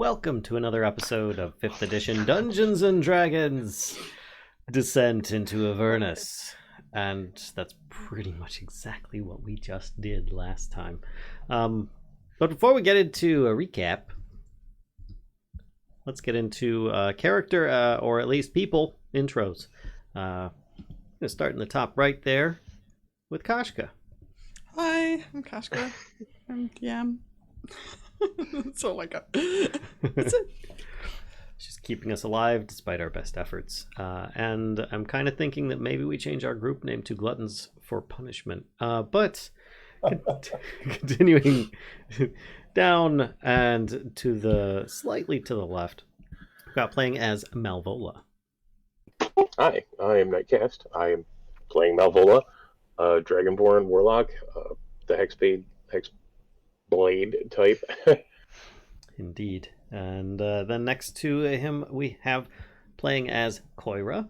Welcome to another episode of 5th edition Dungeons and Dragons Descent into Avernus. And that's pretty much exactly what we just did last time. But before we get into a recap, let's get into character, or at least people, intros. I'm going to start in the top right there with Kashcah. Hi, I'm Kashcah. I'm DM. That's all I got. That's it. She's keeping us alive despite our best efforts. And I'm kind of thinking that maybe we change our group name to Gluttons for Punishment. But continuing down and to the slightly to the left, we've got playing as Malvola. Hi, I am Nightcaste. I am playing Malvola, Dragonborn Warlock, the Hexblade type. Indeed. And then next to him, we have playing as Coyra.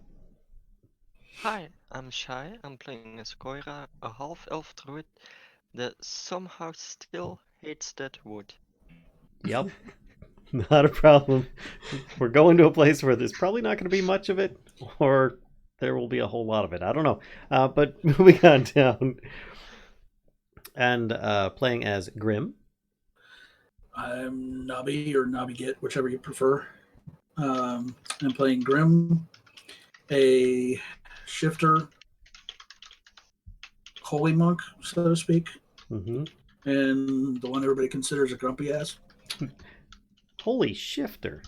Hi, I'm Shai. I'm playing as Coyra, a half-elf druid that somehow still hates that wood. Yep. Not a problem. We're going to a place where there's probably not going to be much of it, or there will be a whole lot of it. I don't know. But moving on down. And playing as Grimm. I'm Nobi or NobiGit, whichever you prefer. I'm playing Grimm, a shifter, holy monk, so to speak, and the one everybody considers a grumpy ass. Holy shifter.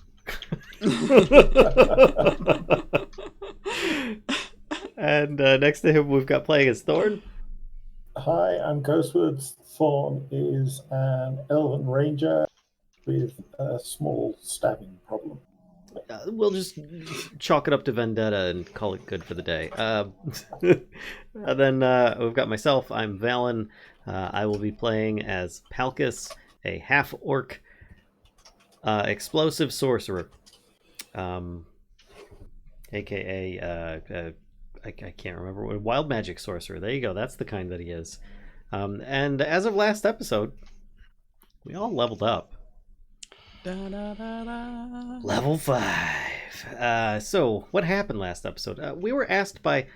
And next to him, we've got playing as Thorn. Hi, I'm Ghostwoods. Thorn is an elven ranger with a small stabbing problem. We'll just chalk it up to vendetta and call it good for the day. And then we've got myself. I'm Vallen. I will be playing as Palkas, a half-orc explosive sorcerer. AKA... I can't remember what wild magic sorcerer. There you go. That's the kind that he is. And as of last episode, we all leveled up. Level 5. So what happened last episode? We were asked by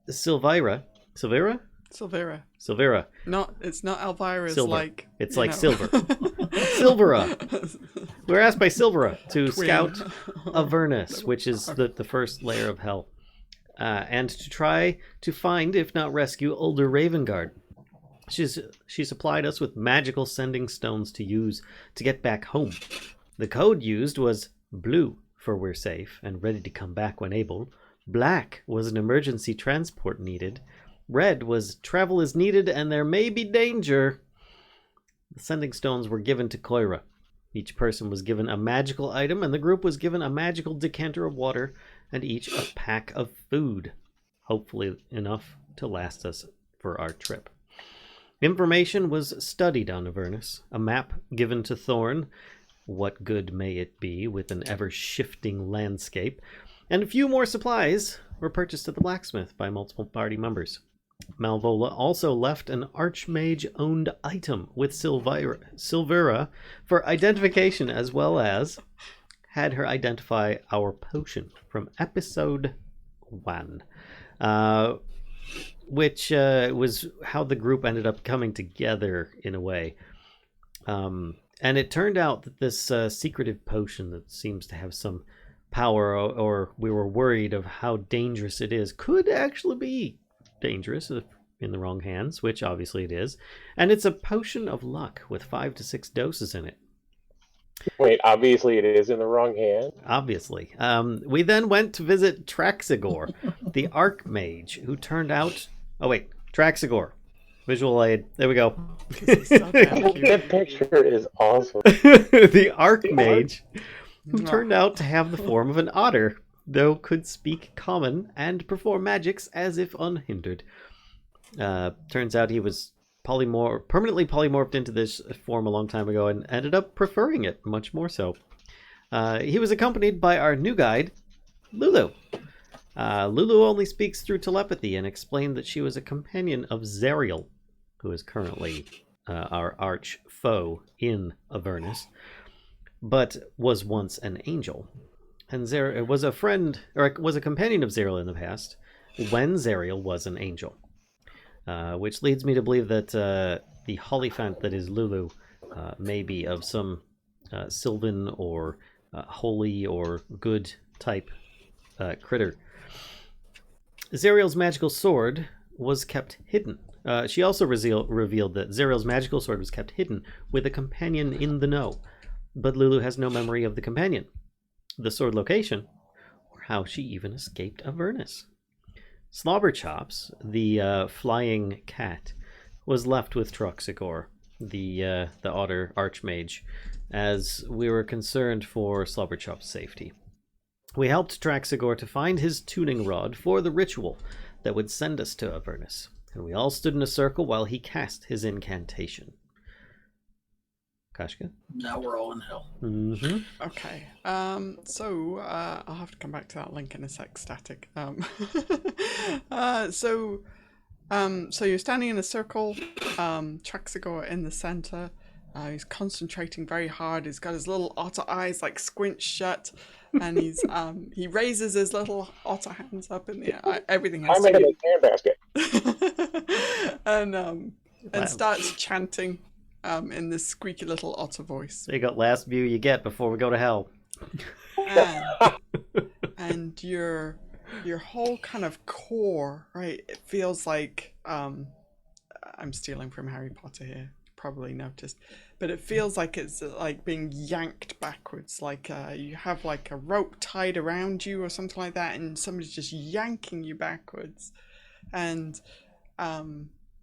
Silvira. Silvira? Silvera. No, it's not Elvira. Silver. It's like know. silver. Silvera. We were asked by Silvera to scout Avernus, which is the first layer of hell. And to try to find, if not rescue, older Ravengard. She supplied us with magical sending stones to use to get back home. The code used was blue for we're safe and ready to come back when able. Black was an emergency transport needed. Red was travel is needed and there may be danger. The sending stones were given to Coyra. Each person was given a magical item, and the group was given a magical decanter of water and each a pack of food, hopefully enough to last us for our trip. Information was studied on Avernus, a map given to Thorn, what good may it be with an ever-shifting landscape, and a few more supplies were purchased at the blacksmith by multiple party members. Malvola also left an Archmage-owned item with Silvera for identification, as well as had her identify our potion from episode 1, which was how the group ended up coming together in a way. And it turned out that this secretive potion that seems to have some power, or we were worried of how dangerous it is, could actually be dangerous if in the wrong hands, which obviously it is. And it's a potion of luck with 5 to 6 doses in it. Wait, obviously it is in the wrong hand? Obviously. We then went to visit Traxigor, the Archmage, who turned out... Oh, wait. Traxigor. Visual aid. There we go. That picture is awesome. The Archmage, who turned out to have the form of an otter, though could speak common and perform magics as if unhindered. Turns out he was permanently polymorphed into this form a long time ago and ended up preferring it much more so. He was accompanied by our new guide, Lulu. Lulu only speaks through telepathy and explained that she was a companion of Zariel, who is currently our arch foe in Avernus. but was once an angel. And was a friend, or was a companion of Zerial in the past, when Zerial was an angel. Which leads me to believe that the Hollyphant that is Lulu may be of some sylvan or holy or good type critter. Zerial's magical sword was kept hidden. She also revealed that Zerial's magical sword was kept hidden with a companion in the know, but Lulu has no memory of the companion, the sword location, or how she even escaped Avernus. Slobberchops, the flying cat, was left with Troxigor, the otter archmage, as we were concerned for Slobberchop's safety. We helped Troxigor to find his tuning rod for the ritual that would send us to Avernus, and we all stood in a circle while he cast his incantation. Kashcah? Now we're all in hell. Mm-hmm. Okay. So I'll have to come back to that link in a sec. Static. So you're standing in a circle. Troxigor in the center. He's concentrating very hard. He's got his little otter eyes like squinched shut, and he raises his little otter hands up in the air. Everything has I'm in a handbasket. and starts chanting in this squeaky little otter voice. So you got last view you get before we go to hell. And your whole kind of core, right? It feels like I'm stealing from Harry Potter here. Probably noticed, but it feels like it's like being yanked backwards, like you have like a rope tied around you or something like that, and somebody's just yanking you backwards, and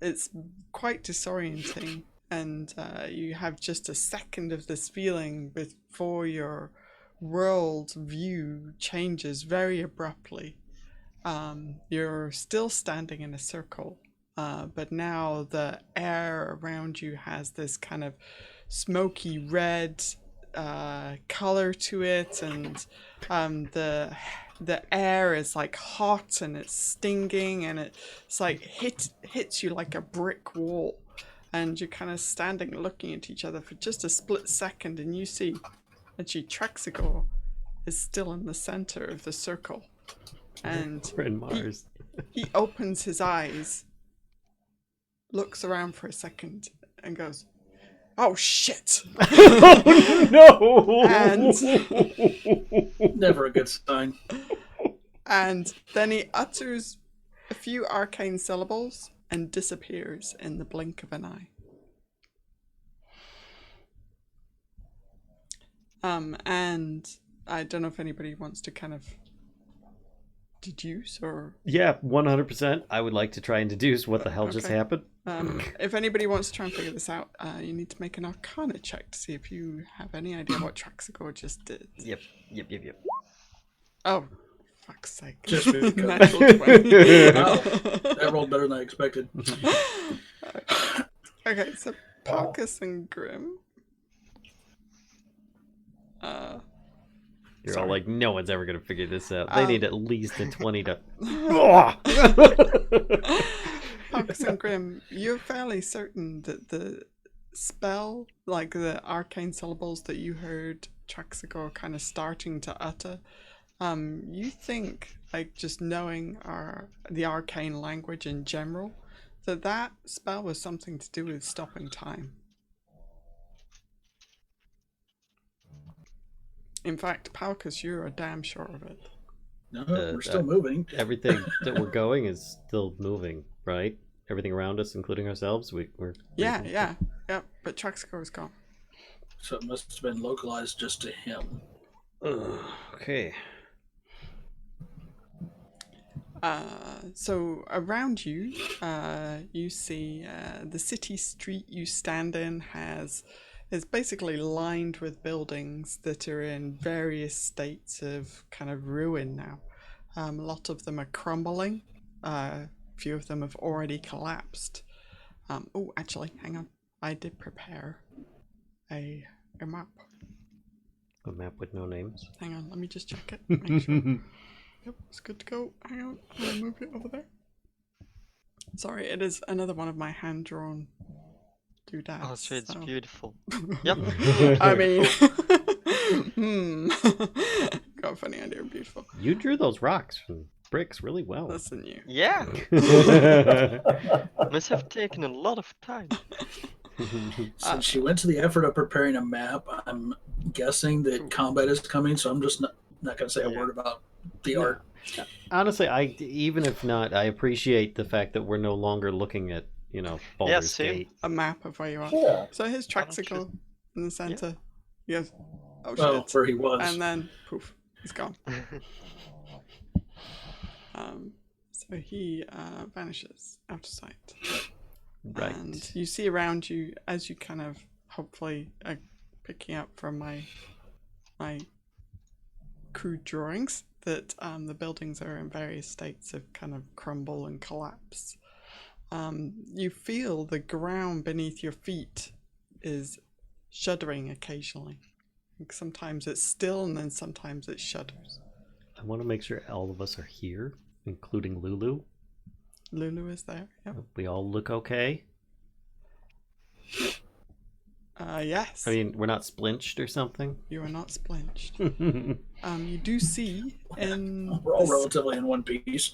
it's quite disorienting, and you have just a second of this feeling before your world view changes very abruptly. You're still standing in a circle. But now the air around you has this kind of smoky red color to it, and the air is like hot and it's stinging, and it's like hits you like a brick wall, and you're kind of standing looking at each other for just a split second, and you see actually Troxigor is still in the center of the circle, and We're in Mars. he opens his eyes, looks around for a second, and goes, "Oh shit!" Oh no! And Never a good sign. and then he utters a few arcane syllables and disappears in the blink of an eye. And I don't know if anybody wants to kind of deduce or... Yeah, 100%. I would like to try and deduce what the hell just Okay. happened. If anybody wants to try and figure this out, you need to make an Arcana check to see if you have any idea what Troxigor just did. Yep. Oh, fuck's sake. Just because. Natural 20. Wow, that rolled better than I expected. Okay, so Palkas and Grimm. You're Sorry. all like, no one's ever going to figure this out. They need at least a 20 to... Palkas and Grimm, you're fairly certain that the spell, like the arcane syllables that you heard Troxigor kind of starting to utter, you think, like just knowing the arcane language in general, that spell was something to do with stopping time. In fact, Palkas, you're damn sure of it. No, we're still moving. Everything that we're going is still moving, right? Everything around us, including ourselves, we're... Yeah. But Troxigor is gone. So it must have been localized just to him. Okay. So around you, you see the city street you stand in is basically lined with buildings that are in various states of kind of ruin now. A lot of them are crumbling. A few of them have already collapsed. Oh, actually, hang on. I did prepare a map. A map with no names. Hang on, let me just check it. Make sure. Yep, it's good to go. Hang on, I'm gonna move it over there. Sorry, it is another one of my hand-drawn doodads. Oh, so it's so- beautiful. Yep. I mean, Got a funny idea. Beautiful. You drew those rocks from bricks really well. Listen, you. Yeah, must have taken a lot of time. Since she went to the effort of preparing a map, I'm guessing that combat is coming, so I'm just not going to say a word about the art. Honestly, even if not, I appreciate the fact that we're no longer looking at, Baldur's same. Gate. A map of where you are. Yeah. So his Traxicle in the center. Yes. Oh Well, shit. where he was. And then poof, he's gone. So he vanishes out of sight. Right. And you see around you as you kind of hopefully are picking up from my crude drawings that the buildings are in various states of kind of crumble and collapse. You feel the ground beneath your feet is shuddering occasionally. Like sometimes it's still and then sometimes it shudders. I want to make sure all of us are here, including Lulu. Lulu is there. Yep. We all look okay. Yes. I mean, we're not splinched or something. You are not splinched. You do see in We're all relatively in one piece.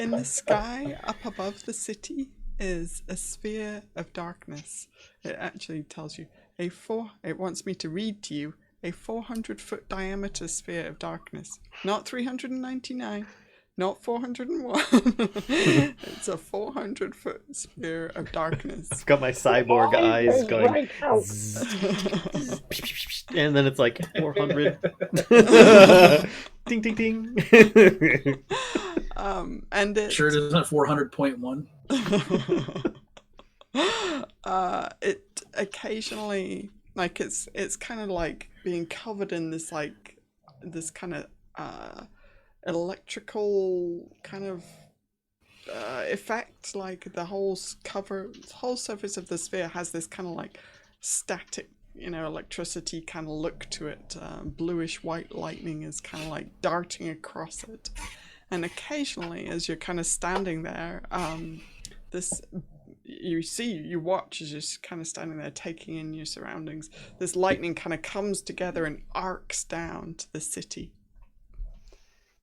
in the sky up above the city is a sphere of darkness. It actually tells you it wants me to read to you a 400-foot diameter sphere of darkness. Not 399, not 401. It's a 400-foot sphere of darkness. I've got my cyborg eyes going, and then it's like 400. Ding, ding, ding. And it Sure, it isn't 400.1. It occasionally, like it's kind of like being covered in this kind of electrical kind of effect. Like the whole surface of the sphere has this kind of like static, electricity kind of look to it. Bluish white lightning is kind of like darting across it, and occasionally, as you're kind of standing there, you watch as you're kind of standing there taking in your surroundings. This lightning kind of comes together and arcs down to the city.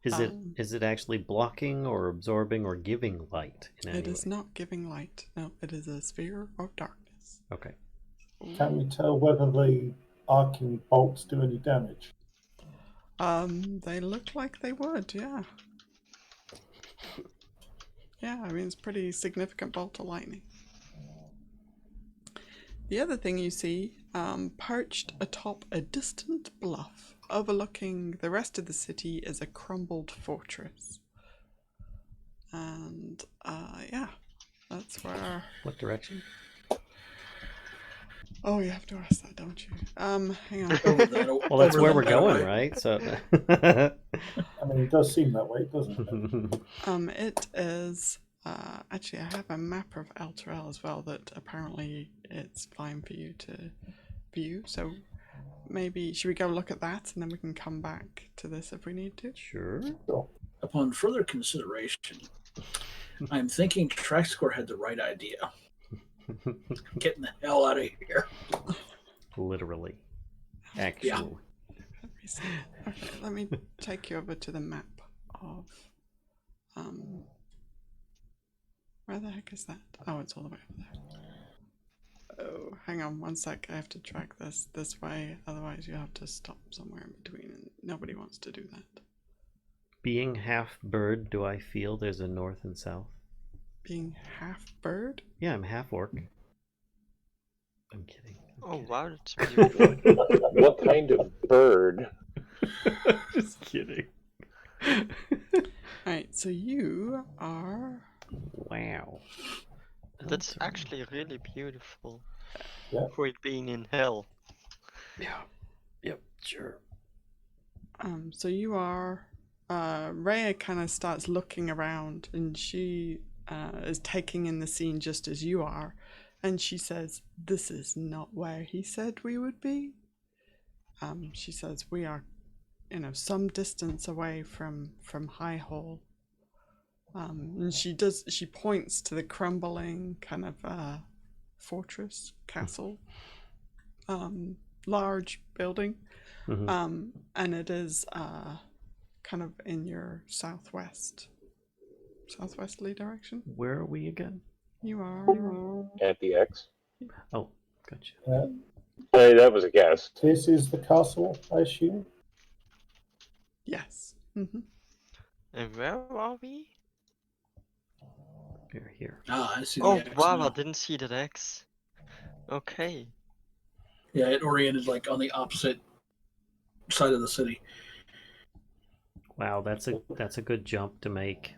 Is it actually blocking or absorbing or giving light in any It is way? not giving light. No, it is a sphere of darkness. Okay. Can we tell whether the arcing bolts do any damage? They look like they would, yeah. Yeah, I mean, it's pretty significant bolt of lightning. The other thing you see, perched atop a distant bluff overlooking the rest of the city, is a crumbled fortress. And, yeah, that's where... What direction? Oh, you have to ask that, don't you? Hang on. Well, that's where we're going, right? So. I mean, it does seem that way, doesn't it? It is... actually, I have a map of Elturel as well that apparently it's fine for you to view. So maybe, should we go look at that and then we can come back to this if we need to? Sure. Upon further consideration, I'm thinking Traxcore had the right idea. Getting the hell out of here. Literally. Actually. Yeah. Let me see. Okay, let me take you over to the map of... where the heck is that? Oh, it's all the way over there. Oh, hang on one sec. I have to track this way. Otherwise, you have to stop somewhere in between, and nobody wants to do that. Being half bird, do I feel there's a north and south? Being half bird? Yeah, I'm half orc. I'm kidding. Oh wow, that's beautiful. What kind of bird? Just kidding. Alright, so you are... Wow. That's actually really beautiful. Yeah. For it being in hell. Yeah. Yep, sure. So you are... Rhea kind of starts looking around, and she is taking in the scene just as you are, and she says, "This is not where he said we would be." She says, "We are, some distance away from High Hall." And she points to the crumbling kind of fortress castle large building. Mhm. And it is kind of in your southwesterly direction. Where are we again? You are. At the X. Oh, gotcha. Hey, that was a guess. This is the castle, I assume. Yes. And where are we? We're here. Ah, I see. Oh, the X wow, now. I didn't see that X. Okay. Yeah, it oriented like on the opposite side of the city. Wow, that's a good jump to make.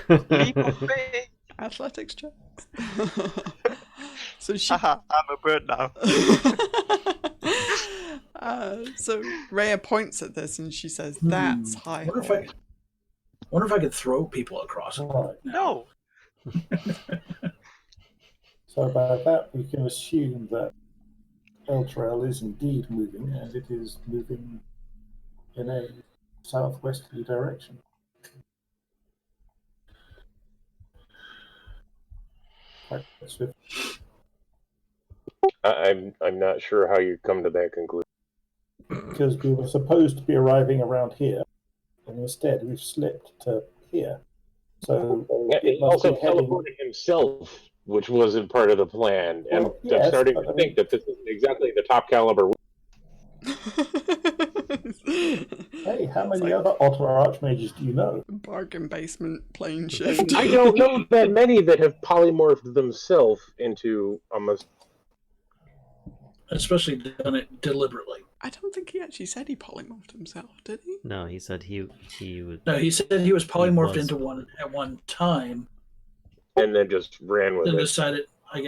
Leap of faith! Athletics checks. So she. Haha, I'm a bird now. So Rhea points at this and she says, "That's high." Wonder if I could throw people across it. Right. No! So by that, we can assume that Eltrail is indeed moving, and it is moving in a southwesterly direction. Quite swift. I'm not sure how you come to that conclusion. Because we were supposed to be arriving around here, and instead we've slipped to here. So He it must also be heading. teleported himself, which wasn't part of the plan. And Well, I'm yes, starting but to think that this is exactly the top caliber. Hey, how It's many like other Otter Archmages do you know? bargain basement plane shift. I don't know that many that have polymorphed themselves into almost. Especially done it deliberately. I don't think he actually said he polymorphed himself, did he? No, he said he would. No, he said he was polymorphed was. into one at one time, And then just ran with then it. decided I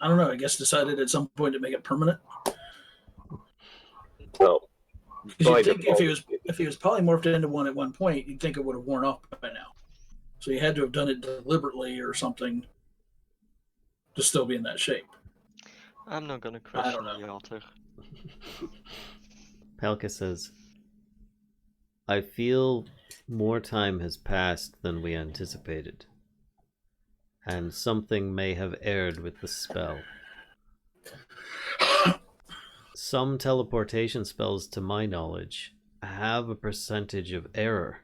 don't know, I guess decided at some point to make it permanent. Well, Because by you'd think default, if he was polymorphed into one at one point, you'd think it would have worn off by now. So he had to have done it deliberately or something to still be in that shape. I'm not gonna I question don't the otter. Palkas says, I feel more time has passed than we anticipated, and something may have erred with the spell. Some teleportation spells, to my knowledge, have a percentage of error.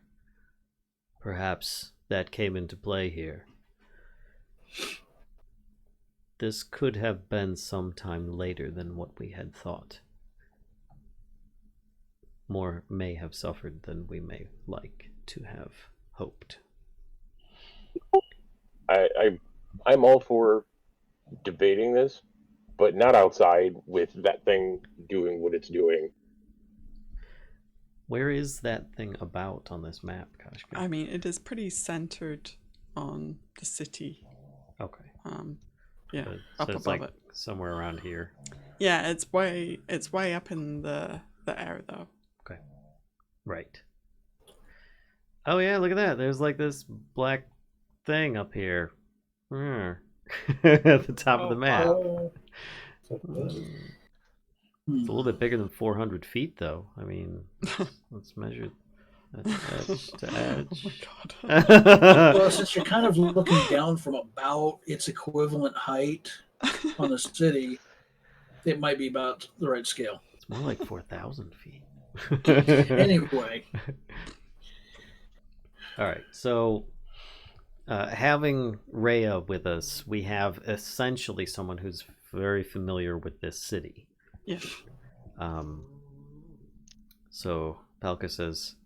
Perhaps that came into play here. This could have been some time later than what we had thought. More may have suffered than we may like to have hoped. I'm all for debating this, but not outside with that thing doing what it's doing. Where is that thing about on this map, kashcah? I mean, it is pretty centered on the city. Okay. Yeah, So up it's above like it. somewhere around here. Yeah, it's way up in the air though. Okay. Right. Oh yeah, look at that. There's like this black thing up here. At the top of the map. It's a little bit bigger than 400 feet, though. I mean, let's measure edge to edge. Oh my god. Well, since you're kind of looking down from about its equivalent height on the city, it might be about the right scale. It's more like 4,000 feet. Anyway. All right, so having Rhea with us, we have essentially someone who's very familiar with this city. Yeah. So Palkas says,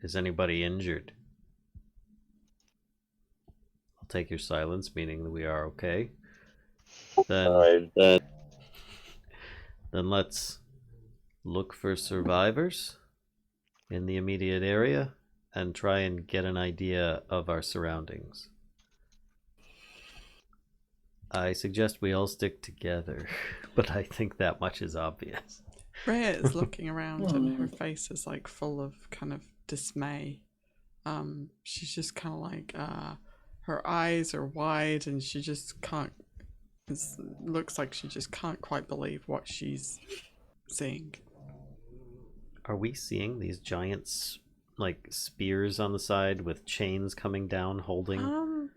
is anybody injured? I'll take your silence, meaning that we are okay. Then let's look for survivors in the immediate area and try and get an idea of our surroundings. I suggest we all stick together, but I think that much is obvious. Rhea is looking around and her face is like full of kind of dismay. She's just kind of like, her eyes are wide and she just can't, it looks like she just can't quite believe what she's seeing. Are we seeing these giants like spears on the side with chains coming down holding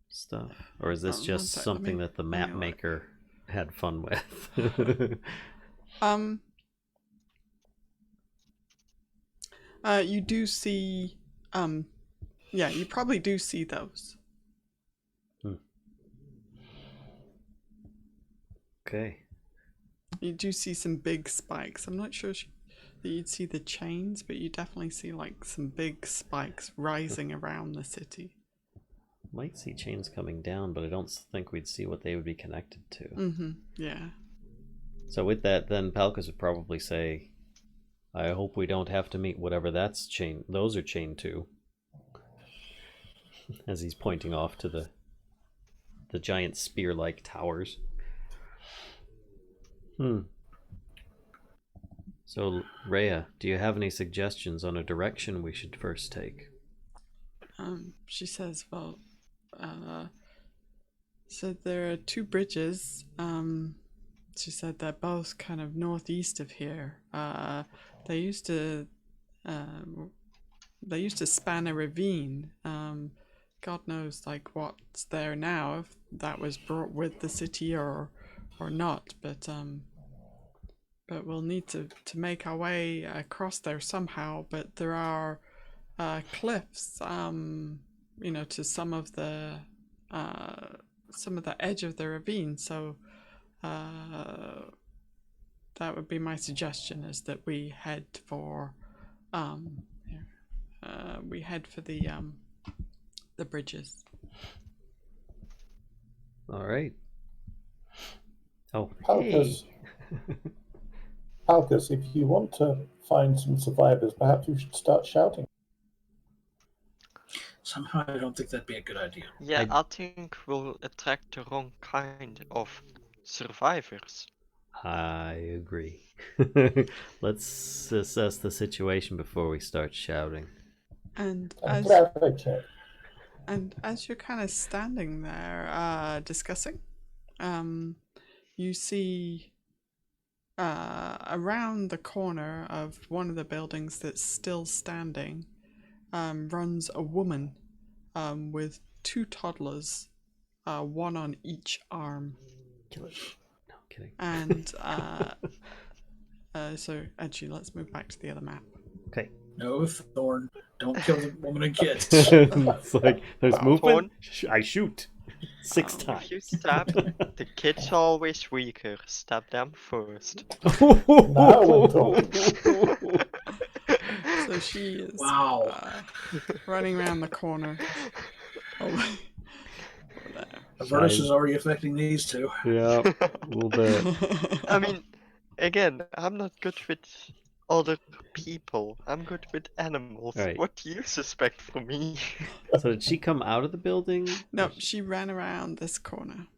stuff? Or is this just one sec, something let me that the map look. maker had fun with. You do see, yeah, you probably do see those. Okay. You do see some big spikes. I'm not sure that you'd see the chains, but you definitely see like some big spikes rising around the city. Might see chains coming down, but I don't think we'd see what they would be connected to. Mm-hmm. Yeah. So with that, then Palkas would probably say, I hope we don't have to meet whatever those are chained to. As he's pointing off to the giant spear-like towers. So, Rhea, do you have any suggestions on a direction we should first take? She says, well, so there are 2 bridges. She said they're both kind of northeast of here. They used to span a ravine. God knows like what's there now, if that was brought with the city or not, but we'll need to make our way across there somehow. But there are cliffs, you know, to some of the edge of the ravine. So that would be my suggestion, is that we head for the bridges. All right. Oh, Palkas, hey. Palkas, if you want to find some survivors, perhaps you should start shouting. Somehow I don't think that'd be a good idea. Yeah, I think we'll attract the wrong kind of survivors. I agree. Let's assess the situation before we start shouting. And I'm glad I checked. And as you're kind of standing there discussing, you see around the corner of one of the buildings that's still standing runs a woman with 2 toddlers, one on each arm. Kill it. No, I'm kidding. And so actually, let's move back to the other map. Okay. No, Thorn, don't kill the woman and kids. It's like, there's movement. I shoot 6 times. If you stab, the kids are always weaker. Stab them first. Now we're talking. So she is Wow. running around the corner. Avernus is already affecting these 2. Yeah, a little bit. I mean, again, I'm not good with other people. I'm good with animals. Right. What do you suspect from me? So did she come out of the building? No, she ran around this corner.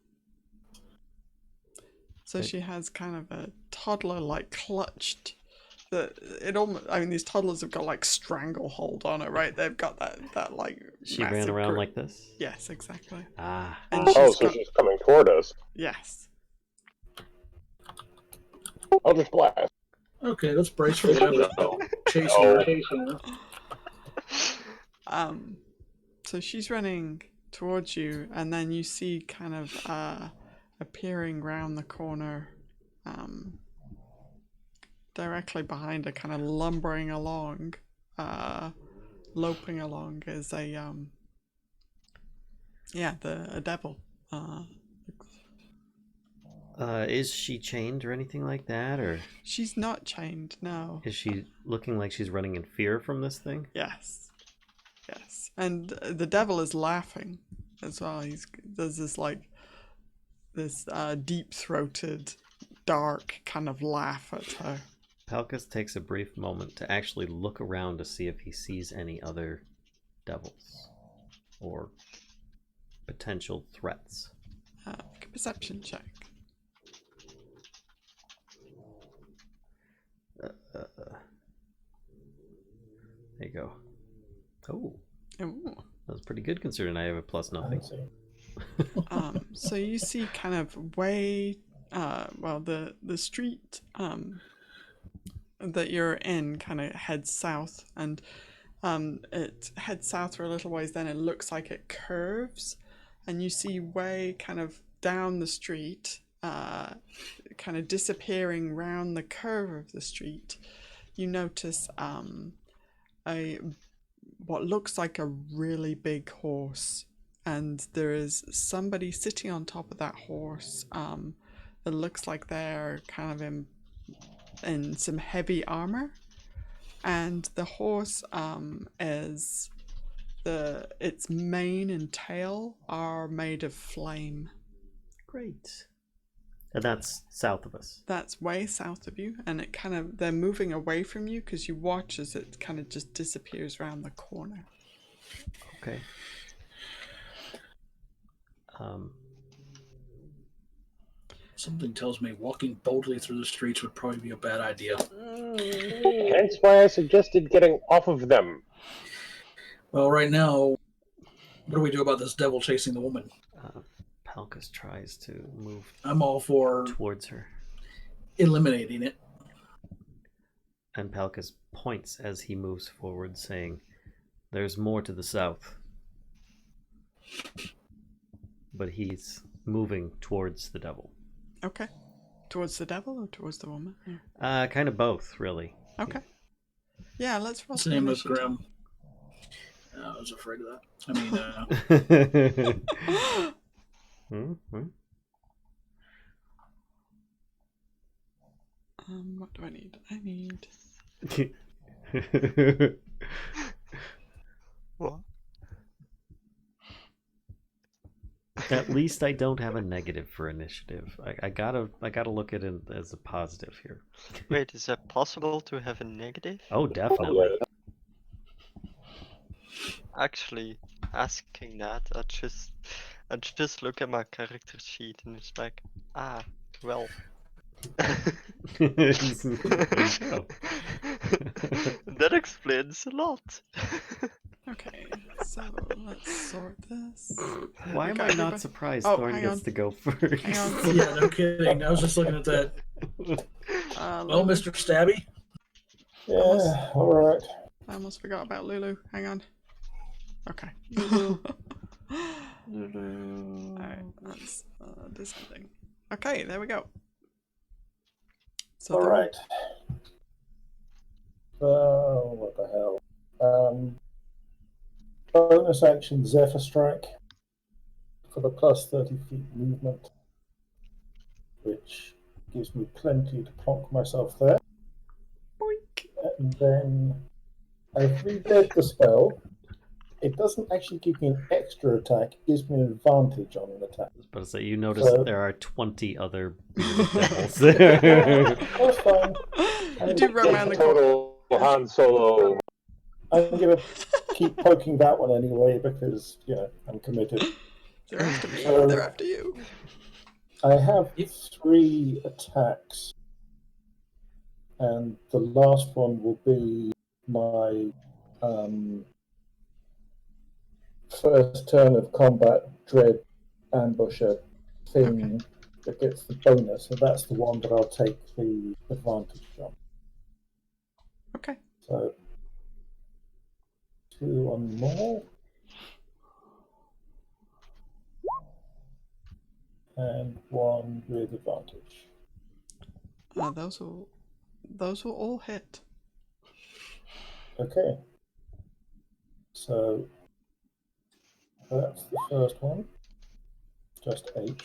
So Okay. she has kind of a toddler like clutched. It almost, I mean, these toddlers have got like stranglehold on it, right? They've got that like. She ran massive around grip. like this? Yes, exactly. Ah. And Oh, so she's coming toward us. Yes. I'll just blast. Okay, let's brace for whatever. No. Chasing. So she's running towards you, and then you see kind of appearing round the corner, directly behind her, kind of lumbering along, loping along, is a devil. Is she chained or anything like that, or She's not chained, no. is she looking like she's running in fear from this thing? Yes. And the devil is laughing as well. There's this like this deep-throated, dark kind of laugh at her. Palkas takes a brief moment to actually look around to see if he sees any other devils or potential threats. Perception check. There you go. Oh, Ooh. that was pretty good considering I have a plus nothing. So you see kind of way, the street that you're in kind of heads south, and it heads south for a little ways, then it looks like it curves, and you see way kind of down the street, kind of disappearing round the curve of the street, you notice what looks like a really big horse, and there is somebody sitting on top of that horse. It looks like they're kind of in some heavy armor, and the horse is its mane and tail are made of flame. Great. And that's south of us. That's way south of you, and they're moving away from you because you watch as it kind of just disappears around the corner. Okay. Something tells me walking boldly through the streets would probably be a bad idea. Hence why I suggested getting off of them. Well, right now, what do we do about this devil chasing the woman? Palkas tries to move I'm all for towards her. eliminating it. And Palkas points as he moves forward, saying, "There's more to the south." But he's moving towards the devil. Okay. Towards the devil or towards the woman? Kind of both, really. Okay. Yeah, let's roll His some name was initiative. Grimm. I was afraid of that. I mean, What do I need? I need... What? At least I don't have a negative for initiative. I gotta look at it as a positive here. Wait, is it possible to have a negative? Oh, definitely. Actually, asking that, I just look at my character sheet and it's like, well. That explains a lot. Okay, so let's sort this. Why am Okay, I not everybody- surprised Oh, Thorn hang gets on. to go first? Hang on. yeah, no kidding. I was just looking at that. Well, Lulu. Mr. Stabby. Yeah, all right. I almost forgot about Lulu. Hang on. Okay. Alright, let's do something. Okay, there we go. So All right. What the hell? Bonus action Zephyr Strike for the plus 30 feet movement, which gives me plenty to plonk myself there. Boink. And then I've reread the spell. It doesn't actually give me an extra attack, it gives me an advantage on an attack. I was about to say, you notice So- that there are 20 other bearded devils there. That's fine. You do run around the corner. Total Han Solo. I'm going to keep poking that one anyway because, I'm committed. They're after me. So- They're after you. I have 3 attacks, and the last one will be my first turn of combat dread ambusher thing that gets the bonus, and that's the one that I'll take the advantage on. Okay. So 2 on more. And 1 with advantage. Those will all hit. Okay. So that's the first one. Just 8.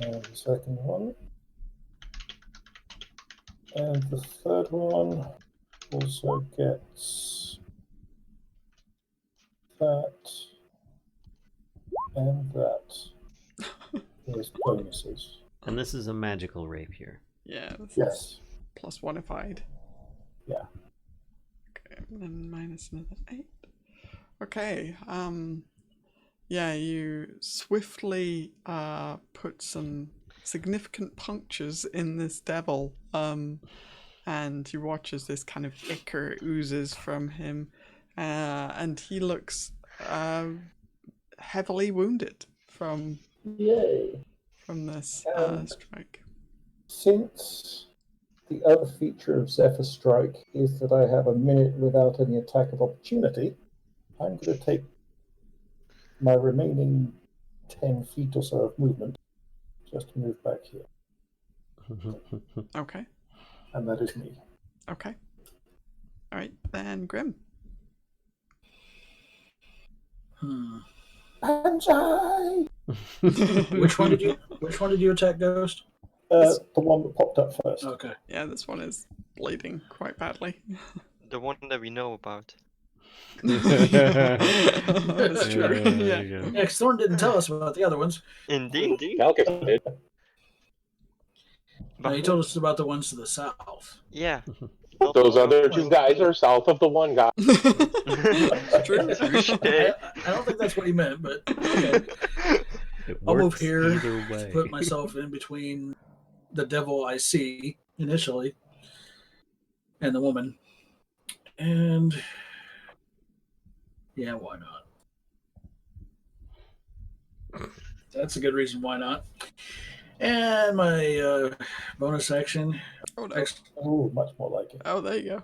And the second one. And the third one also gets that and that. There's bonuses. And this is a magical rapier. Yeah. This is Yes. +1 if I'd. Yeah. Okay, and then minus another 8. Okay. Yeah, you swiftly put some significant punctures in this devil. And you watch as this kind of ichor oozes from him, and he looks heavily wounded from Yay. this strike. Since the other feature of Zephyr Strike is that I have a minute without any attack of opportunity, I'm going to take my remaining 10 feet or so of movement just to move back here. Okay. And that is me. Okay. All right, then Grimm. Banzai! Which one did you attack, Ghost? The one that popped up first. Okay. Yeah, this one is bleeding quite badly. The one that we know about. That's true. Yeah. Yeah, because Thorn didn't tell us about the other ones. Indeed. Palkas did. No, he told us about the ones to the south. Yeah. Those other two guys are south of the one guy. It's true. I don't think that's what he meant, but okay. I'll move here to put myself in between the devil I see initially and the woman. And yeah, why not? That's a good reason why not. And my bonus action. Oh, no. Oh, much more like it. Oh, there you go.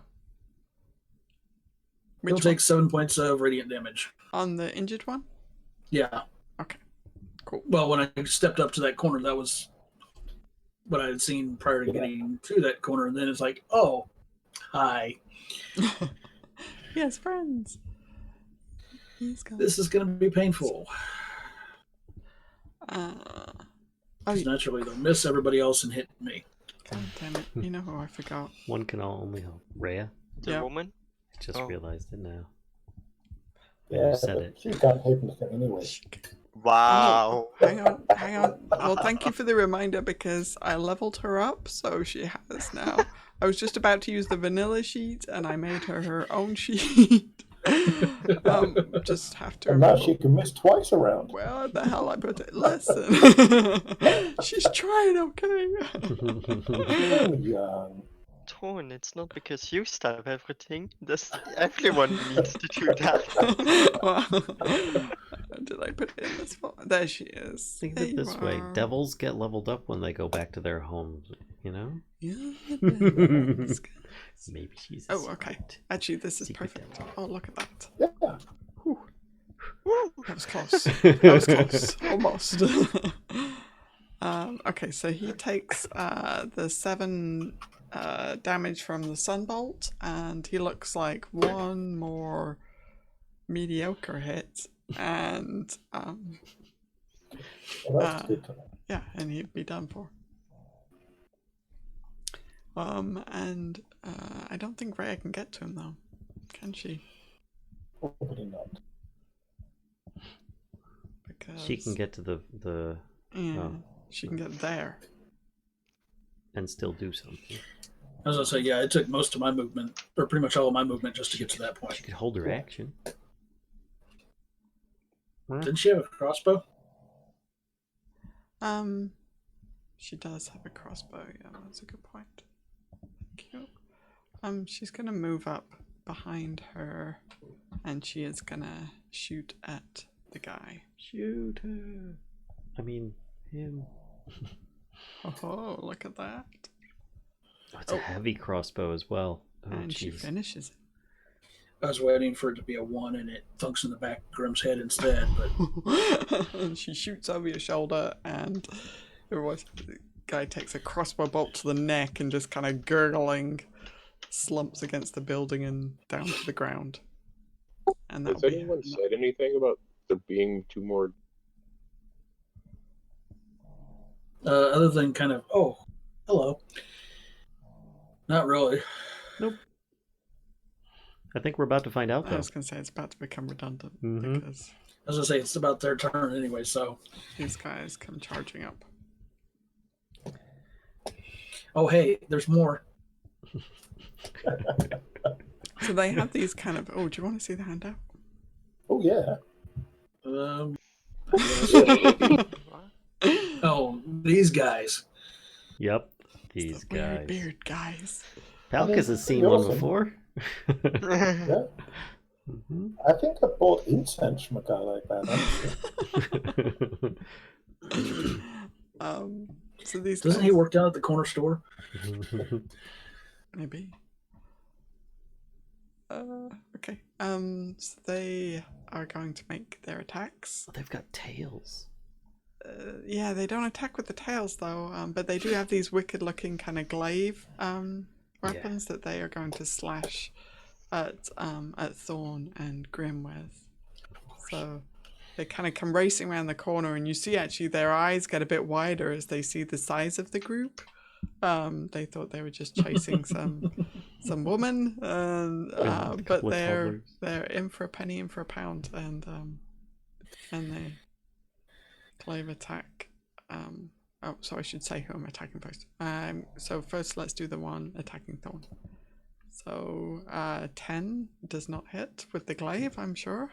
He'll Which take 7 points of radiant damage. one? On the injured one? Yeah. Okay. Cool. Well, when I stepped up to that corner, that was what I had seen prior to getting to that corner. And then it's like, oh, hi. Yes, friends. He's gone. This is going to be painful. Oh, Because naturally, they'll miss everybody else and hit me. God damn it. You know who I forgot? One can only hope. Rhea? The woman? I just realized it now. Yeah, said but it. she can't hit anything anyway. Wow. Hang on. Well, thank you for the reminder because I leveled her up, so she has now. I was just about to use the vanilla sheet, and I made her own sheet. Just have to And now remember. she can miss twice around. Where the hell I put it? Listen. She's trying, okay? So young. Thorn, it's not because you stab everything. Everyone needs to do that. Did I put it in this one? There she is. Think of There it you this way. are. Devils get leveled up when they go back to their homes, you know? Yeah, devils. Maybe she's a Oh, okay. secret. Actually, this is Secret perfect. devil. Oh, look at that. Yeah. That was close. That was close. Almost. Okay, so he takes the 7 damage from the sunbolt, and he looks like one more mediocre hit, and Well, that's good to know. yeah, and he'd be done for. And I don't think Rhea can get to him though, can she? Probably not. Because She can get to the yeah, she can get there. and still do something. I was going to say, yeah, it took most of my movement, or pretty much all of my movement, just to get to that She point. could hold her action. Didn't she have a crossbow? She does have a crossbow. Yeah, that's a good point. Thank you. She's gonna move up behind her, and she is gonna shoot at the guy. Shoot her. I mean, him. Oh, look at that! Oh, it's a heavy crossbow as well. Oh, And she jeez. finishes I was waiting for it to be a 1 and it thunks in the back of Grimm's head instead, but it. And she shoots over your shoulder, and the guy takes a crossbow bolt to the neck and just kind of gurgling slumps against the building and down to the ground. And Has that'll be anyone said anything about there being 2 more? other than kind of, oh, hello. Not really. Nope. I think we're about to find out, I though. was going to say it's about to become redundant Mhm. because I was going to say, it's about their turn anyway, so. these guys come charging up. Oh, hey, there's more. So they have these kind of. Oh, do you want to see the handout? Oh, yeah. Oh, these guys. Yep. These Weird guys. beard guys. Palkas has seen You're one awesome. before. Yeah. Mhm. I think I bought incense from a guy like that. Actually. So these Doesn't he work down at the corner store? Maybe. Okay. So they are going to make their attacks. They've got tails. Yeah, they don't attack with the tails though, but they do have these wicked-looking kind of glaive weapons that they are going to slash at Thorn and Grimm with. So they kind of come racing around the corner, and you see actually their eyes get a bit wider as they see the size of the group. They thought they were just chasing some woman, but they're in for a penny, in for a pound, and they glaive attack. Oh, so I should say who I'm attacking first. So first let's do the one attacking Thorn. So 10 does not hit with the glaive, I'm sure.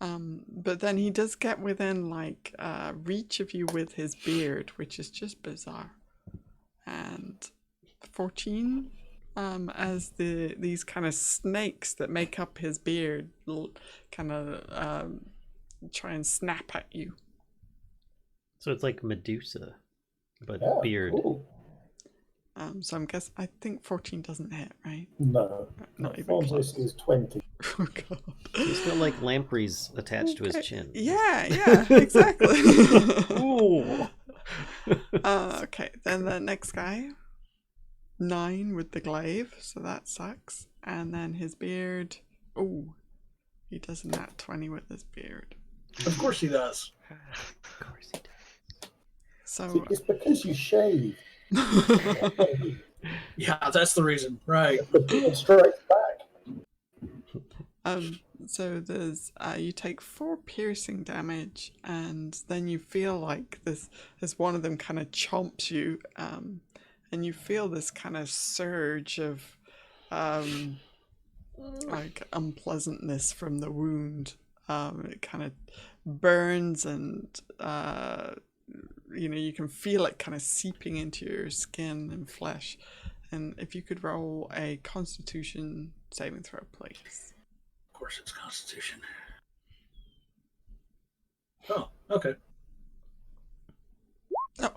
But then he does get within like reach of you with his beard, which is just bizarre. And 14, as these kind of snakes that make up his beard kind of try and snap at you. So it's like Medusa, but Yeah, beard. cool. So I think 14 doesn't hit, right? No. Not even Thorn's close. is 20. Oh god. He's got like lampreys attached to his Okay. chin. Yeah, exactly. Ooh. Okay, then the next guy, 9 with the glaive, so that sucks. And then his beard, he does a nat 20 with his beard. Of course he does. Of course he does. So It's because you shave. Yeah, that's the reason. Right. The beard strikes back. so there's you take 4 piercing damage, and then you feel like this as one of them kind of chomps you, and you feel this kind of surge of like unpleasantness from the wound. It kind of burns, and you can feel it kind of seeping into your skin and flesh. And if you could roll a Constitution saving throw, please. Of course, it's Constitution. Oh, okay. Oh,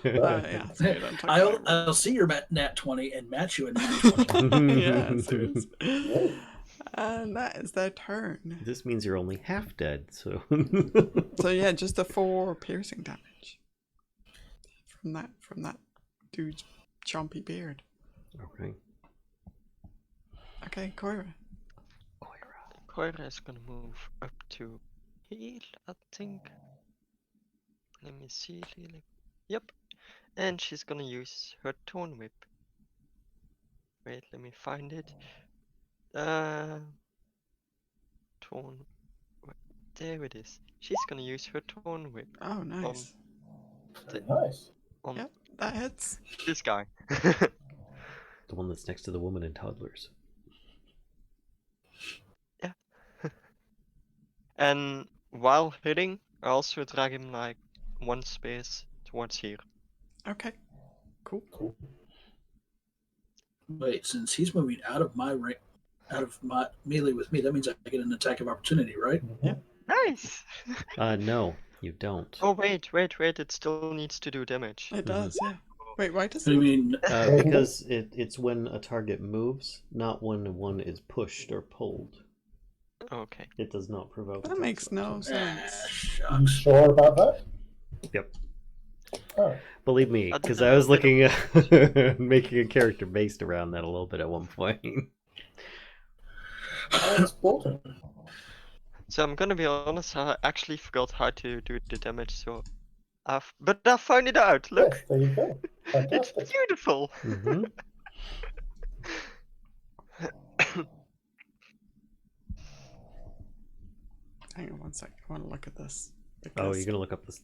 yeah. So don't talk about it. I'll see your nat 20 and match you in nat 20. Yeah, seriously. And that is their turn. This means you're only half dead, so. So yeah, just the 4 piercing damage from that dude's chompy beard. Okay. Okay, Coyra. Coyra is gonna move up to heal, I think. Let me see, healing. Yep. And she's gonna use her Thorn Whip. Wait, let me find it. Thorn. There it is. She's gonna use her Thorn Whip Oh, nice. Very nice. on Yep, that hits. this guy. The one that's next to the woman and toddlers. Yeah. And while hitting, I also drag him like 1 space towards here. Okay, cool. Wait, since he's moving out of my ring, out of my melee with me, that means I get an attack of opportunity, right? Yeah. Nice! No, you don't. Oh, wait, it still needs to do damage. It does, yeah. Wait, why does I it? mean, Because it's when a target moves, not when one is pushed or pulled. Okay. It does not provoke. That makes no sense. Are you sure about that? Yep. Oh. Believe me, because I was looking at making a character based around that a little bit at one point. That's important. So I'm gonna be honest, I actually forgot how to do the damage, so but I found it out, look! Yes, there you go. It's Fantastic. beautiful! Mm-hmm. Hang on one second. I want to look at this. Oh, you're gonna look up this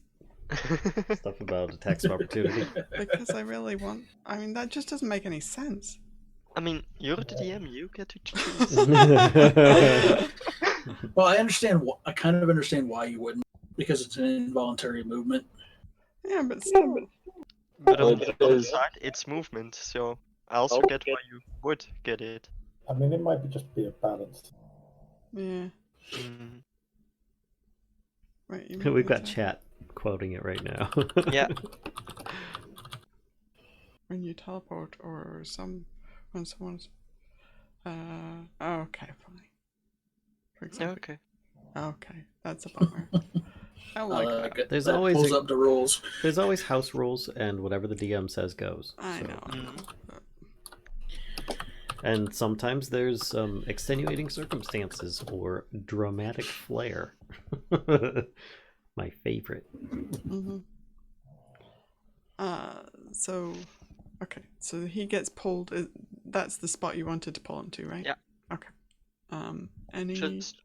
stuff about attacks of opportunity. Because I really want. I mean, that just doesn't make any sense. I mean, you're the DM, you get to choose. well, I understand. I kind of understand why you wouldn't, because it's an involuntary movement. Yeah, but still. But on It the other is- side, it's movement, so I also get why you would get it. I mean, it might just be a balance. Yeah. Mm, Right. You mean We've got that? chat quoting it right now. yeah. When you teleport or when someone's. Okay, fine. For example. Okay. Okay, that's a bummer. I like that. There's that always pulls up the rules. There's always house rules, and whatever the DM says goes. I so. know. And sometimes there's extenuating circumstances or dramatic flair. My favorite. Mm-hmm. So, okay. So he gets pulled. That's the spot you wanted to pull him to, right? Yeah. Okay. Any... Just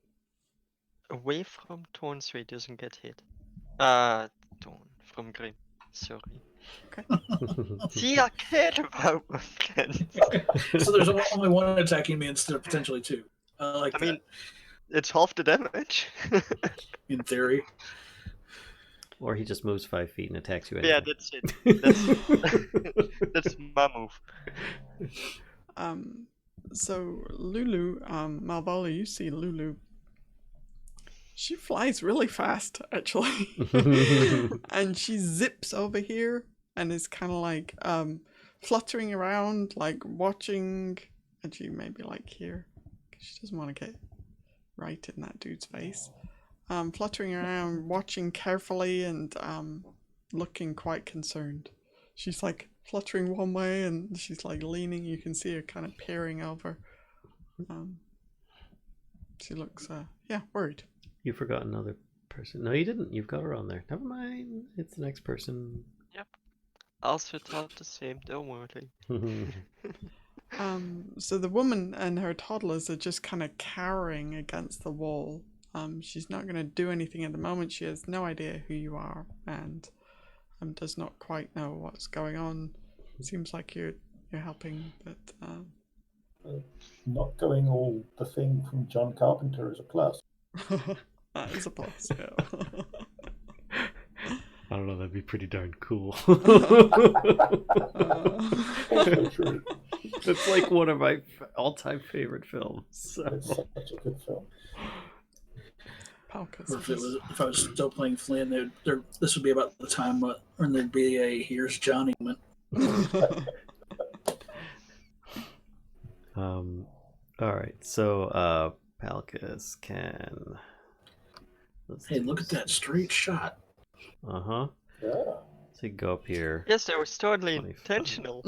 away from Thorn so he doesn't get hit. Thorn from Grimm. Sorry. Okay. See, I cared about my friends. So there's only one attacking me instead of potentially two. I like that. mean, it's half the damage. In theory. Or he just moves 5 feet and attacks you. Yeah, Anyway. that's it. That's my move. So Lulu, Malvola, you see Lulu. She flies really fast, actually. And she zips over here and is kind of like fluttering around, like watching. Actually, maybe like here. She doesn't want to get right in that dude's face. Fluttering around, watching carefully and looking quite concerned. She's like fluttering one way and she's like leaning. You can see her kind of peering over. She looks, worried. You forgot another person. No, you didn't. You've got her on there. Never mind. It's the next person. Yep. Also thought the same, don't worry. So the woman and her toddlers are just kind of cowering against the wall. She's not going to do anything at the moment. She has no idea who you are and does not quite know what's going on. Seems like you're helping, but not going all the thing from John Carpenter is a plus. that is a plus. Yeah. I don't know. That'd be pretty darn cool. Also true. It's like one of my all-time favorite films. So. It's such a good film. Palkas. If I was still playing Flynn, this would be about the time when there'd be a "Here's Johnny" moment. All right. So Palkas can. Hey, look at that straight shot. Uh-huh. Yeah. So you go up here. Yes, that was totally 25. intentional.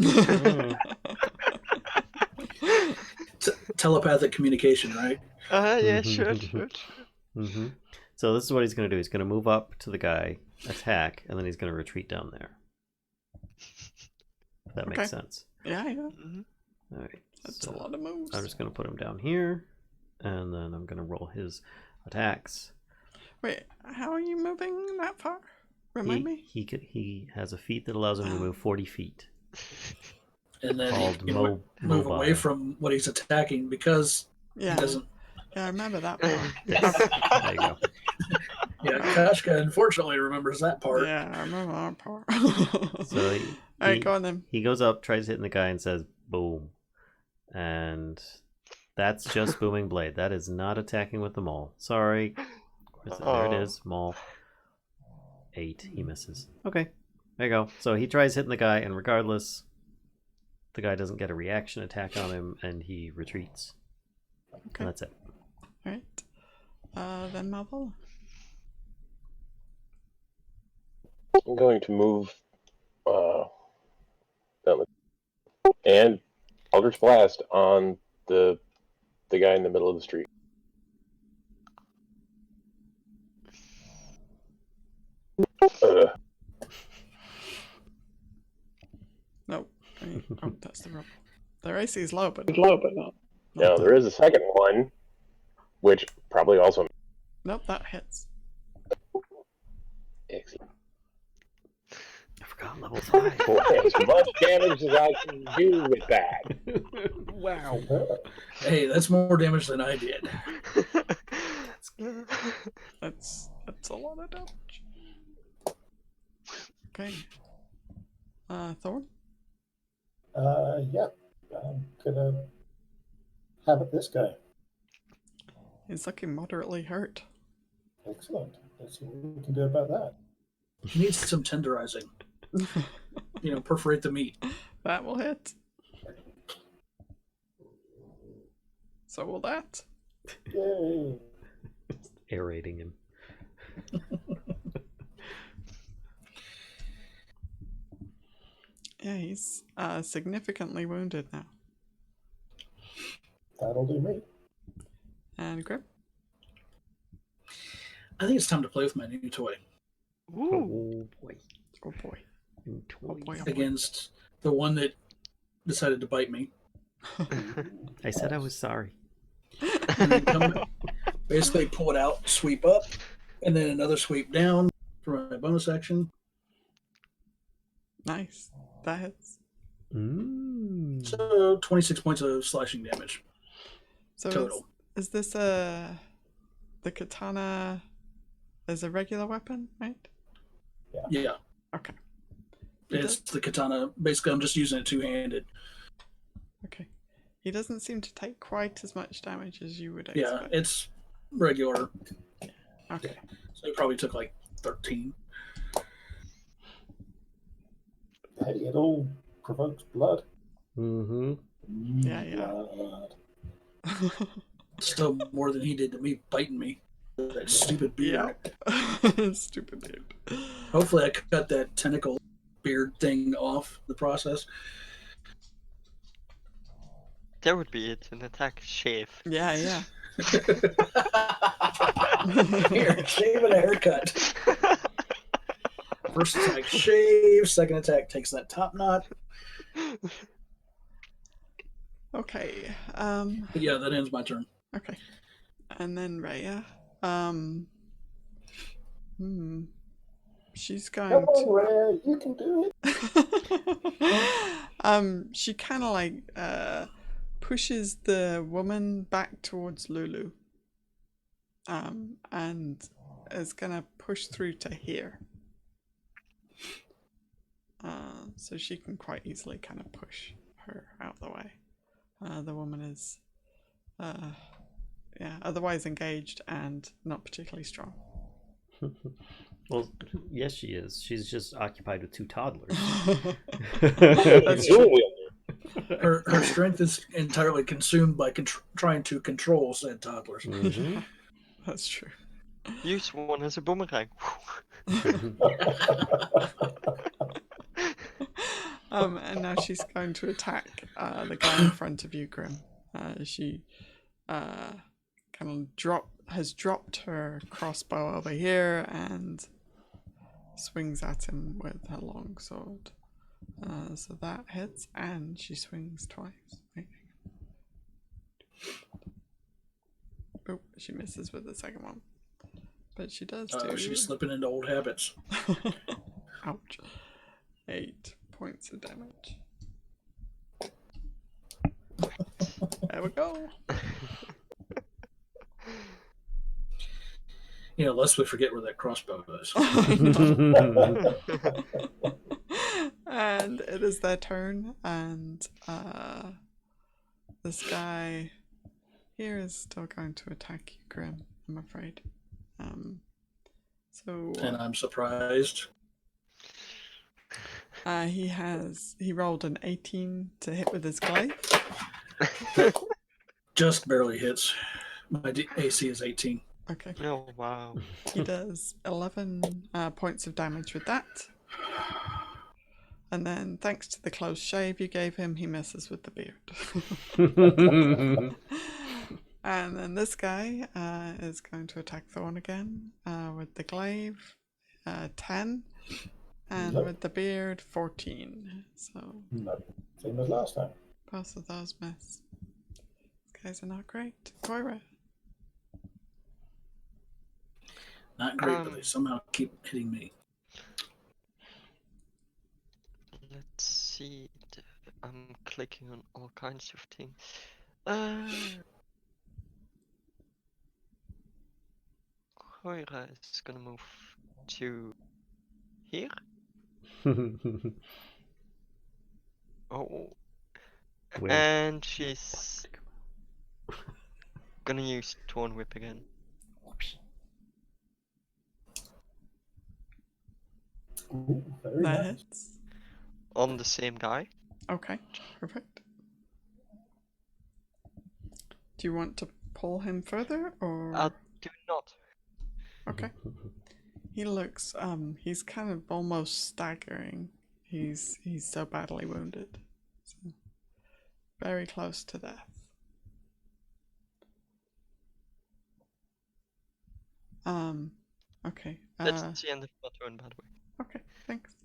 Telepathic communication, right? Yeah, sure. Mm-hmm. So this is what he's going to do. He's going to move up to the guy, attack, and then he's going to retreat down there. If that makes sense. Yeah. Mm-hmm. All right. That's a lot of moves. I'm just going to put him down here, and then I'm going to roll his attacks. Wait, how are you moving that far? Remind me? He has a feat that allows him to move 40 feet. And then Called he can move away from what he's attacking because he doesn't. Yeah, I remember that part. Yes. There you go. Yeah, Kashcah unfortunately remembers that part. Yeah, I remember that part. So Alright, go on then. He goes up, tries hitting the guy, and says, boom. And that's just booming blade. That is not attacking with the maul. Sorry. There it is. Maul. 8. He misses. Okay. There you go. So he tries hitting the guy, and regardless, the guy doesn't get a reaction attack on him, and he retreats. Okay. And that's it. Alright. Then Malvola. I'm going to move down and Eldritch Blast on the guy in the middle of the street. Nope. Oh, that's the rub. Their AC is low, but No, there is a second one, which probably also. nope, that hits. Excellent. I forgot level 5. For as much damage as I can do with that. Wow. Hey, that's more damage than I did. That's a lot of damage. Okay. Thorn? Yeah. I'm gonna have at this guy. He's looking moderately hurt. Excellent. Let's see what we can do about that. He needs some tenderizing. Perforate the meat. That will hit. So will that. Yay! Aerating him. Yeah, he's significantly wounded now. That'll do me. And Grimm? I think it's time to play with my new toy Ooh. Oh boy. Oh boy. New Oh toy. boy. Oh boy. against the one that decided to bite me. I said I was sorry. And then basically pull it out, sweep up, and then another sweep down for my bonus action. Nice. That hits. So 26 points of slashing damage So total. is this the katana is a regular weapon, right? Yeah, Okay. it's the katana. Basically, I'm just using it two-handed. Okay. He doesn't seem to take quite as much damage as you would Yeah, expect. it's regular. Okay. So it probably took like 13. Hey, it all provokes blood. Mm-hmm. Yeah. Blood. Still more than he did to me, biting me. That stupid beard. Yeah. Stupid beard. Hopefully, I cut that tentacle beard thing off the process. That would be it. An attack shave. Yeah. Here, shave and a haircut. First attack, shave. Second attack takes that top knot. Okay. But yeah, that ends my turn. Okay. And then Rhea. She's Come going on, Rhea, you can do to she kind of like pushes the woman back towards Lulu. And is gonna push through to here. So she can quite easily kind of push her out of the way. The woman is otherwise engaged and not particularly strong. Well, yes, she is. She's just occupied with 2 toddlers. That's true. Her strength is entirely consumed by trying to control said toddlers. Mm-hmm. That's true. Use one as a boomerang. And now she's going to attack the guy in front of you, Grimm. She kind of has dropped her crossbow over here and swings at him with her long sword. So that hits, and she swings twice. Wait. Oh, she misses with the second one. But she does do... She's slipping into old habits. Ouch. 8 points of damage. There we go. Lest we forget where that crossbow is. And it is their turn, and this guy here is still going to attack you, Grimm, I'm afraid. And I'm surprised. He rolled an 18 to hit with his glaive. Just barely hits. My AC is 18. Okay. Oh, wow. He does 11 points of damage with that. And then, thanks to the close shave you gave him, he misses with the beard. And then this guy is going to attack Thorn again with the glaive, 10. And with the beard, 14. So, No, same as last time. both of those miss. These guys are not great. Coyra. Not great, but they somehow keep hitting me. Let's see. I'm clicking on all kinds of things. Coyra is gonna move to here. Oh. Where? And she's gonna use Thorn Whip again. Ooh, very That nice. hits. On the same guy. Okay, perfect. Do you want to pull him further, or...? Do not. Okay. He looks, he's kind of almost staggering. He's so badly wounded. So, very close to death. Okay. That's the end of my turn, by the way. Okay, thanks.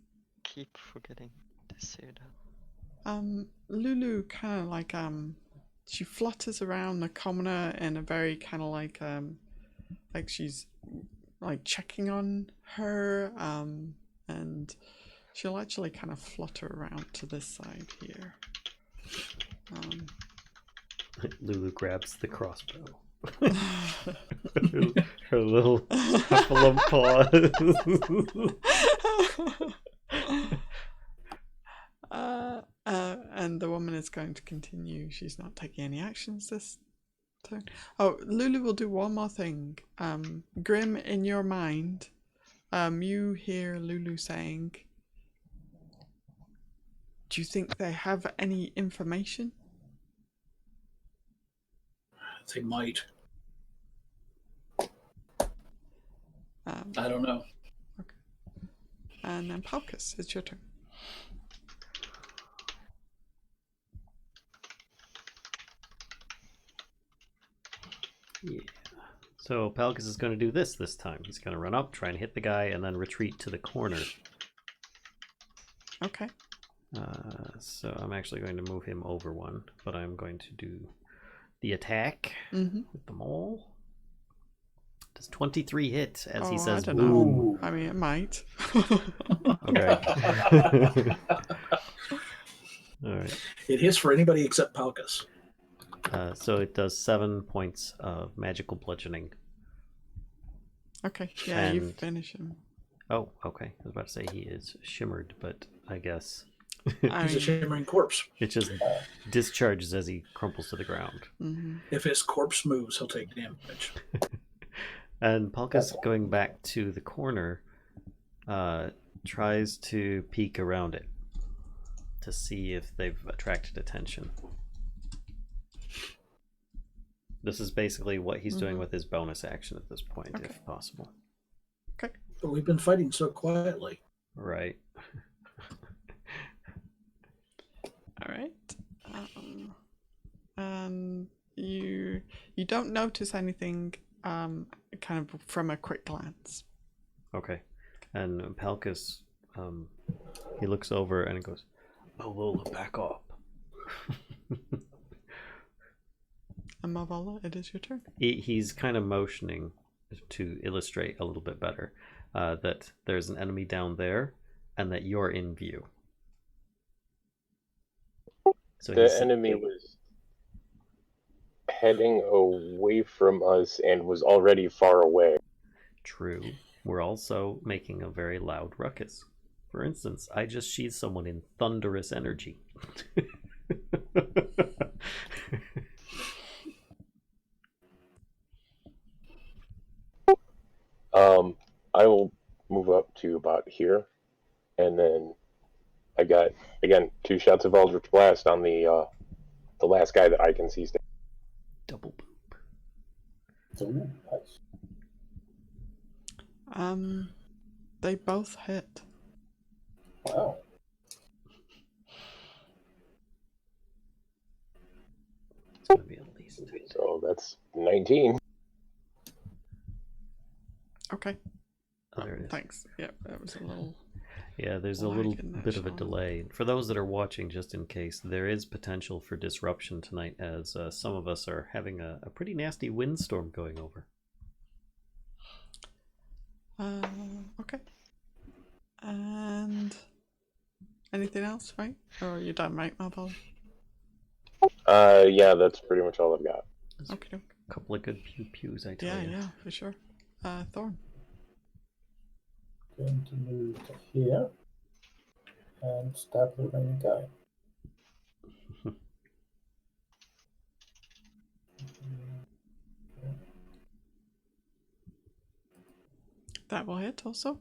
Keep forgetting to say that. Lulu kind of like she flutters around the commoner in a very kind of like she's like checking on her, and she'll actually kind of flutter around to this side here. Lulu grabs the crossbow. her little heffalump paw. And the woman is going to continue. She's not taking any actions this turn. Oh, Lulu will do one more thing. Grimm, in your mind, you hear Lulu saying, "Do you think they have any information?" They might. I don't know. Okay. And then Palkas, it's your turn. Yeah. So Palkas is going to do this time. He's going to run up, try and hit the guy, and then retreat to the corner. Okay. So I'm actually going to move him over one, but I'm going to do the attack with the maul. Does 23 hit, as he says, I don't boom. know. I mean, it might. Okay. All right. It hits for anybody except Palkas. So it does 7 points of magical bludgeoning. Okay, yeah, you And- finish him. Oh, okay. I was about to say he is shimmered, but I guess I He's a mean, shimmering corpse. it just discharges as he crumples to the ground. If his corpse moves, he'll take damage. And Palkas, going back to the corner, tries to peek around it to see if they've attracted attention. This is basically what he's doing with his bonus action at this point, Okay. if possible. okay. But we've been fighting so quietly. Right. All right. And you don't notice anything kind of from a quick glance. Okay. And Palkas, he looks over and goes, Malvola, back up. And Malvola, it is your turn. He's kind of motioning to illustrate a little bit better that there's an enemy down there and that you're in view. So The enemy was heading away from us and was already far away. True. We're also making a very loud ruckus. For instance, I just sheathed someone in thunderous energy. I will move up to about here, and then I got, again, 2 shots of Eldritch Blast on the last guy that I can see. Double boop. Ooh, nice. They both hit. Wow. It's going to be at least. So that's 19. Okay. Oh, there it is. Thanks. Yeah, that was a little. Yeah, there's a Lag little in that bit of a shot. delay. For those that are watching, just in case, there is potential for disruption tonight as some of us are having a pretty nasty windstorm going over. Okay. And anything else, right? Or are you done, right, Malvola? Yeah, that's pretty much all I've got. Okay. A couple of good pew-pews, I tell Yeah, you. yeah, for sure. Thorn. Going to move to here and stab the remaining guy. That will hit also.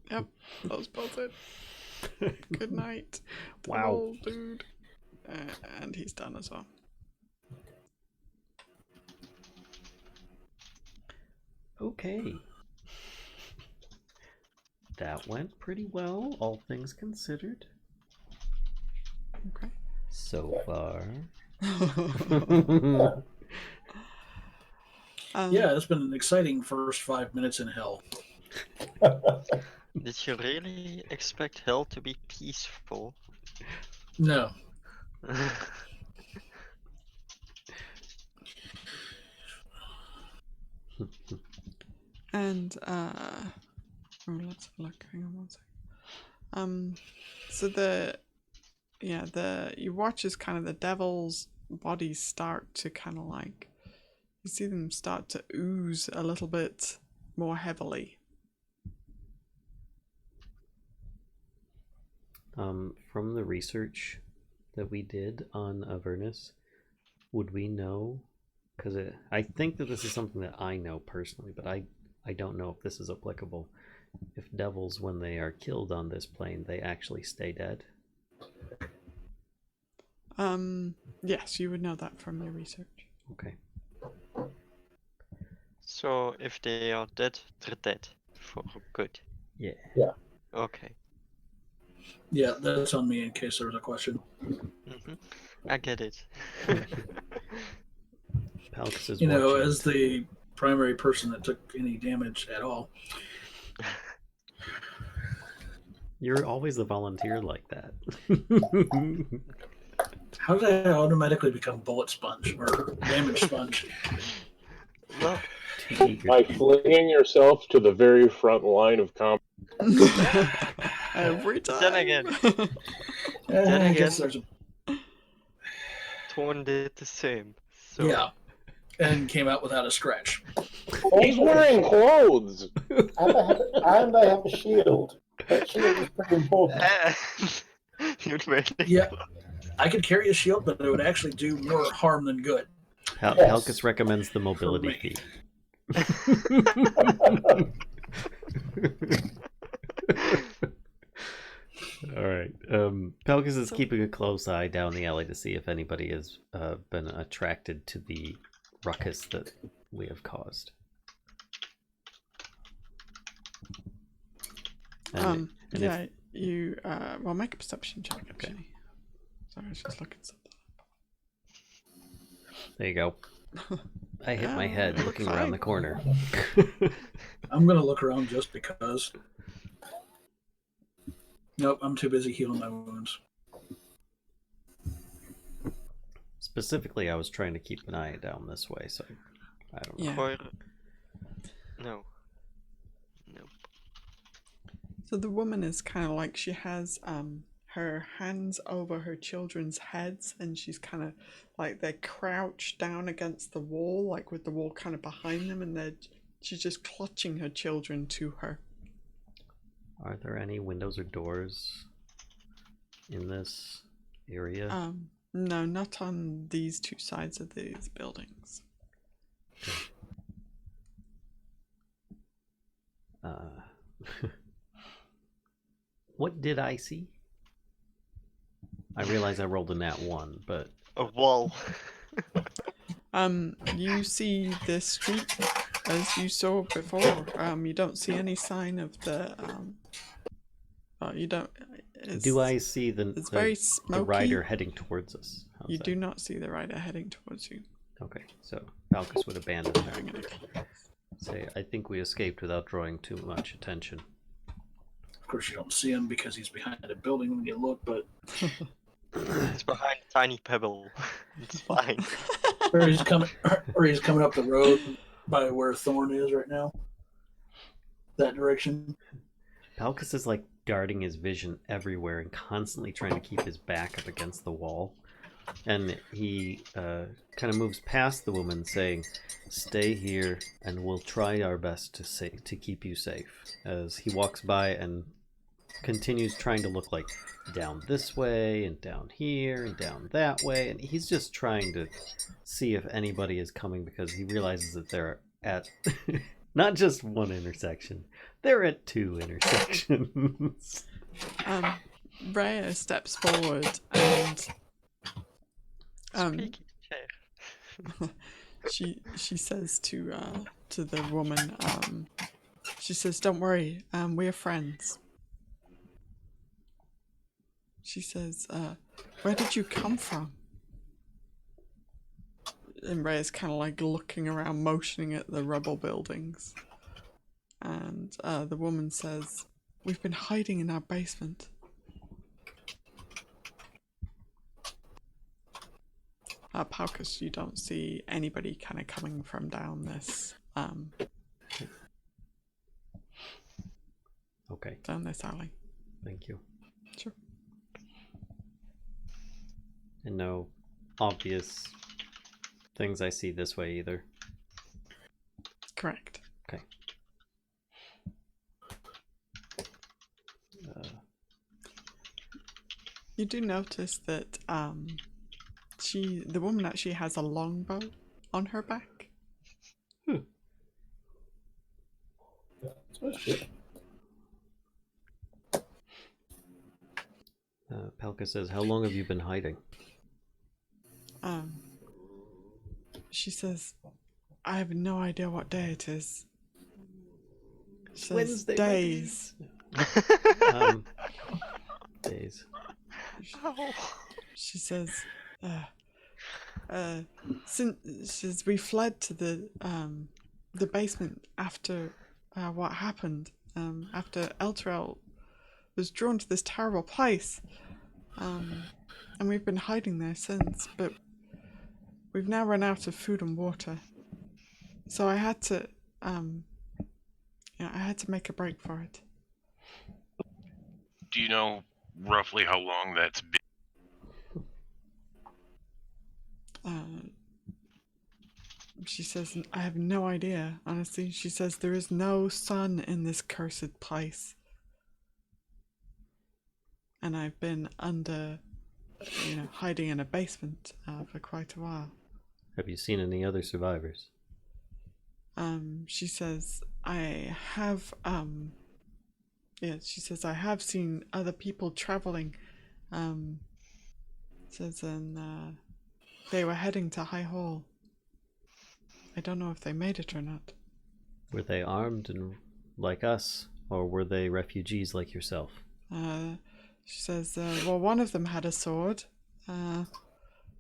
Yep, those both hit. Good night. Wow. Old dude. And he's done as well. Okay. That went pretty well, all things considered. Okay. So far. Yeah, it's been an exciting first 5 minutes in hell. Did you really expect hell to be peaceful? No. And let's have a look. Hang on one second. So you watch as kind of the devil's bodies start to kind of like, you see them start to ooze a little bit more heavily. From the research that we did on Avernus, would we know? Because I think that this is something that I know personally, but I don't know if this is applicable. If devils, when they are killed on this plane, they actually stay dead. Yes, you would know that from your research. Okay. So if they are dead, they're dead for good. Yeah. Yeah. Okay. Yeah, that's on me in case there was a question. I get it. Palkas is You know, watching. as the primary person that took any damage at all. You're always a volunteer like that. How did I automatically become bullet sponge or damage sponge? Well, By flinging yourself to the very front line of combat. Every time. Then again, I guess there's a... Thorn did the same. So Yeah, and came out without a scratch. He's wearing clothes! And I have a shield. That shield is pretty important. You'd make it. Yeah, I could carry a shield, but it would actually do more harm than good. Yes. Palkas recommends the mobility me. feat. All right. Palkas is keeping a close eye down the alley to see if anybody has been attracted to the ruckus that we have caused. And yeah, you well, make a perception check actually. Sorry, I was just looking something. there you go. I hit my head Yeah, looking fine. around the corner. I'm gonna look around just because. Nope, I'm too busy healing my wounds. Specifically, I was trying to keep an eye down this way, so I don't know. Yeah. Coyra. No. Nope. So the woman is kind of like, she has her hands over her children's heads, and she's kind of like, they're crouched down against the wall, like with the wall kind of behind them, and she's just clutching her children to her. Are there any windows or doors in this area? No, not on these two sides of these buildings. What did I see? I realize I rolled a nat 1, but A wall. You see the street as you saw before. You don't see any sign of the you don't. do I see the very the smoky. rider heading towards us? How's You that? do not see the rider heading towards you. Okay, so Palkas would abandon her. Say, I think we escaped without drawing too much attention. Of course, you don't see him because he's behind a building when you look, but It's behind a tiny pebble. It's fine. or he's coming up the road by where Thorn is right now. That direction. Palkas is like guarding his vision everywhere and constantly trying to keep his back up against the wall. And he kind of moves past the woman, saying, "Stay here, and we'll try our best to keep you safe." As he walks by and continues trying to look like down this way and down here and down that way, and he's just trying to see if anybody is coming, because he realizes that they're at not just one intersection, they're at 2 intersections. Rhea steps forward and Squeaky chair. she says to the woman, She says, "Don't worry, we're friends." She says, "Where did you come from?" And Ray is kind of like looking around, motioning at the rubble buildings. And the woman says, "We've been hiding in our basement." Palkas, you don't see anybody kind of coming from down this Okay. down this alley. Thank you. Sure. And no obvious things I see this way either. Correct. Okay. You do notice that the woman actually has a longbow on her back. Palka says, "How long have you been hiding?" She says, "I have no idea what day it is." She says, Wednesday, days. Days. She says, since we fled to the basement after what happened, after Elturel was drawn to this terrible place, and we've been hiding there since, but we've now run out of food and water, so I had to make a break for it. Do you know roughly how long that's been? She says, "I have no idea, honestly." She says, "There is no sun in this cursed place. And I've been hiding in a basement for quite a while." Have you seen any other survivors? She says, "I have, she says, I have seen other people traveling." Says, and they were heading to High Hall. I don't know if they made it or not. Were they armed and like us, or were they refugees like yourself? She says, well, one of them had a sword.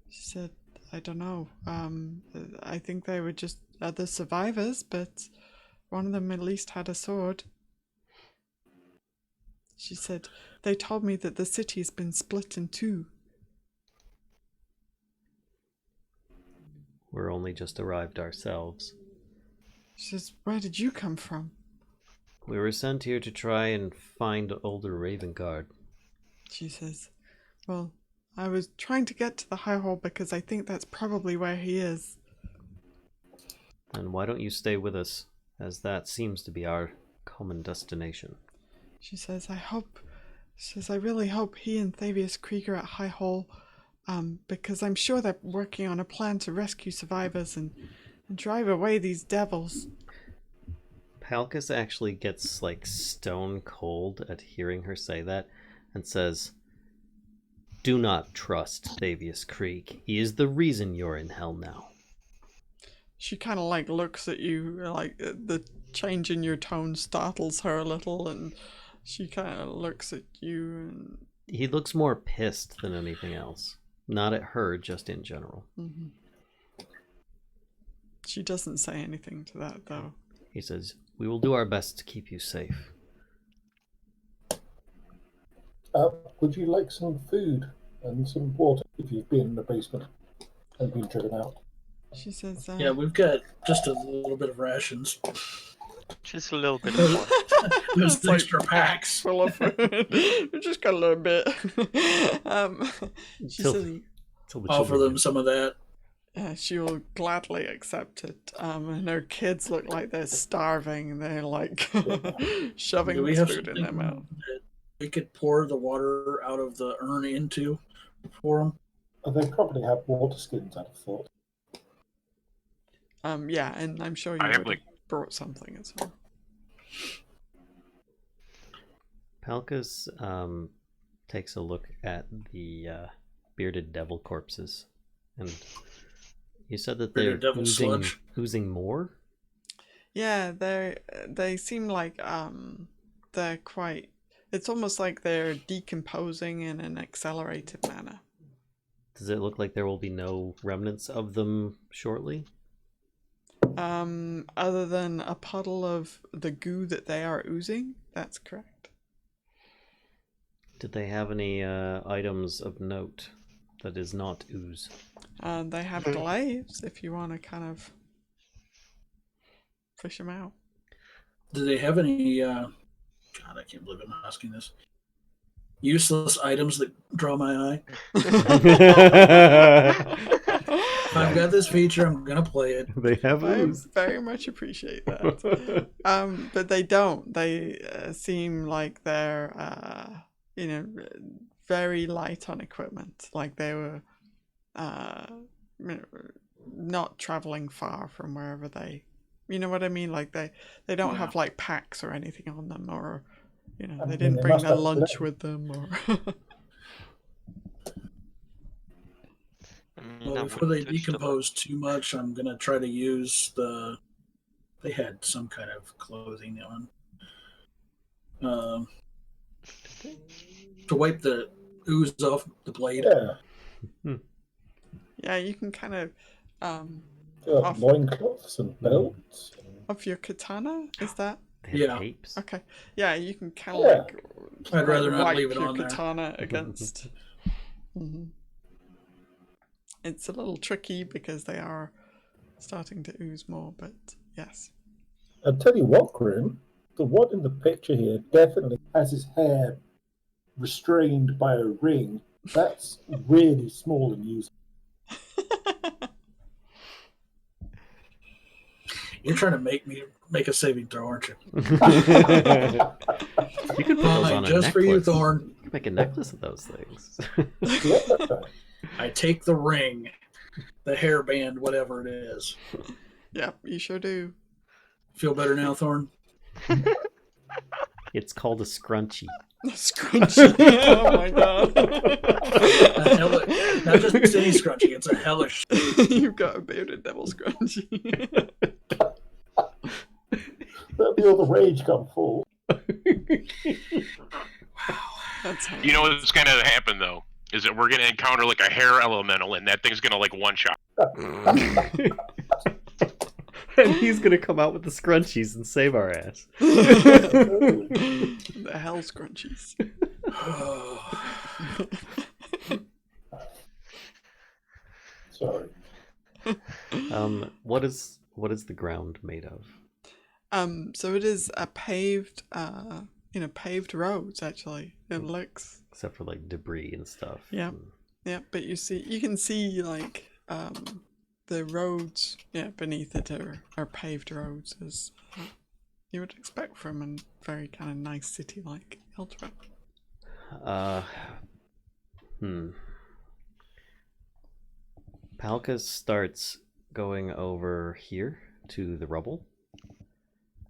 She said, "I don't know. I think they were just other survivors, but one of them at least had a sword." She said, "They told me that the city's been split in two." We're only just arrived ourselves. She says, "Where did you come from?" We were sent here to try and find older Raven Guard. She says, "Well, I was trying to get to the High Hall because I think that's probably where he is." Then why don't you stay with us, as that seems to be our common destination? She says, I really hope he and Thavius Krieger at High Hall, because I'm sure they're working on a plan to rescue survivors and drive away these devils." Palkas actually gets like stone cold at hearing her say that and says, "Do not trust Thavius Krieg. He is the reason you're in hell now." She kind of like looks at you, like the change in your tone startles her a little, and she kind of looks at you and... He looks more pissed than anything else. Not at her, just in general. Mm-hmm. She doesn't say anything to that, though. He says, "We will do our best to keep you safe." Would you like some food and some water if you've been in the basement and been driven out? She says, Yeah, we've got just a little bit of rations. Just a little bit of one. There's It's like extra packs. full of food. We just got a little bit. She says, Offer them some of that. she will gladly accept it. And her kids look like they're starving. They're like shoving Do we this have food in their something mouth. that we could pour the water out of the urn into for them? They probably have water skins, I'd have thought. Yeah, and I'm sure you I would have, have brought something as well. Palkas takes a look at the bearded devil corpses, and you said that they're Bearded devil sludge. oozing more? Yeah, they seem like they're quite. It's almost like they're decomposing in an accelerated manner. Does it look like there will be no remnants of them shortly? Other than a puddle of the goo that they are oozing, that's correct. Did they have any items of note that is not ooze? They have glaives if you want to kind of fish them out. Do they have any? God, I can't believe I'm asking this. Useless items that draw my eye. If I've got this feature, I'm gonna play it. They have I ooze. very much appreciate that. But they don't. They seem like they're, very light on equipment. Like they were not traveling far from wherever they. You know what I mean? Like they don't have like packs or anything on them, or they didn't they bring must their have lunch with them, or. Well, before they decompose too much, I'm gonna try to use the. They had some kind of clothing on. To wipe the ooze off the blade. Yeah. Yeah, you can kind of. Loincloths and belts. Of your katana, is that? They have capes. Okay. Yeah, you can kind of like. I'd rather not wipe leave it your on there. katana against. It's a little tricky because they are starting to ooze more, but yes. I'll tell you what, Grimm, the one in the picture here definitely has his hair restrained by a ring. That's really small and useful. You're trying to make me make a saving throw, aren't you? You could put those on a just necklace. for you, Thorn. You could make a necklace of those things. I take the ring, the hairband, whatever it is. Yeah, you sure do. Feel better now, Thorn? It's called a scrunchie. Scrunchie. Oh my god. Not just any scrunchie, it's a hellish. You've got a bearded devil scrunchie. That'll be all the rage come full. That's You know what's going to happen, though, is that we're going to encounter, like, a hair elemental, and that thing's going to, like, one-shot. And he's going to come out with the scrunchies and save our ass. The hell scrunchies. Sorry. What is the ground made of? So it is a paved paved roads, actually. It looks, Except for like debris and stuff. Yeah. Yeah, but you can see like the roads beneath it are paved roads, as you would expect from a very kind of nice city like Eltra. Palkas starts going over here to the rubble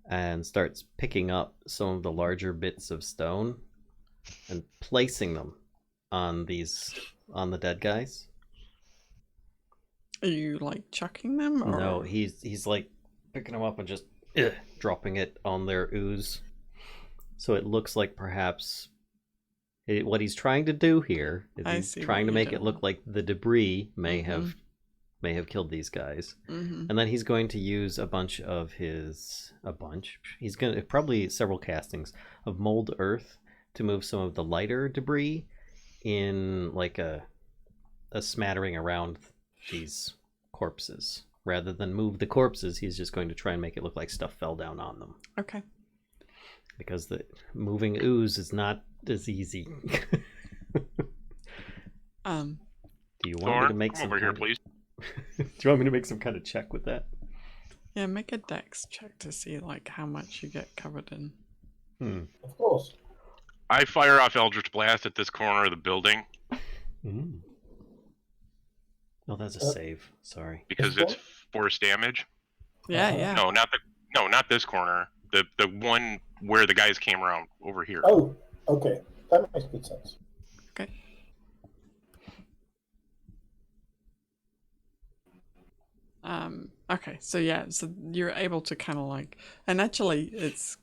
and starts picking up some of the larger bits of stone and placing them on the dead guys. Are you like chucking them? Or? No, he's like picking them up and just dropping it on their ooze. So it looks like perhaps what he's trying to do here is he's trying to make it look like the debris may have killed these guys. And then he's going to use he's going to probably several castings of mold earth to move some of the lighter debris in like a smattering around these corpses. Rather than move the corpses, he's just going to try and make it look like stuff fell down on them. Okay. Because the moving ooze is not as easy. Do you want me to make some over here, please? Do you want me to make some kind of check with that? Yeah, make a dex check to see like how much you get covered in. Of course. I fire off Eldritch Blast at this corner of the building. Oh, that's a save. Sorry. Because it's force damage. Yeah. No, not this corner. The one where the guys came around over here. Oh, okay. That makes good sense. Okay. Okay, so yeah, so you're able to kind of like, and actually it's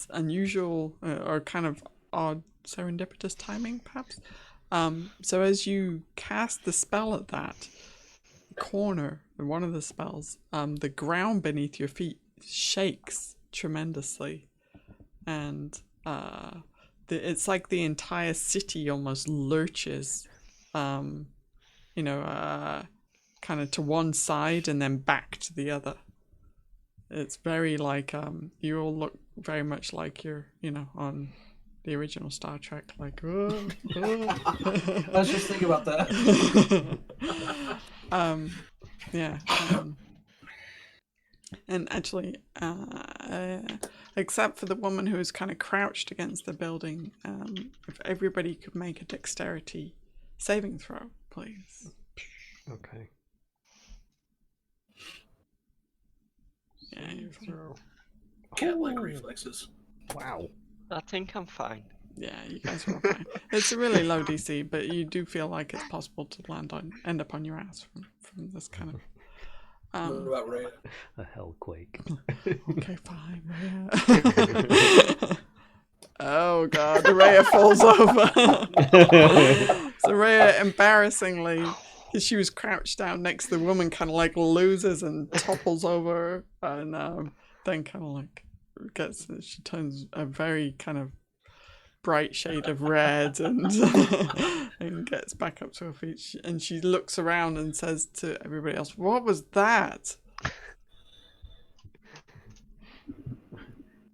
unusual or kind of odd serendipitous timing, perhaps. So as you cast the spell at that corner, one of the spells, the ground beneath your feet shakes tremendously, and it's like the entire city almost lurches, kind of to one side and then back to the other. It's very like you all look very much like you're on the original Star Trek, like I was just thinking about that. Yeah. And actually, except for the woman who is kind of crouched against the building, if everybody could make a dexterity saving throw, please. Okay. Yeah, you're fine. Cat-like reflexes. Wow. I think I'm fine. Yeah, you guys are all fine. It's a really low DC, but you do feel like it's possible to end up on your ass from this kind of. What about Rhea? A hellquake. Okay, fine, Rhea. Oh god, Rhea falls over. So Rhea, embarrassingly, she was crouched down next to the woman, kind of like loses and topples over, and then kind of like she turns a very kind of bright shade of red and and gets back up to her feet, and she looks around and says to everybody else, "What was that?"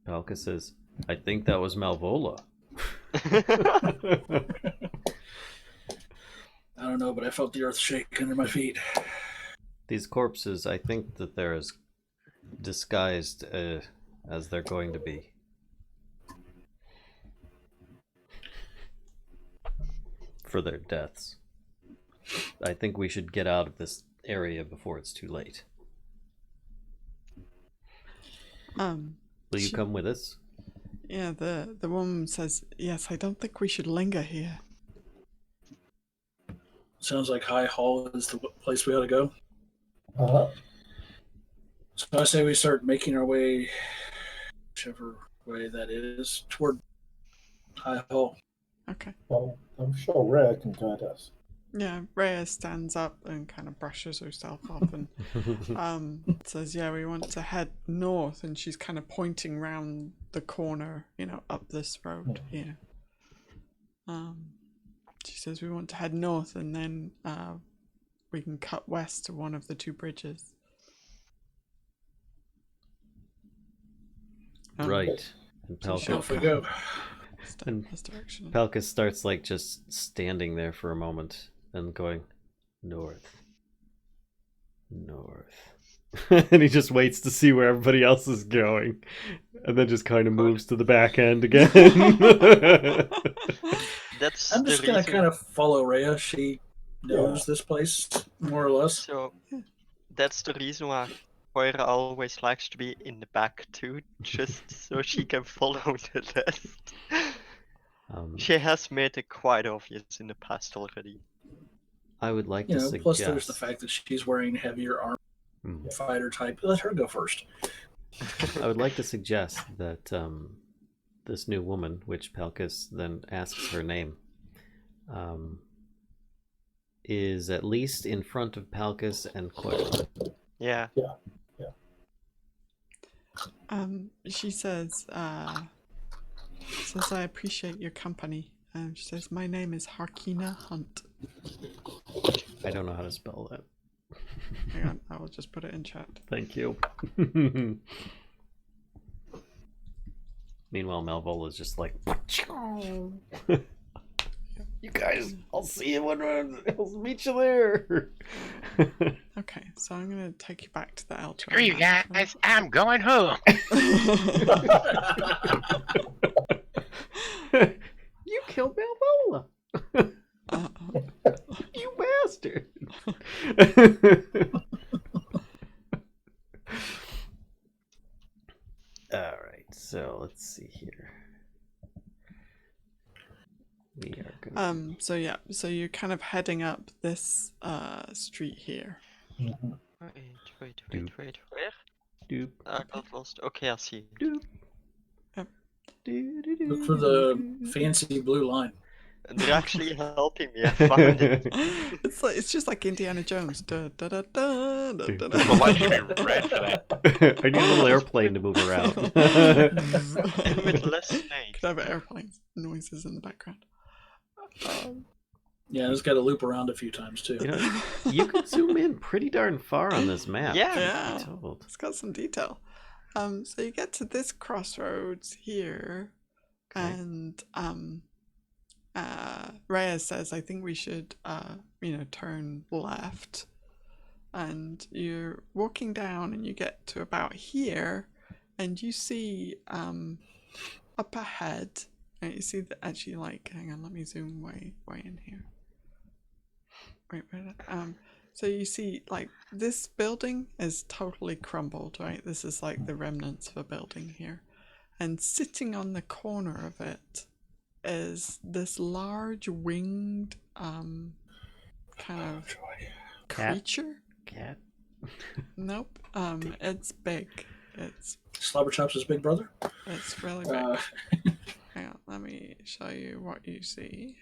Palkas says, "I think that was Malvola." I don't know, but I felt the earth shake under my feet. These corpses, I think that they're as disguised as they're going to be. For their deaths. I think we should get out of this area before it's too late. Will you come with us? Yeah, the woman says, "Yes, I don't think we should linger here." Sounds like High Hall is the place we ought to go. Uh-huh. So I say we start making our way, whichever way that is, toward High Hall. Okay. Well, I'm sure Rhea can guide us. Yeah, Rhea stands up and kind of brushes herself off and says, "Yeah, we want to head north," and she's kind of pointing round the corner, up this road here. She says, "We want to head north, and then we can cut west to one of the two bridges." Right. And Off we go. This direction. Palkas starts like just standing there for a moment and going, "North. North." And he just waits to see where everybody else is going. And then just kind of moves to the back end again. I'm just going to kind of follow Rhea. She knows this place, more or less. So, that's the reason why Coyra always likes to be in the back too, just so she can follow the rest. She has made it quite obvious in the past already. I would like to suggest... Plus there's the fact that she's wearing heavier armor, fighter type. Let her go first. I would like to suggest that this new woman, which Palkas then asks her name, is at least in front of Palkas and Coyra. Yeah. She says, "I appreciate your company." She says, "My name is Harkina Hunt." I don't know how to spell that. Hang on, I will just put it in chat. Thank you. Meanwhile, Malvola is just like, "You guys, I'll see you I'll meet you there." Okay, so I'm going to take you back to the Eltra. Screw you guys, I'm going home. You killed Malvola. You bastard. Alright, so let's see here. We are gonna... So you're kind of heading up this street here. Wait. Doop. Where? Doop. I got lost. Okay, I see you. Doop. Look for the fancy blue line. They're actually helping me. I found it. It's just like Indiana Jones. Da, da, da, da, da, da, The light should da. be red for that. I need a little airplane to move around. And with less snakes. Could have airplanes noises in the background. Yeah, it's got to loop around a few times too. You know, you could zoom in pretty darn far on this map. Yeah. Yeah. truth be told. It's got some detail. So you get to this crossroads here, Okay. and Rhea says, "I think we should, turn left." And you're walking down, and you get to about here, and you see up ahead, and you see that actually, like, hang on, let me zoom way in here. Wait, so you see, like, this building is totally crumbled, right? This is like the remnants of a building here. And sitting on the corner of it is this large winged kind of Cat? creature. Cat. Nope. It's big. It's Slobberchop's big brother. really big. Uh, Hang on, let me show you what you see.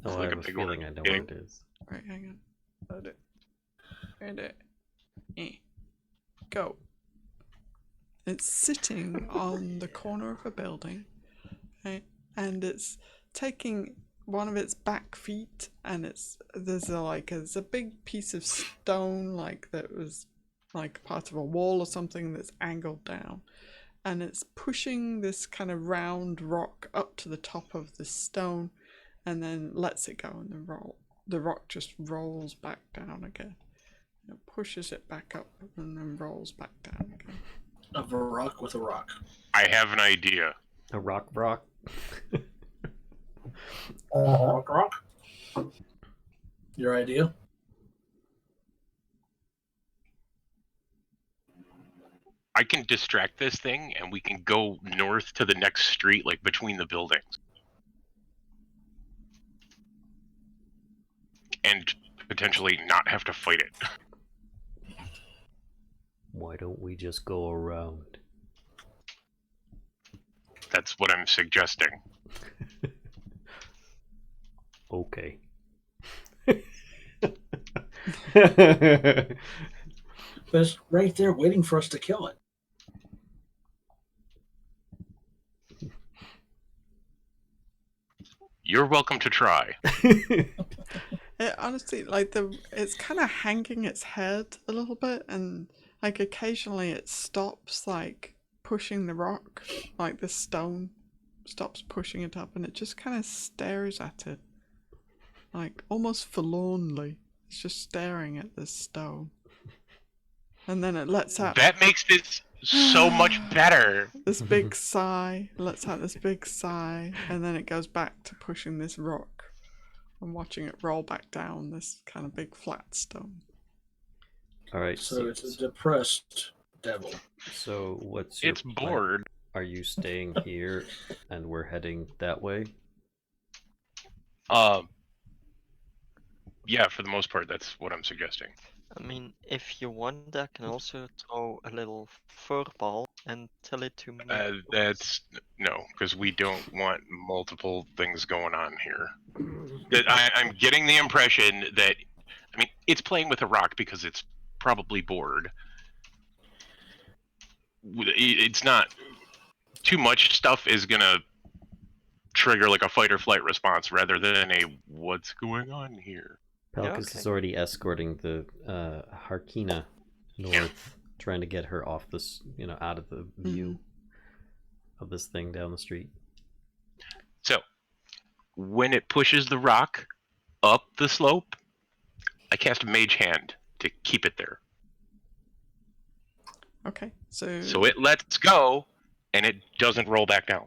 Oh, like I a have a big feeling one. I know Yeah. what it is. Right, hang on. Load it. Read it. Go. It's sitting on the corner of a building, right? And it's taking one of its back feet, and there's a big piece of stone, like that was like part of a wall or something that's angled down, and it's pushing this kind of round rock up to the top of the stone, and then lets it go, and the rock just rolls back down again. It pushes it back up and then rolls back down again. of a rock with a rock. I have an idea. A rock. Rock. Your idea? I can distract this thing, and we can go north to the next street, like between the buildings, and potentially not have to fight it. Why don't we just go around? That's what I'm suggesting. Okay. But it's right there waiting for us to kill it. You're welcome to try. It honestly, like, it's kind of hanging its head a little bit, and like occasionally it stops, like pushing the rock, like the stone stops pushing it up, and it just kind of stares at it, like almost forlornly. It's just staring at this stone, and then it lets out That makes this so much better. this big sigh. Lets out this big sigh, and then it goes back to pushing this rock. I'm watching it roll back down this kind of big flat stone. All right. So it's a depressed devil. So what's your It's plan? bored. Are you staying here and we're heading that way? Yeah, for the most part, that's what I'm suggesting. I mean, if you want, I can also throw a little fur ball and tell it to move. That's no, because we don't want multiple things going on here. I'm getting the impression that, I mean, it's playing with a rock because it's probably bored. It's not too much stuff is gonna trigger like a fight or flight response rather than a what's going on here. Palkas okay. is already escorting the Harkina north, trying to get her off this, out of the view of this thing down the street. So, when it pushes the rock up the slope, I cast a mage hand to keep it there. Okay, so So it lets go, and it doesn't roll back down.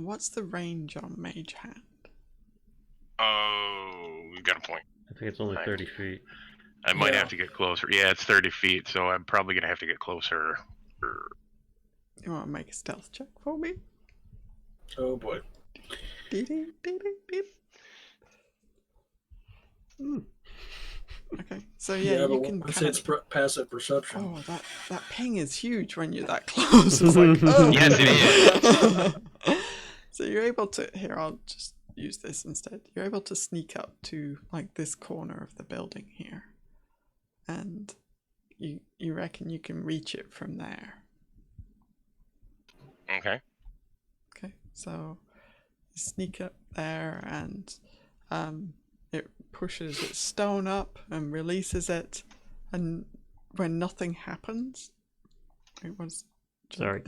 what's the range on Mage Hand? Oh, you got a point. I think it's only Right. 30 feet. I might Yeah. have to get closer. Yeah, it's 30 feet, so I'm probably going to have to get closer. You want to make a stealth check for me? Oh boy. Dee-dee, dee-dee, dee. Okay, so yeah, but you can once kind it's of. passive perception. Oh, that ping is huge when you're that close. It's like, oh. Yes, it is. So you're able to. Here, I'll just use this instead. You're able to sneak up to like this corner of the building here, and you reckon you can reach it from there. Okay. Okay, so you sneak up there, and it pushes its stone up and releases it, and when nothing happens, it was. Sorry,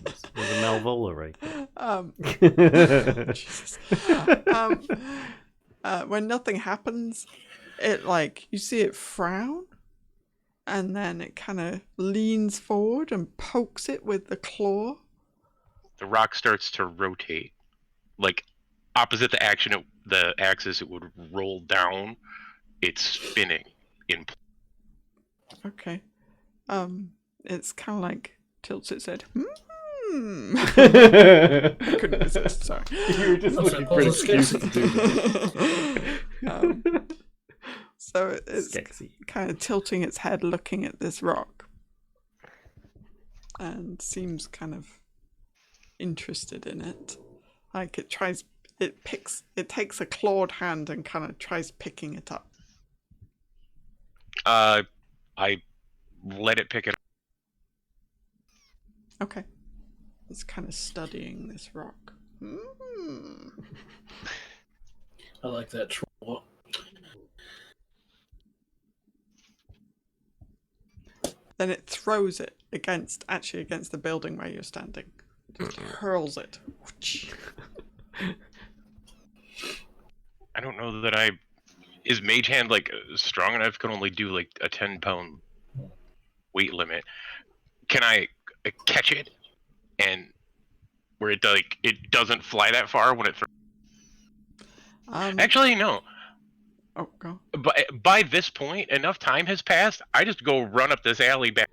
there's a Malvola right there. Jesus. When nothing happens, it you see it frown, and then it kind of leans forward and pokes it with the claw. The rock starts to rotate, like opposite the axis it would roll down. It's spinning in. Okay. It's kind of tilts its head. I couldn't resist. Sorry. You were just looking for an excuse to do that. So it's kind of tilting its head, looking at this rock, and seems kind of interested in it. It takes a clawed hand and kind of tries picking it up. I let it pick it up. Okay. It's kind of studying this rock. I like that troll. Then it throws it against the building where you're standing. Just hurls it. I don't know that is Mage Hand strong enough? Can only do a 10-pound weight limit. Can I catch it and where it doesn't fly that far when it throws? Actually, no. Oh, go. By this point, enough time has passed. I just go run up this alley back.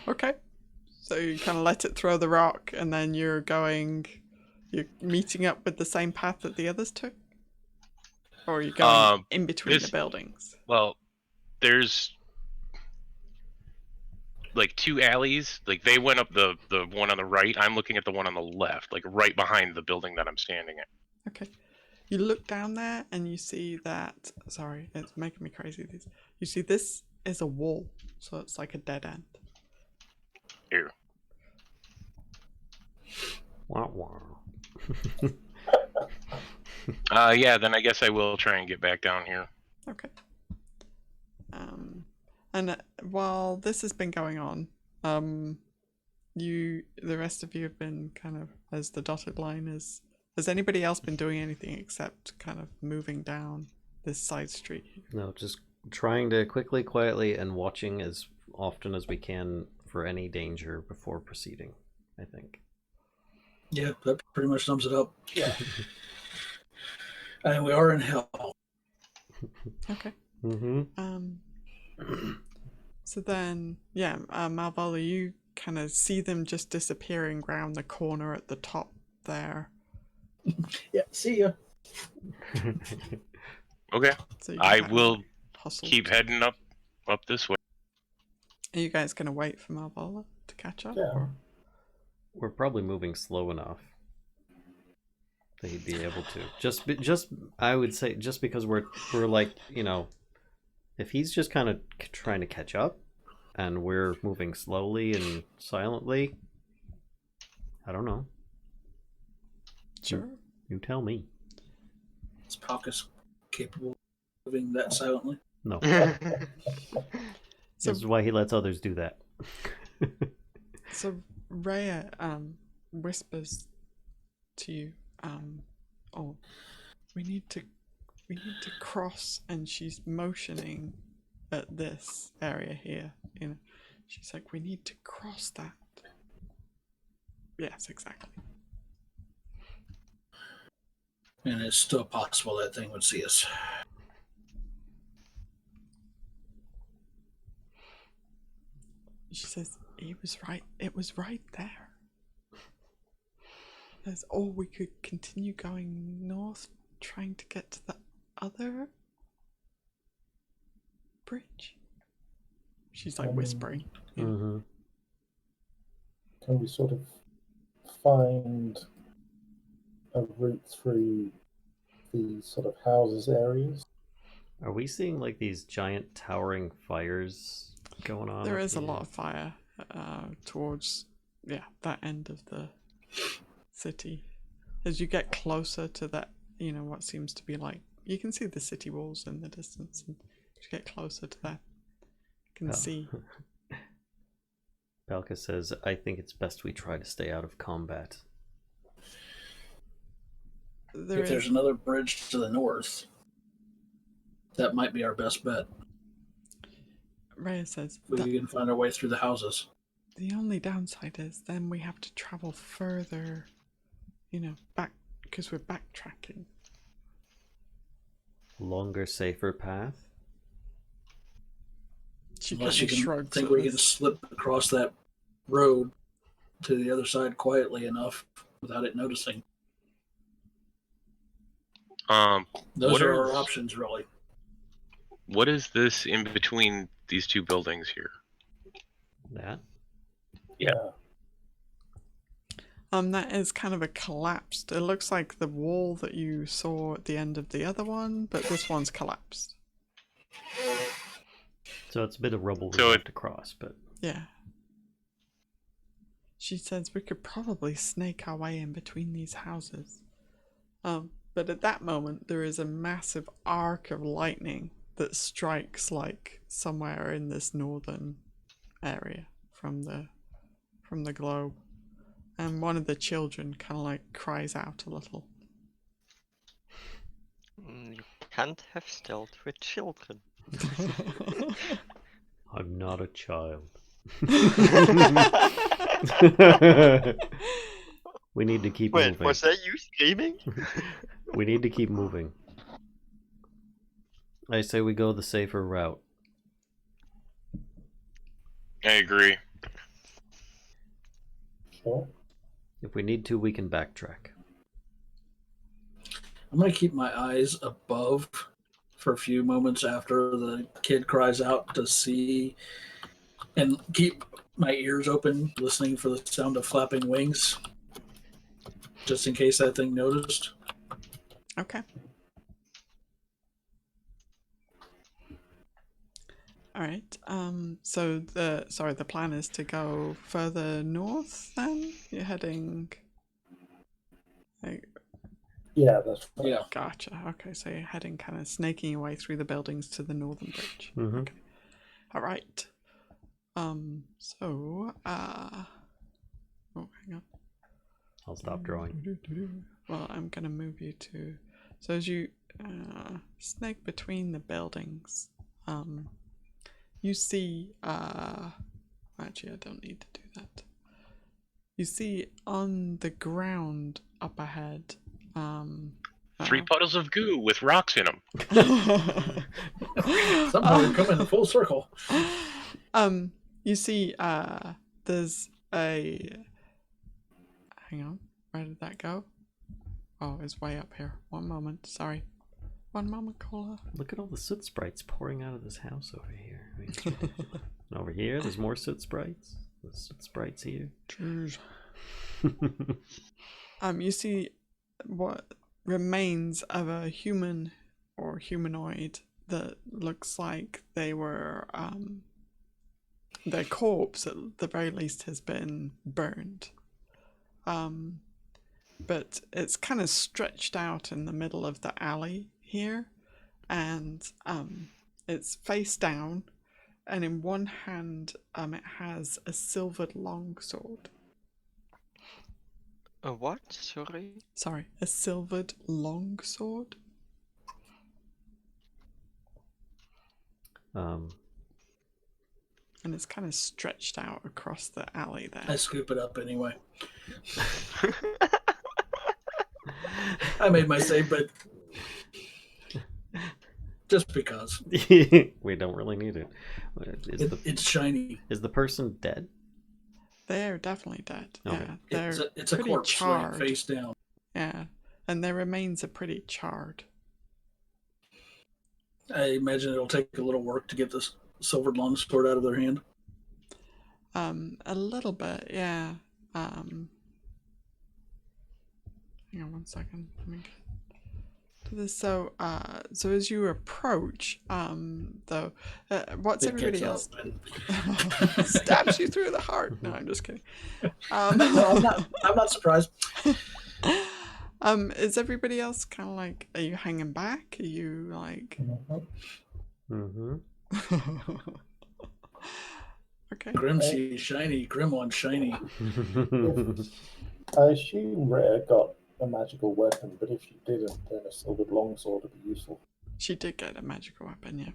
Okay. So you kind of let it throw the rock, and then you're meeting up with the same path that the others took? Or are you going in between the buildings? Well, there's two alleys. They went up the one on the right. I'm looking at the one on the left, right behind the building that I'm standing at. Okay. You look down there and you see that. Sorry, it's making me crazy. You see this is a wall, so it's like a dead end. Here. Wow, wow. Yeah, then I guess I will try and get back down here. Okay. And while this has been going on, the rest of you have been kind of, as the dotted line is. Has anybody else been doing anything except kind of moving down this side street? No, just trying to quietly, and watching as often as we can for any danger before proceeding, I think. Yeah, that pretty much sums it up. Yeah. And we are in hell. Okay. Mm-hmm. So then, yeah, Malvola, you kind of see them just disappearing around the corner at the top there. Yeah, see ya. Okay. So I will keep to... heading up this way. Are you guys gonna wait for Malvola to catch up? Yeah. Or? We're probably moving slow enough that he'd be able to. Just I would say just because we're if he's just kind of trying to catch up, and we're moving slowly and silently, I don't know. Sure. You tell me. Is Palkas capable of moving that silently? No. So, this is why he lets others do that. So Rhea whispers to you, "Oh, we need to cross," and she's motioning at this area here. She's like, "We need to cross that." Yes, exactly. And it's still possible that thing would see us. She says, "He was right. It was right there." Or we could continue going north, trying to get to the other bridge? She's like whispering. Yeah. Mm-hmm. Can we sort of find a route through the sort of houses areas? Are we seeing like these giant towering fires going on? There up is a here? lot of fire towards that end of the city. As you get closer to that, what seems to be like, you can see the city walls in the distance, and as you get closer to that, you can see. Palkas says, I think it's best we try to stay out of combat. If there's another bridge to the north, that might be our best bet. Rhea says, We can find our way through the houses. the only downside is then we have to travel further, back, because we're backtracking. Longer, safer path? Unless you can think we can slip across that road to the other side quietly enough without it noticing. Those are our options, really. What is this in between these two buildings here? That? Yeah. That is kind of a collapsed. It looks like the wall that you saw at the end of the other one, but this one's collapsed. So it's a bit of rubble we have to cross, but... Yeah. She says we could probably snake our way in between these houses. But at that moment, there is a massive arc of lightning that strikes like somewhere in this northern area from the globe. And one of the children kind of like cries out a little. You can't have stealth with children. I'm not a child. We need to keep moving. Wait, was that you screaming? We need to keep moving. I say we go the safer route. I agree. Sure. If we need to, we can backtrack. I'm going to keep my eyes above for a few moments after the kid cries out to see, and keep my ears open, listening for the sound of flapping wings, just in case that thing noticed. Okay. All right. So the plan is to go further north. Then you're heading. Yeah, that's right. Yeah. Gotcha. Okay, so you're heading, kind of snaking your way through the buildings to the northern bridge. Mm-hmm. Okay. All right. So. Oh, hang on. I'll stop drawing. Well, I'm gonna move you to. So as you snake between the buildings, you see. Actually, I don't need to do that. You see on the ground up ahead. 3 puddles of goo with rocks in them. Somehow we're coming full circle. You see, there's a. Hang on, where did that go? Oh, it's way up here. One moment, sorry. One moment, Cola. Look at all the soot sprites pouring out of this house over here. I mean, and over here, there's more soot sprites. There's soot sprites here. Cheers. You see what remains of a human or humanoid that looks like they were their corpse at the very least has been burned, but it's kind of stretched out in the middle of the alley here, and it's face down, and in one hand it has a silvered longsword. A what? Sorry? A silvered longsword. Um, And it's kind of stretched out across the alley there. I scoop it up anyway. I made my save, but just because. We don't really need it. It's shiny. Is the person dead? They're definitely dead. Okay. Yeah, they're It's a pretty corpse laying charred. face down. Yeah, and their remains are pretty charred. I imagine it'll take a little work to get this silvered longsword out of their hand. A little bit, yeah. Hang on 1 second. Let me do this. So as you approach, though, what's It everybody gets else? up and- Stabs you through the heart. No, I'm just kidding. No, I'm not surprised. Is everybody else kind of like? Are you hanging back? Are you like? Mhm. Okay. Grimm sees shiny. Grimm wants shiny. I assume Rhea got a magical weapon, but if she didn't, then a silvered longsword would be useful. She did get a magical weapon,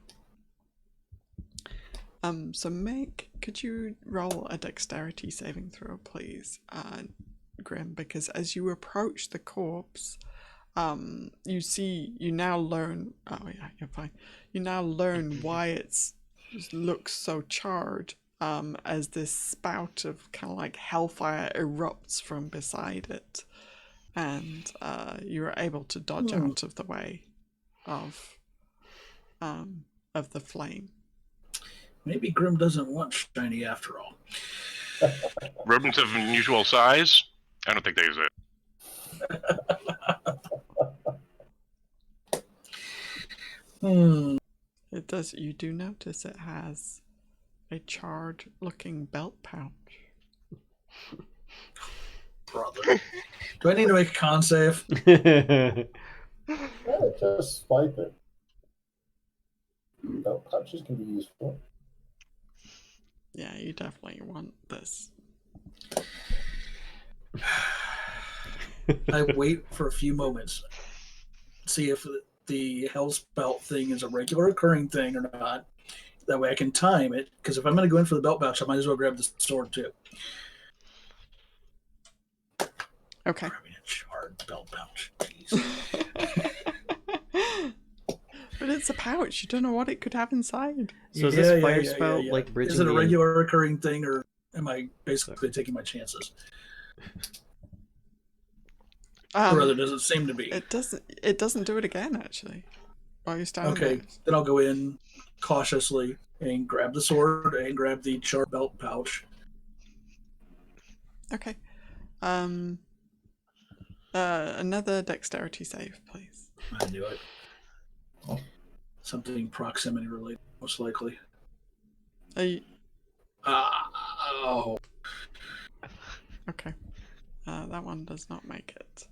yeah. So Meg, could you roll a dexterity saving throw, please, Grimm? Because as you approach the corpse, you now learn. Oh yeah, you're fine. You now learn why it looks so charred. As this spout of kind of like hellfire erupts from beside it, and you are able to dodge out of the way of the flame. Maybe Grimm doesn't want shiny after all. Rodents of unusual size? I don't think they use it. It does. You do notice it has a charred-looking belt pouch. Brother. Do I need to make a con save? Yeah, just swipe it. Belt pouches can be useful. Yeah, you definitely want this. I wait for a few moments. See if the Hellspout thing is a regular occurring thing or not. That way I can time it, because if I'm going to go in for the belt pouch, I might as well grab the sword too. Okay. Grabbing a charred belt pouch. Jeez. But it's a pouch. You don't know what it could have inside. So is this fire spout like bridging Is it a the- regular occurring thing, or am I basically taking my chances? Or rather, does it seem to be? It doesn't do it again, actually. While you're standing Okay, there. then I'll go in cautiously and grab the sword and grab the charred belt pouch. Okay. Another dexterity save, please. I knew it. Something proximity related, most likely. Are you... Oh. Okay. That one does not make it.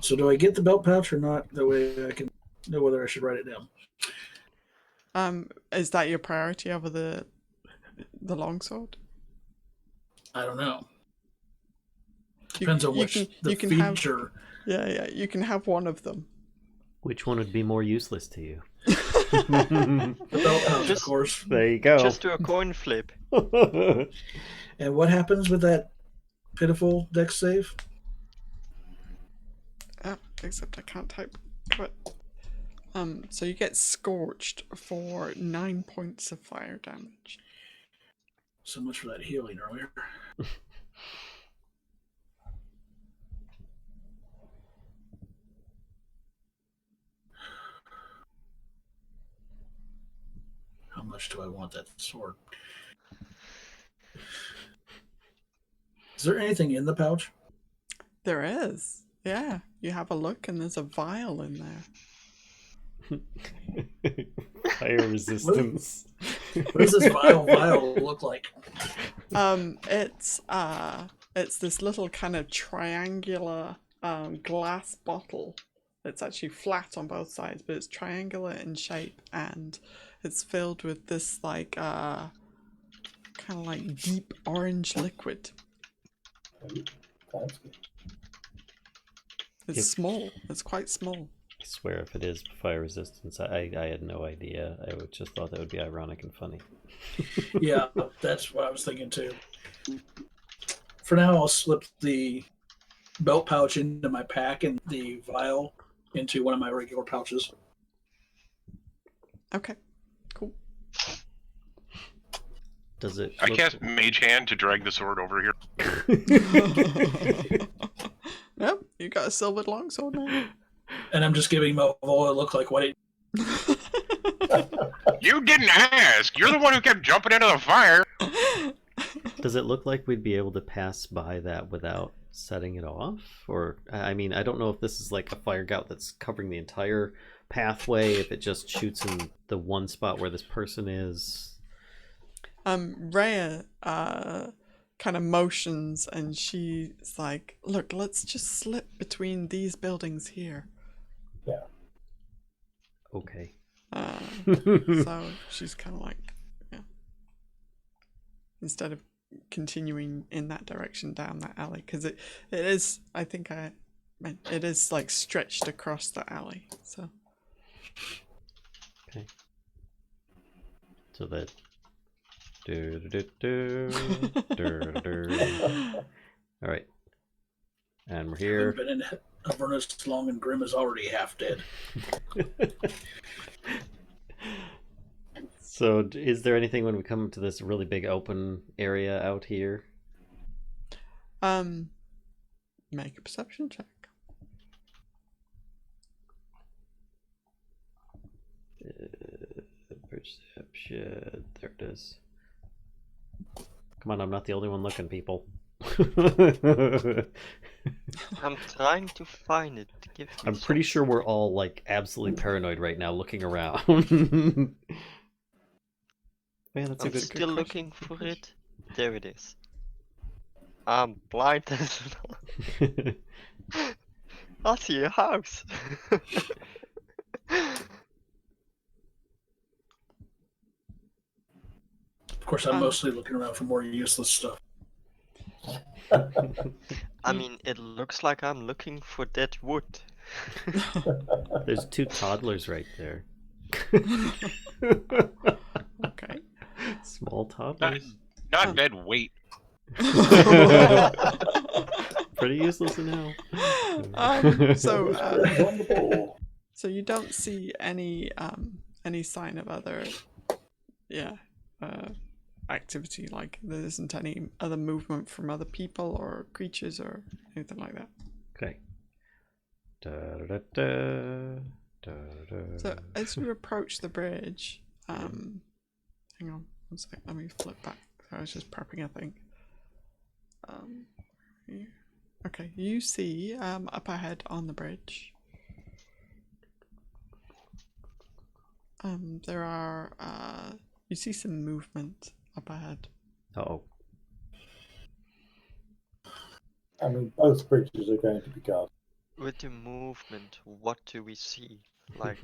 So do I get the belt pouch or not? That way I can know whether I should write it down. Is that your priority over the longsword? I don't know. Depends on which the feature. Yeah, you can have one of them. Which one would be more useless to you? The belt pouch, of course. There you go. Just do a coin flip. And what happens with that pitiful dex save? Except I can't type. But so you get scorched for 9 points of fire damage. So much for that healing earlier. How much do I want that sword? Is there anything in the pouch? There is. Yeah, you have a look and there's a vial in there. Fire resistance. What does this vial look like? It's this little kind of triangular glass bottle. It's actually flat on both sides, but it's triangular in shape, and it's filled with this like kind of like deep orange liquid. It's small. It's quite small. I swear if it is fire resistance, I had no idea. I just thought that would be ironic and funny. Yeah, that's what I was thinking too. For now, I'll slip the belt pouch into my pack and the vial into one of my regular pouches. Okay, cool. Does it? I cast Mage Hand to drag the sword over here. Yep, you got a silvered longsword now. And I'm just giving Malvola a look like, what? You didn't ask. You're the one who kept jumping into the fire. Does it look like we'd be able to pass by that without setting it off? Or, I mean, I don't know if this is like a fire gout that's covering the entire pathway, if it just shoots in the one spot where this person is. Rhea kind of motions and she's like, look, let's just slip between these buildings here. Yeah. Okay. So she's kind of like, yeah. Instead of continuing in that direction down that alley, because it is, I think I meant, it is like stretched across the alley. So. Okay. So that. All right. And we're here. I've been in Avernus long and Grimm is already half dead. So is there anything when we come to this really big open area out here? Make a perception check. Perception. There it is. Come on, I'm not the only one looking, people. I'm trying to find it. I'm pretty sure we're all like absolutely paranoid right now, looking around. Man, that's a I'm good. still looking for it. There it is. I'm blind as well. I see a house. Of course, I'm mostly looking around for more useless stuff. I mean, it looks like I'm looking for dead wood. There's 2 toddlers right there. Okay. Small toddlers. Not dead weight. Pretty useless to know. So you don't see any sign of other, activity, like there isn't any other movement from other people or creatures or anything like that. Okay. So as you approach the bridge, hang on one sec, let me flip back. I was just prepping a thing. Okay, you see up ahead on the bridge, there are you see some movement up ahead. Oh. I mean, both bridges are going to be guarded. With the movement, what do we see? Like,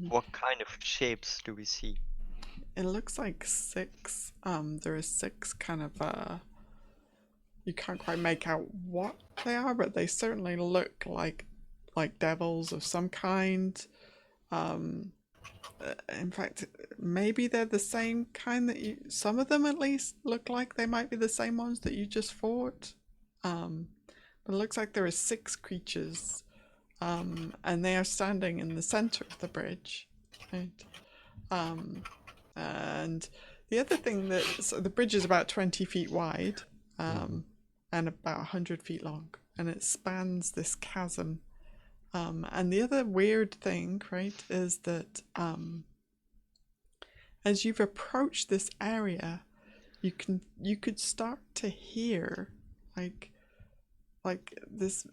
what kind of shapes do we see? It looks like 6. There is 6 kind of you can't quite make out what they are, but they certainly look like devils of some kind. In fact, maybe they're the same kind that some of them at least look like they might be the same ones that you just fought. But it looks like there are 6 creatures, and they are standing in the center of the bridge, right? And the other thing so the bridge is about 20 feet wide, and about 100 feet long, and it spans this chasm. And the other weird thing, right, is that as you've approached this area, you could start to hear like this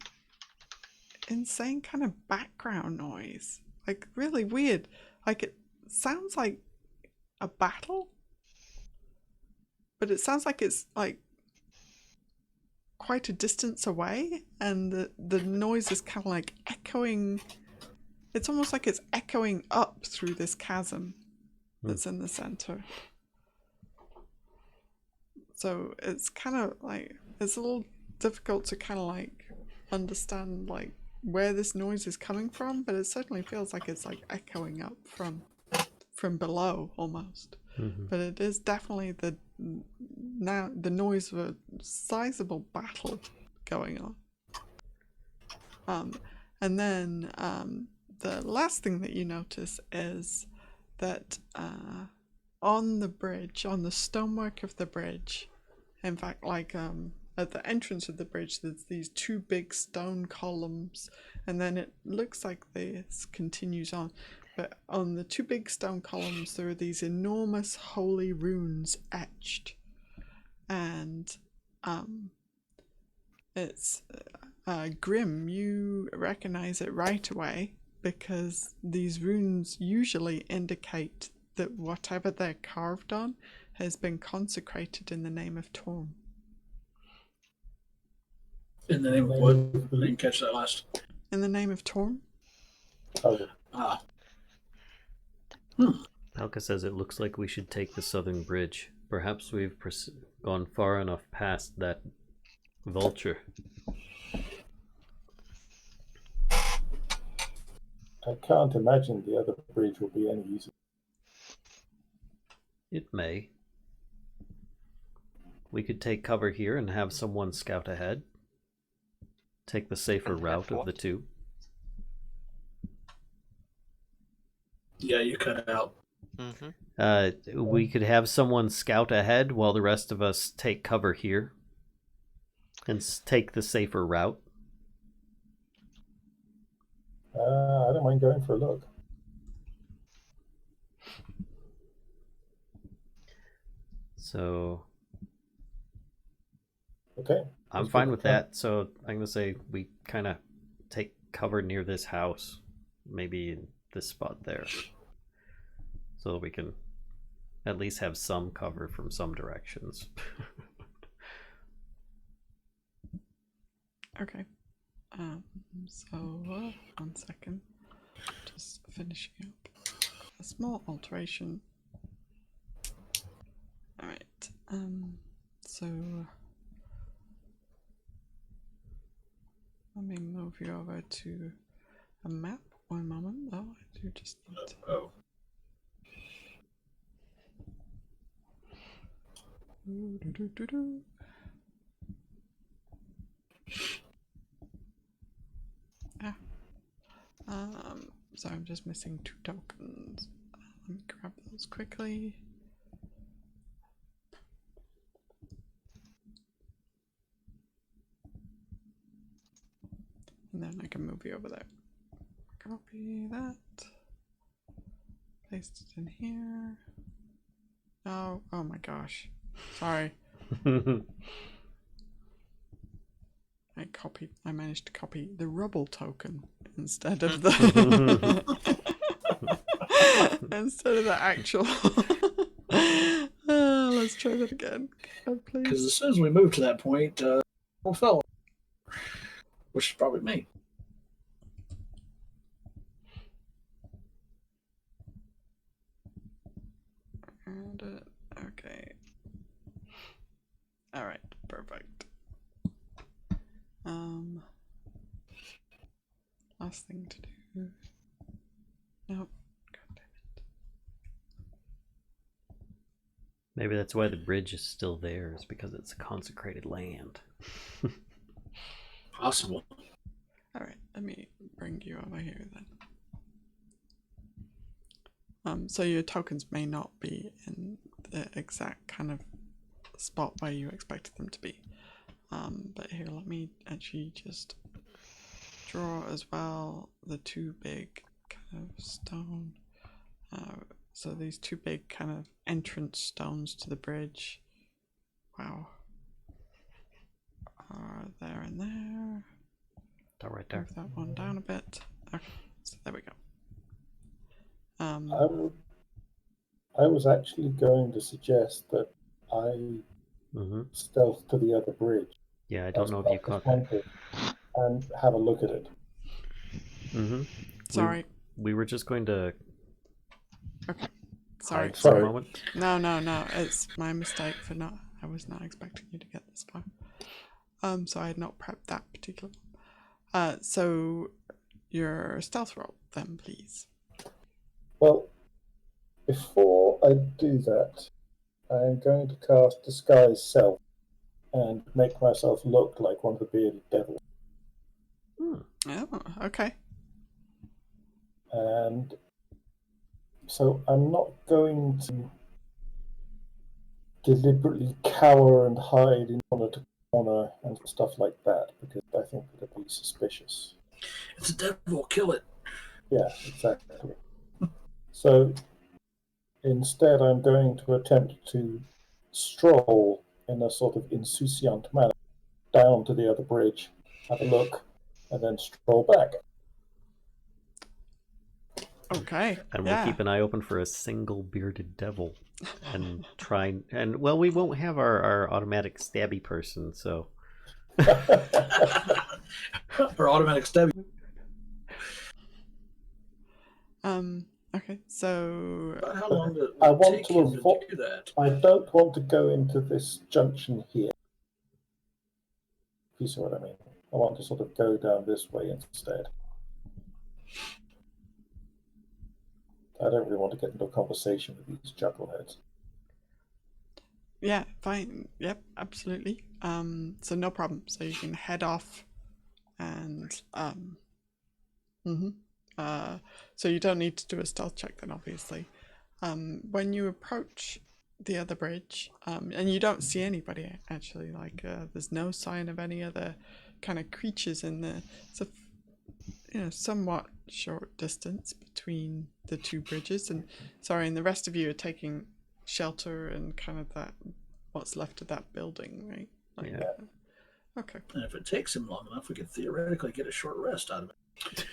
insane kind of background noise, like really weird. Like it sounds like a battle, but it sounds like it's like quite a distance away, and the noise is kind of like echoing. It's almost like it's echoing up through this chasm that's in the center. So it's kind of like, it's a little difficult to kind of like understand like where this noise is coming from, but it certainly feels like it's like echoing up from below almost. But it is definitely the noise of a sizable battle going on. And then the last thing that you notice is that on the bridge, on the stonework of the bridge, in fact, like at the entrance of the bridge, there's these two big stone columns, and then it looks like this continues on. But on the two big stone columns, there are these enormous holy runes etched, and it's Grimm. You recognize it right away because these runes usually indicate that whatever they're carved on has been consecrated in the name of Thorn. In the name of what? I didn't catch that last. In the name of Thorn? Oh, Ah. Palkas says it looks like we should take the southern bridge. Perhaps we've gone far enough past that vulture. I can't imagine the other bridge will be any easier. It may. We could take cover here and have someone scout ahead. Take the safer And route have of what? the two. Yeah, you cut out. We could have someone scout ahead while the rest of us take cover here and take the safer route. I don't mind going for a look. So Okay. I'm fine with that. So I'm gonna say we kind of take cover near this house, maybe in this spot there, so that we can at least have some cover from some directions. Okay. So, 1 second. Just finishing up a small alteration. Alright. So let me move you over to a map. One moment, though. I do just need to. Oh. Do-do-do-do-do. So I'm just missing 2 tokens. Let me grab those quickly. And then I can move you over there. Copy that. Paste it in here. Oh my gosh. Sorry. I managed to copy the rubble token instead of the instead of the actual. Let's try that again, please. Because as soon as we moved to that point, one fell, which is probably me. And, okay. All right. Perfect. Last thing to do. Nope. God damn it. Maybe that's why the bridge is still there, is because it's consecrated land. Possible. Alright, let me bring you over here then. So your tokens may not be in the exact kind of spot where you expected them to be. But here, let me actually just draw as well the 2 big kind of stone. So these 2 big kind of entrance stones to the bridge. Wow. Are there and there. That right there. Move that one down a bit. Okay, so there we go. I was actually going to suggest that I stealth to the other bridge. Yeah, I don't know if you caught that. And have a look at it. Sorry. We were just going to. Okay. Sorry. Hide for a moment. No. It's my mistake for not. I was not expecting you to get this far. So I had not prepped that particular one. So your stealth roll then, please. Well, before I do that, I'm going to cast Disguise Self and make myself look like one of the bearded devils. Oh, okay. And so I'm not going to deliberately cower and hide in order to honor and stuff like that, because I think that'd be suspicious. It's a devil, kill it. Yeah, exactly. So instead, I'm going to attempt to stroll in a sort of insouciant manner down to the other bridge, have a look, and then stroll back. Okay. And we'll keep an eye open for a single bearded devil, and try and well, we won't have our automatic stabby person, so. Or automatic stab. Okay, so How long does it I want take to him to avoid. do that? I don't want to go into this junction here. You see what I mean? I want to sort of go down this way instead. I don't really want to get into a conversation with these juggleheads. yeah, fine. Yep, absolutely. So no problem. So you can head off, and so you don't need to do a stealth check then, obviously. When you approach the other bridge, and you don't see anybody actually, like there's no sign of any other kind of creatures in there. It's a somewhat short distance between the two bridges, and the rest of you are taking shelter and kind of that what's left of that building, right? Like, Yeah. Okay. And if it takes him long enough, we could theoretically get a short rest out of it.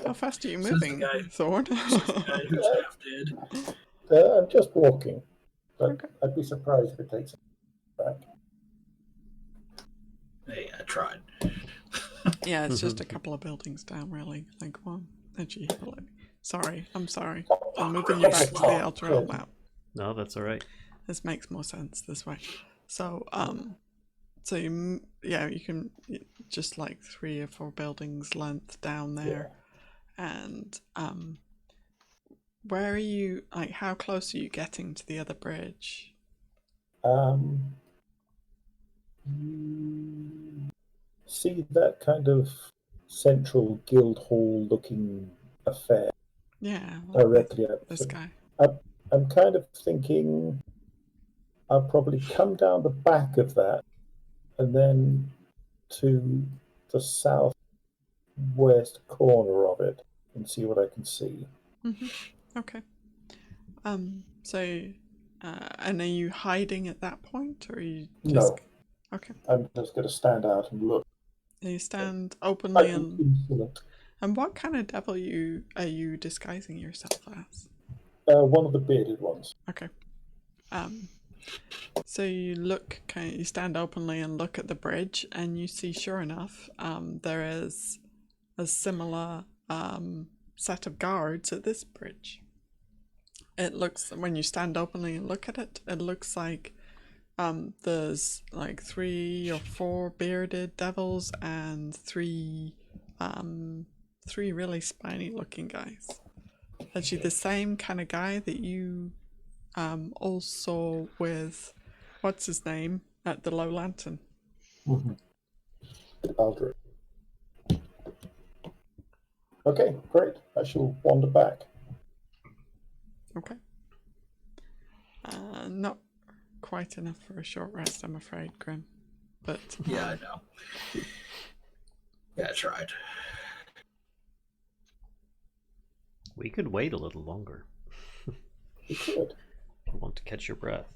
How fast are you Says the moving, guy- Thorn? The guy who's half dead. I'm just walking, but Okay. I'd be surprised if it takes me back. Hey, I tried. Yeah, it's just a couple of buildings down, really. Like, well, actually, sorry, I'm sorry. I'm moving you back to the Outer Realm now. No, that's all right. This makes more sense this way. So, you can just like 3 or 4 buildings length down there, and where are you? Like, how close are you getting to the other bridge? See that kind of central guild hall looking affair Yeah, directly up. this guy. I'm kind of thinking I'll probably come down the back of that and then to the southwest corner of it and see what I can see. Okay. And are you hiding at that point, or are you just... No. Okay. I'm just going to stand out and look. You stand openly and... Insolent. And what kind of devil are you disguising yourself as? One of the bearded ones. Okay. So you stand openly and look at the bridge, and you see, sure enough, there is a similar set of guards at this bridge. It looks, when you stand openly and look at it, it looks like there's like 3 or 4 bearded devils and 3 really spiny looking guys. Actually, the same kind of guy that you all saw with, what's his name, at the Low Lantern. Mm-hmm. Aldrich. Okay, great. I shall wander back. Okay. Not quite enough for a short rest, I'm afraid, Grimm. But yeah, I know. Yeah, I tried. We could wait a little longer. We could. If you want to catch your breath.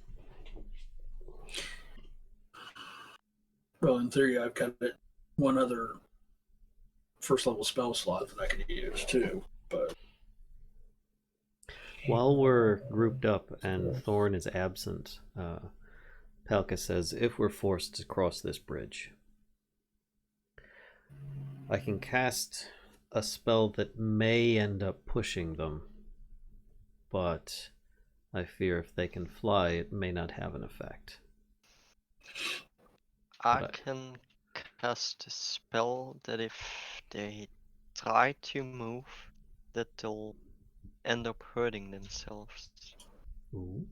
Well, in theory, I've got one other first level spell slot that I could use too, but While we're grouped up and Thorn is absent, Palkas says, if we're forced to cross this bridge, I can cast a spell that may end up pushing them, but I fear if they can fly, it may not have an effect. I can cast a spell that if they try to move, that they'll end up hurting themselves. Ooh.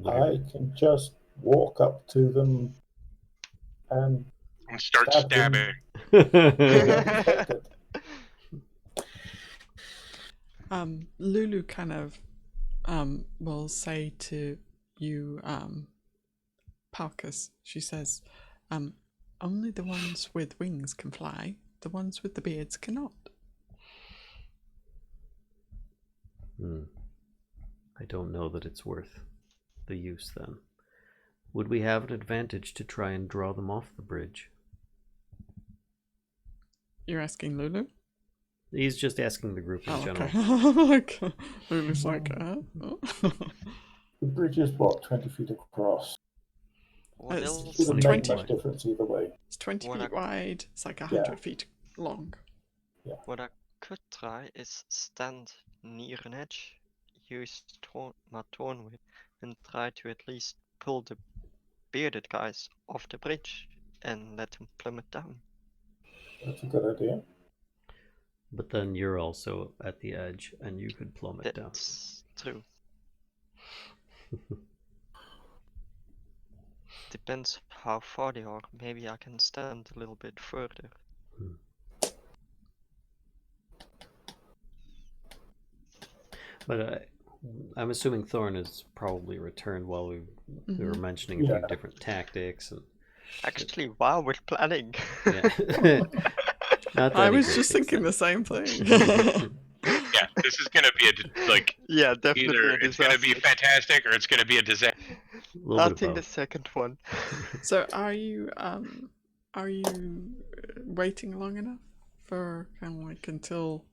I can just walk up to them and start stab them. stabbing. Lulu kind of will say to you, Palkas. She says, only the ones with wings can fly. The ones with the beards cannot. I don't know that it's worth the use then. Would we have an advantage to try and draw them off the bridge? You're asking Lulu? He's just asking the group in general. Okay. Lulu's like, The bridge is what, 20 feet across? What It's else? Doesn't 20 make much difference either way. It's 20 What feet I- wide. It's like 100 feet long. What I could try is stand near an edge, use my Thorn whip, and try to at least pull the bearded guys off the bridge and let them plummet down. That's a good idea. But then you're also at the edge, and you could plummet down. That's true. Depends how far they are. Maybe I can stand a little bit further. But I'm assuming Thorn has probably returned while we were mentioning a few different tactics. And Actually, while we're planning. yeah. Not that I he was did just things thinking then. the same thing. Yeah, this is gonna be Yeah, definitely. either it's gonna be fantastic or it's gonna be a disaster. A little I bit of think the both. second one. So are you waiting long enough for kind of like until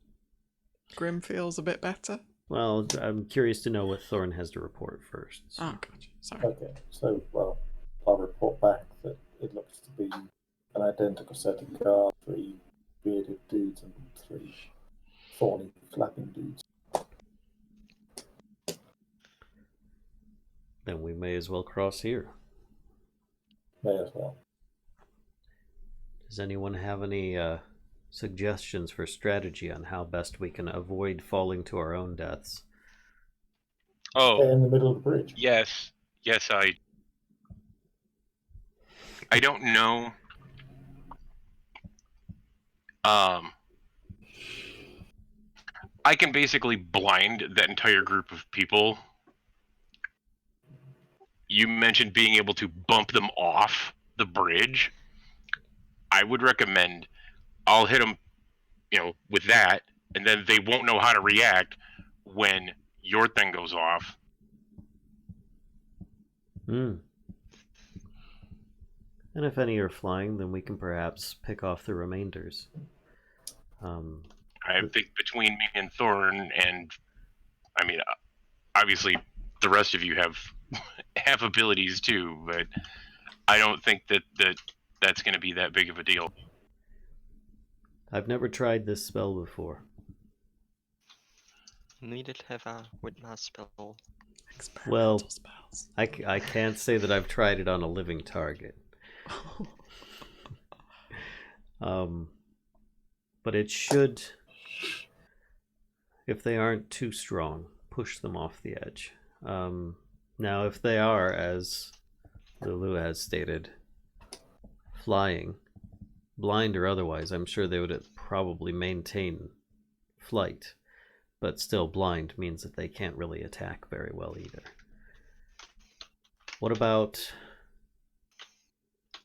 Grimm feels a bit better? Well, I'm curious to know what Thorn has to report first. So. Oh, gotcha. Sorry. Okay, so, well, I'll report back that it looks to be an identical set of guards, 3 bearded dudes and 3 thorny, flapping dudes. Then we may as well cross here. May as well. Does anyone have any suggestions for strategy on how best we can avoid falling to our own deaths? Oh, Stay in the middle of the bridge. yes, I don't know. I can basically blind that entire group of people. You mentioned being able to bump them off the bridge. I would recommend I'll hit them, with that, and then they won't know how to react when your thing goes off. And if any are flying, then we can perhaps pick off the remainders. I think between me and Thorn, and I mean, obviously the rest of you have abilities too, but I don't think that's going to be that big of a deal. I've never tried this spell before. Neither have I with my spell. Well, Experimental spells. I can't say that I've tried it on a living target. But it should, if they aren't too strong, push them off the edge. Now, if they are, as Lulu has stated, flying, blind or otherwise, I'm sure they would probably maintain flight. But still, blind means that they can't really attack very well either. What about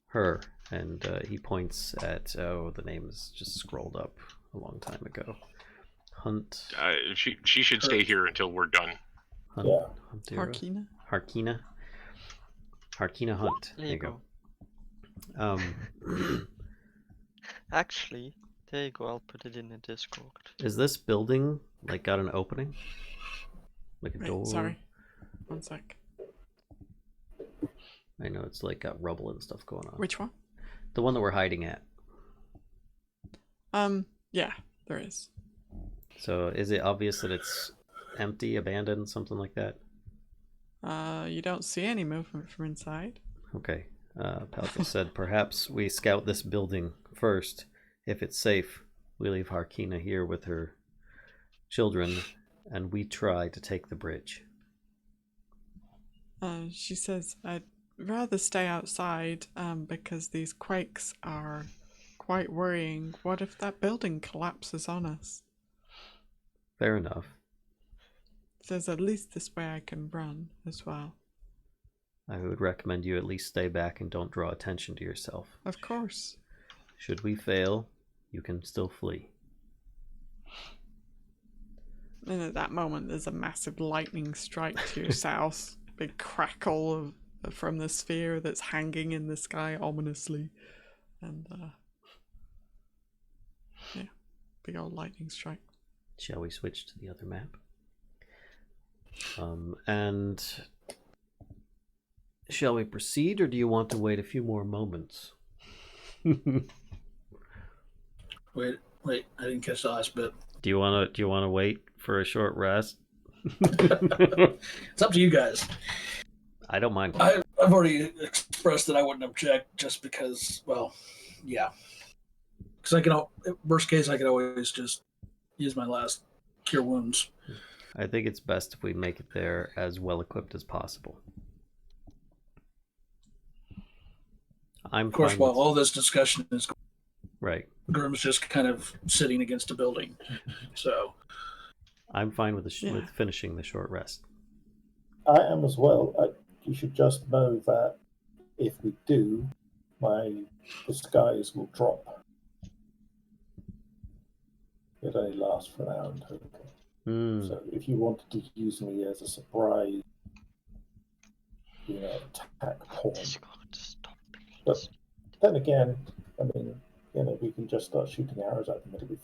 her? And he points at, the name is just scrolled up a long time ago. Hunt. She should stay here until we're done. Hunt, Yeah. Huntira? Harkina? Harkina Hunt. There you go. Actually, there you go. I'll put it in the Discord. Is this building like got an opening? Like a Wait, door? sorry. One sec. I know it's like got rubble and stuff going on. Which one? The one that we're hiding at. Yeah, there is. So is it obvious that it's empty, abandoned, something like that? You don't see any movement from inside. Okay. Palkas said, perhaps we scout this building first. If it's safe, we leave Harkina here with her children, and we try to take the bridge. She says, I'd rather stay outside because these quakes are quite worrying. What if that building collapses on us? Fair enough. There's at least this way I can run as well. I would recommend you at least stay back and don't draw attention to yourself. Of course. Should we fail, you can still flee. And at that moment, there's a massive lightning strike to your south. Big crackle from the sphere that's hanging in the sky ominously. And, yeah, big old lightning strike. Shall we switch to the other map? And shall we proceed, or do you want to wait a few more moments? Wait, I didn't catch the last bit. Do you want to wait for a short rest? It's up to you guys. I don't mind. I've already expressed that I wouldn't object, just because, well, yeah. Because worst case, I could always just use my last cure wounds. I think it's best if we make it there as well equipped as possible. Of course, while all this discussion is going, right, Grimm's just kind of sitting against a building. So I'm fine with with finishing the short rest. I am as well. You should just know that if we do, my disguise will drop. It only lasts for an hour in total. So if you wanted to use me as a surprise, attack pawn. But then again, I mean, we can just start shooting arrows at them. It'll be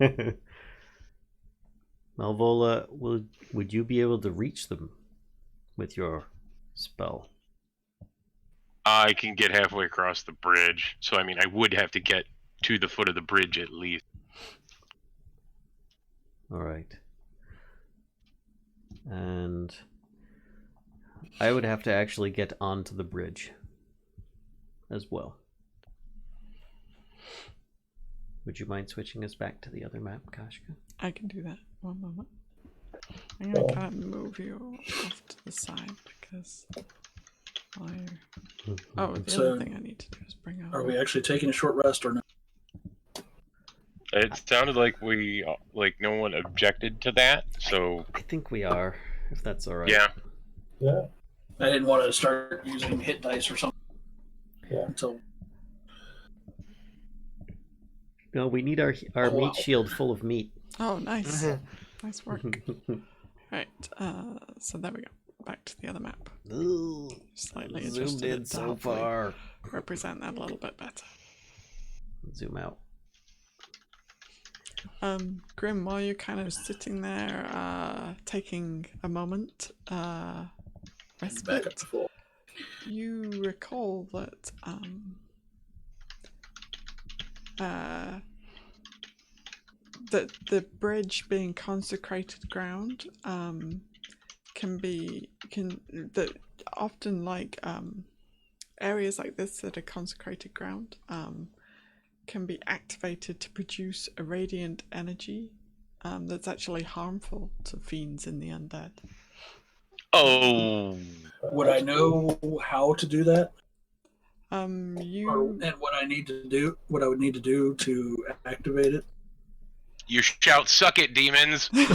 fun. Malvola, would you be able to reach them with your spell? I can get halfway across the bridge, so I mean, I would have to get to the foot of the bridge at least. All right. And I would have to actually get onto the bridge as well. Would you mind switching us back to the other map, Kashcah? I can do that. One moment. I'm going to kind of move you off to the side because the other thing I need to do is bring out... Are we actually taking a short rest or not? It sounded like no one objected to that, so... I think we are, if that's all right. Yeah. I didn't want to start using hit dice or something. Yeah. Until... No, we need our meat shield full of meat. Oh, nice. Nice work. Right, so there we go. Back to the other map. Ooh, slightly zoomed adjusted in so far. Represent that a little bit better. Zoom out. Grimm, while you're kind of sitting there, taking a moment, respite, you recall that that the bridge being consecrated ground often areas like this that are consecrated ground can be activated to produce a radiant energy that's actually harmful to fiends in the undead. Oh, would I know how to do that? And what I would need to do to activate it. You shout, "Suck it, demons!" Hey,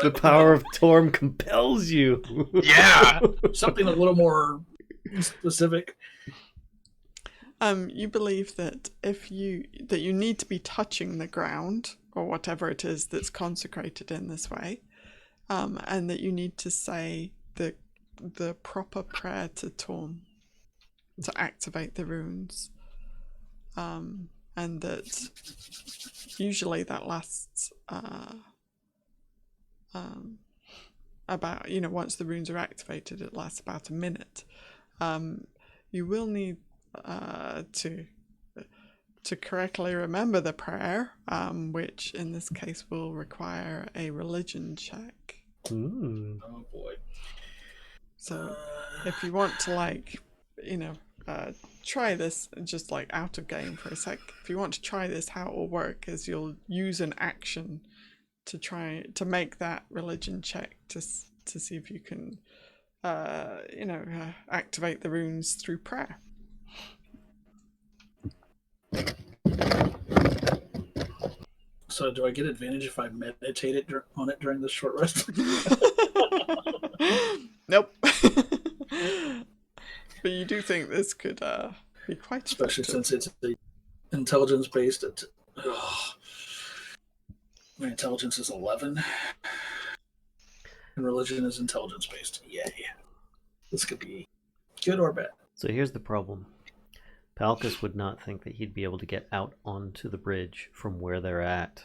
The power of Thorn compels you. Yeah. Something a little more specific. You believe that you need to be touching the ground or whatever it is that's consecrated in this way, and that you need to say the proper prayer to Thorn to activate the runes, and that usually that lasts about once the runes are activated, it lasts about a minute. You will need to correctly remember the prayer, which in this case will require a religion check. Oh boy. So if you want to try this just out of game for a sec, if you want to try this, how it will work is you'll use an action to try to make that religion check to see if you can activate the runes through prayer. So do I get advantage if I meditate on it during this short rest? Nope. But you do think this could be quite Especially effective. since it's a intelligence based. My intelligence is 11, and religion is intelligence based. Yeah. This could be good or bad. So here's the problem. Palkas would not think that he'd be able to get out onto the bridge from where they're at.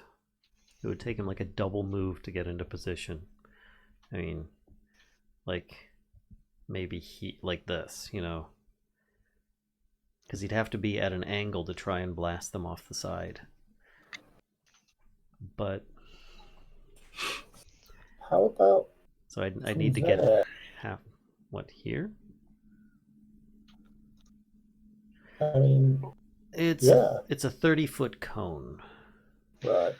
It would take him like a double move to get into position. I mean, like maybe like this, you know, because he'd have to be at an angle to try and blast them off the side. But How about? so I need to get half. What, here? I mean, It's yeah, it's a 30-foot cone. right.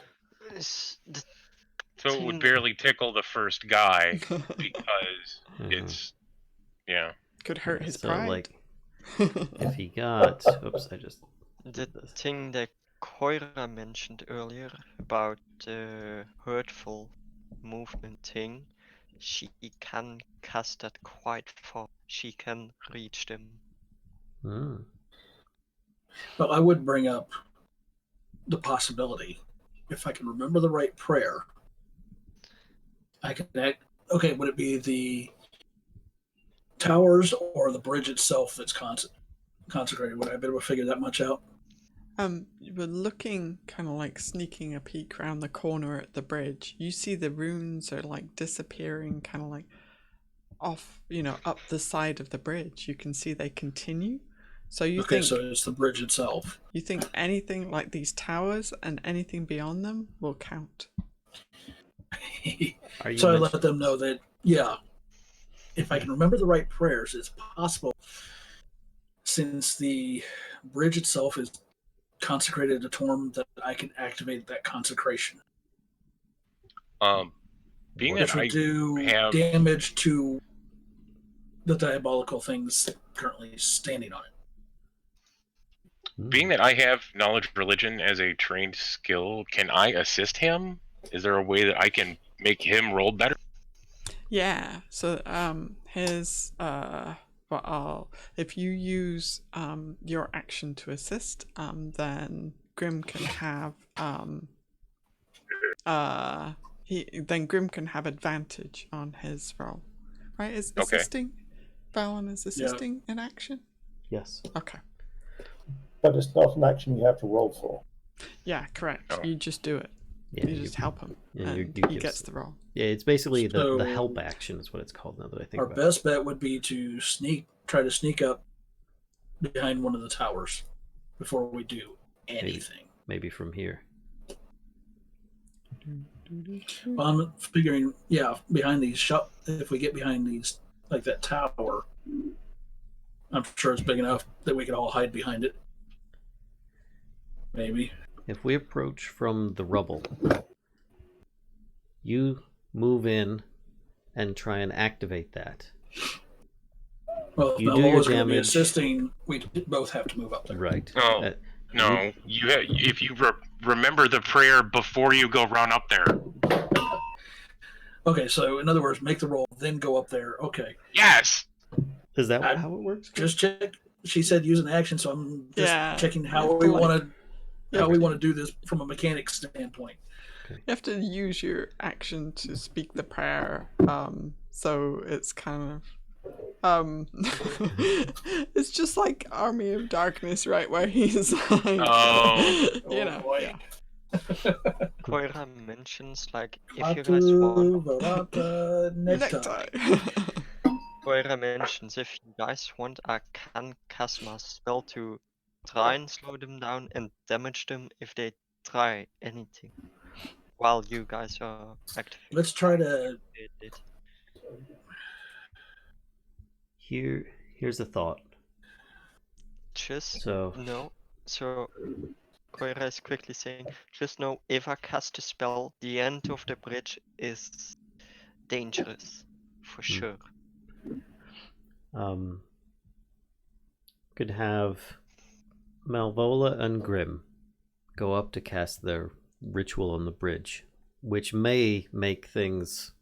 So it would barely tickle the first guy because it's, yeah. Could hurt his So pride. like, if he got, oops, I just The did this. thing that Coyra mentioned earlier about the hurtful movement thing, she can cast that quite far. She can reach them. Hmm. But I would bring up the possibility, if I can remember the right prayer, I can act. Okay, would it be the towers or the bridge itself that's consecrated? Would I be able to figure that much out? You were looking kind of like sneaking a peek around the corner at the bridge. You see the runes are like disappearing, kind of like off, up the side of the bridge. You can see they continue. So you Okay, think so it's the bridge itself. you think anything like these towers and anything beyond them will count. Are you So I mention- let them know that, yeah, if I can remember the right prayers, it's possible, since the bridge itself is consecrated to Thorn, that I can activate that consecration. Being Which that would I do have damage to the diabolical things currently standing on it. being that I have knowledge of religion as a trained skill, can I assist him? Is there a way that I can make him roll better? Yeah. So here's if you use your action to assist, then Grimm can have Grimm can have advantage on his roll. Right? Is Okay. assisting? Vallen is assisting in action? Yes. Okay. But it's not an action you have to roll for. Yeah, correct. Oh. You just do it. Yeah, You just help him. yeah, And you he give gets the roll. Yeah, it's basically the So- help action is what it's called now that I think Our about best bet would be to try to sneak up behind one of the towers before we do anything. it. Maybe from here. Well, I'm figuring, behind these if we get behind these, like that tower, I'm sure it's big enough that we could all hide behind it. Maybe. If we approach from the rubble, you move in and try and activate that. Well, if You do your Malvola's going to be damage. assisting, we both have to move up there. Right. Oh, no, if you remember the prayer before you go run up there. Okay, so in other words, make the roll, then go up there. Okay. Yes! Is that I'm- how it works? Just check. She said use an action, so I'm just checking you how have we to, want to do this from a mechanics standpoint. You have to use your action to speak the prayer. So it's kind of it's just like Army of Darkness, right? Where he's like Oh. Boy. yeah. Coyra mentions, like, if you guys want, Necktie. Coyra mentions if you guys want, I can cast my spell to try and slow them down and damage them if they try anything while you guys are activating. Let's try to. it. Here's a thought. Just So no. So Coyra is quickly saying, just know if I cast a spell, the end of the bridge is dangerous for sure. could have Malvola and Grimm go up to cast their ritual on the bridge, which may make things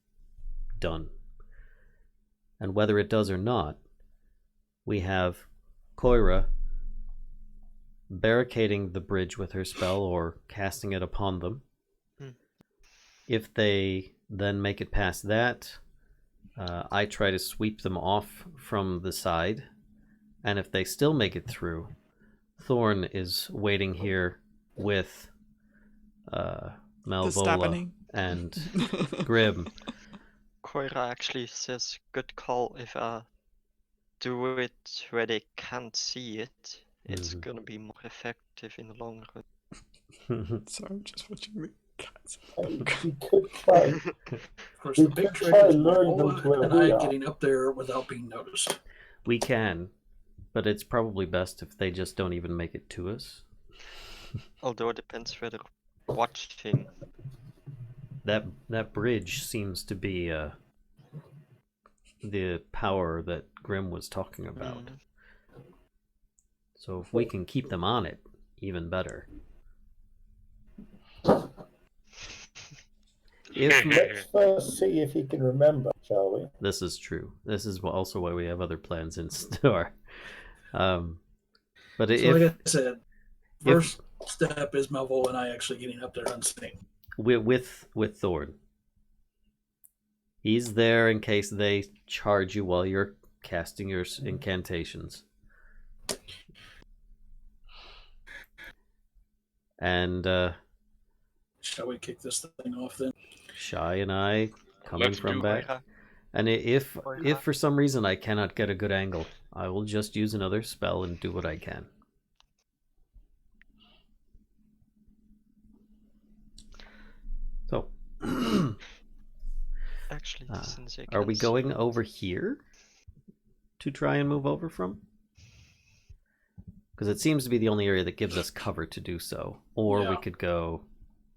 done. And whether it does or not, we have Coyra barricading the bridge with her spell or casting it upon them. If they then make it past that, I try to sweep them off from the side. And if they still make it through, Thorn is waiting here with Malvola and Grimm. Coyra actually says, good call. If I do it where they can't see it, it's gonna be more effective in the long run. So I'm just watching the cats. You could try. Of course, the big trick is Malvola and I getting up there without being noticed. We can, but it's probably best if they just don't even make it to us. Although it depends whether watching. That bridge seems to be the power that Grimm was talking about. So if we can keep them on it, even better. Let's first see if he can remember, shall we? This is true. This is also why we have other plans in store. But so if, like I said, first step is Malvola and I actually getting up there unseen. with Thorn. He's there in case they charge you while you're casting your incantations. And shall we kick this thing off then? Shy and I coming Let's from do back. it. And if for some reason I cannot get a good angle, I will just use another spell and do what I can. So, Actually, since I are we can going over here to try and move over from? Because it seems to be the only area that gives us cover to do so. Or we could go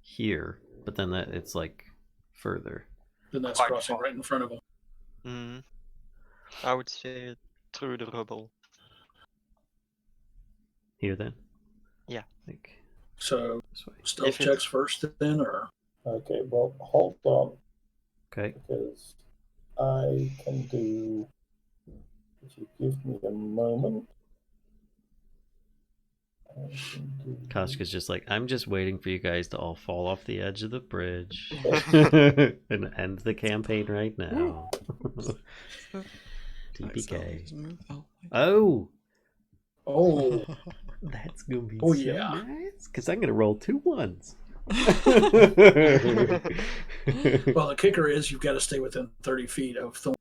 here, but then it's like further. Then that's crossing right in front of him. I would say through the rubble. Here then? Yeah. So, This way. stealth checks first then, or? Okay, well, hold on. Okay. Because I can do. If you give me a moment. Kashka's just like, I'm just waiting for you guys to all fall off the edge of the bridge and end the campaign right now. TPK. Oh! That's gonna be so nice, because I'm gonna roll 2 1s. Well, the kicker is you've got to stay within 30 feet of Thorn.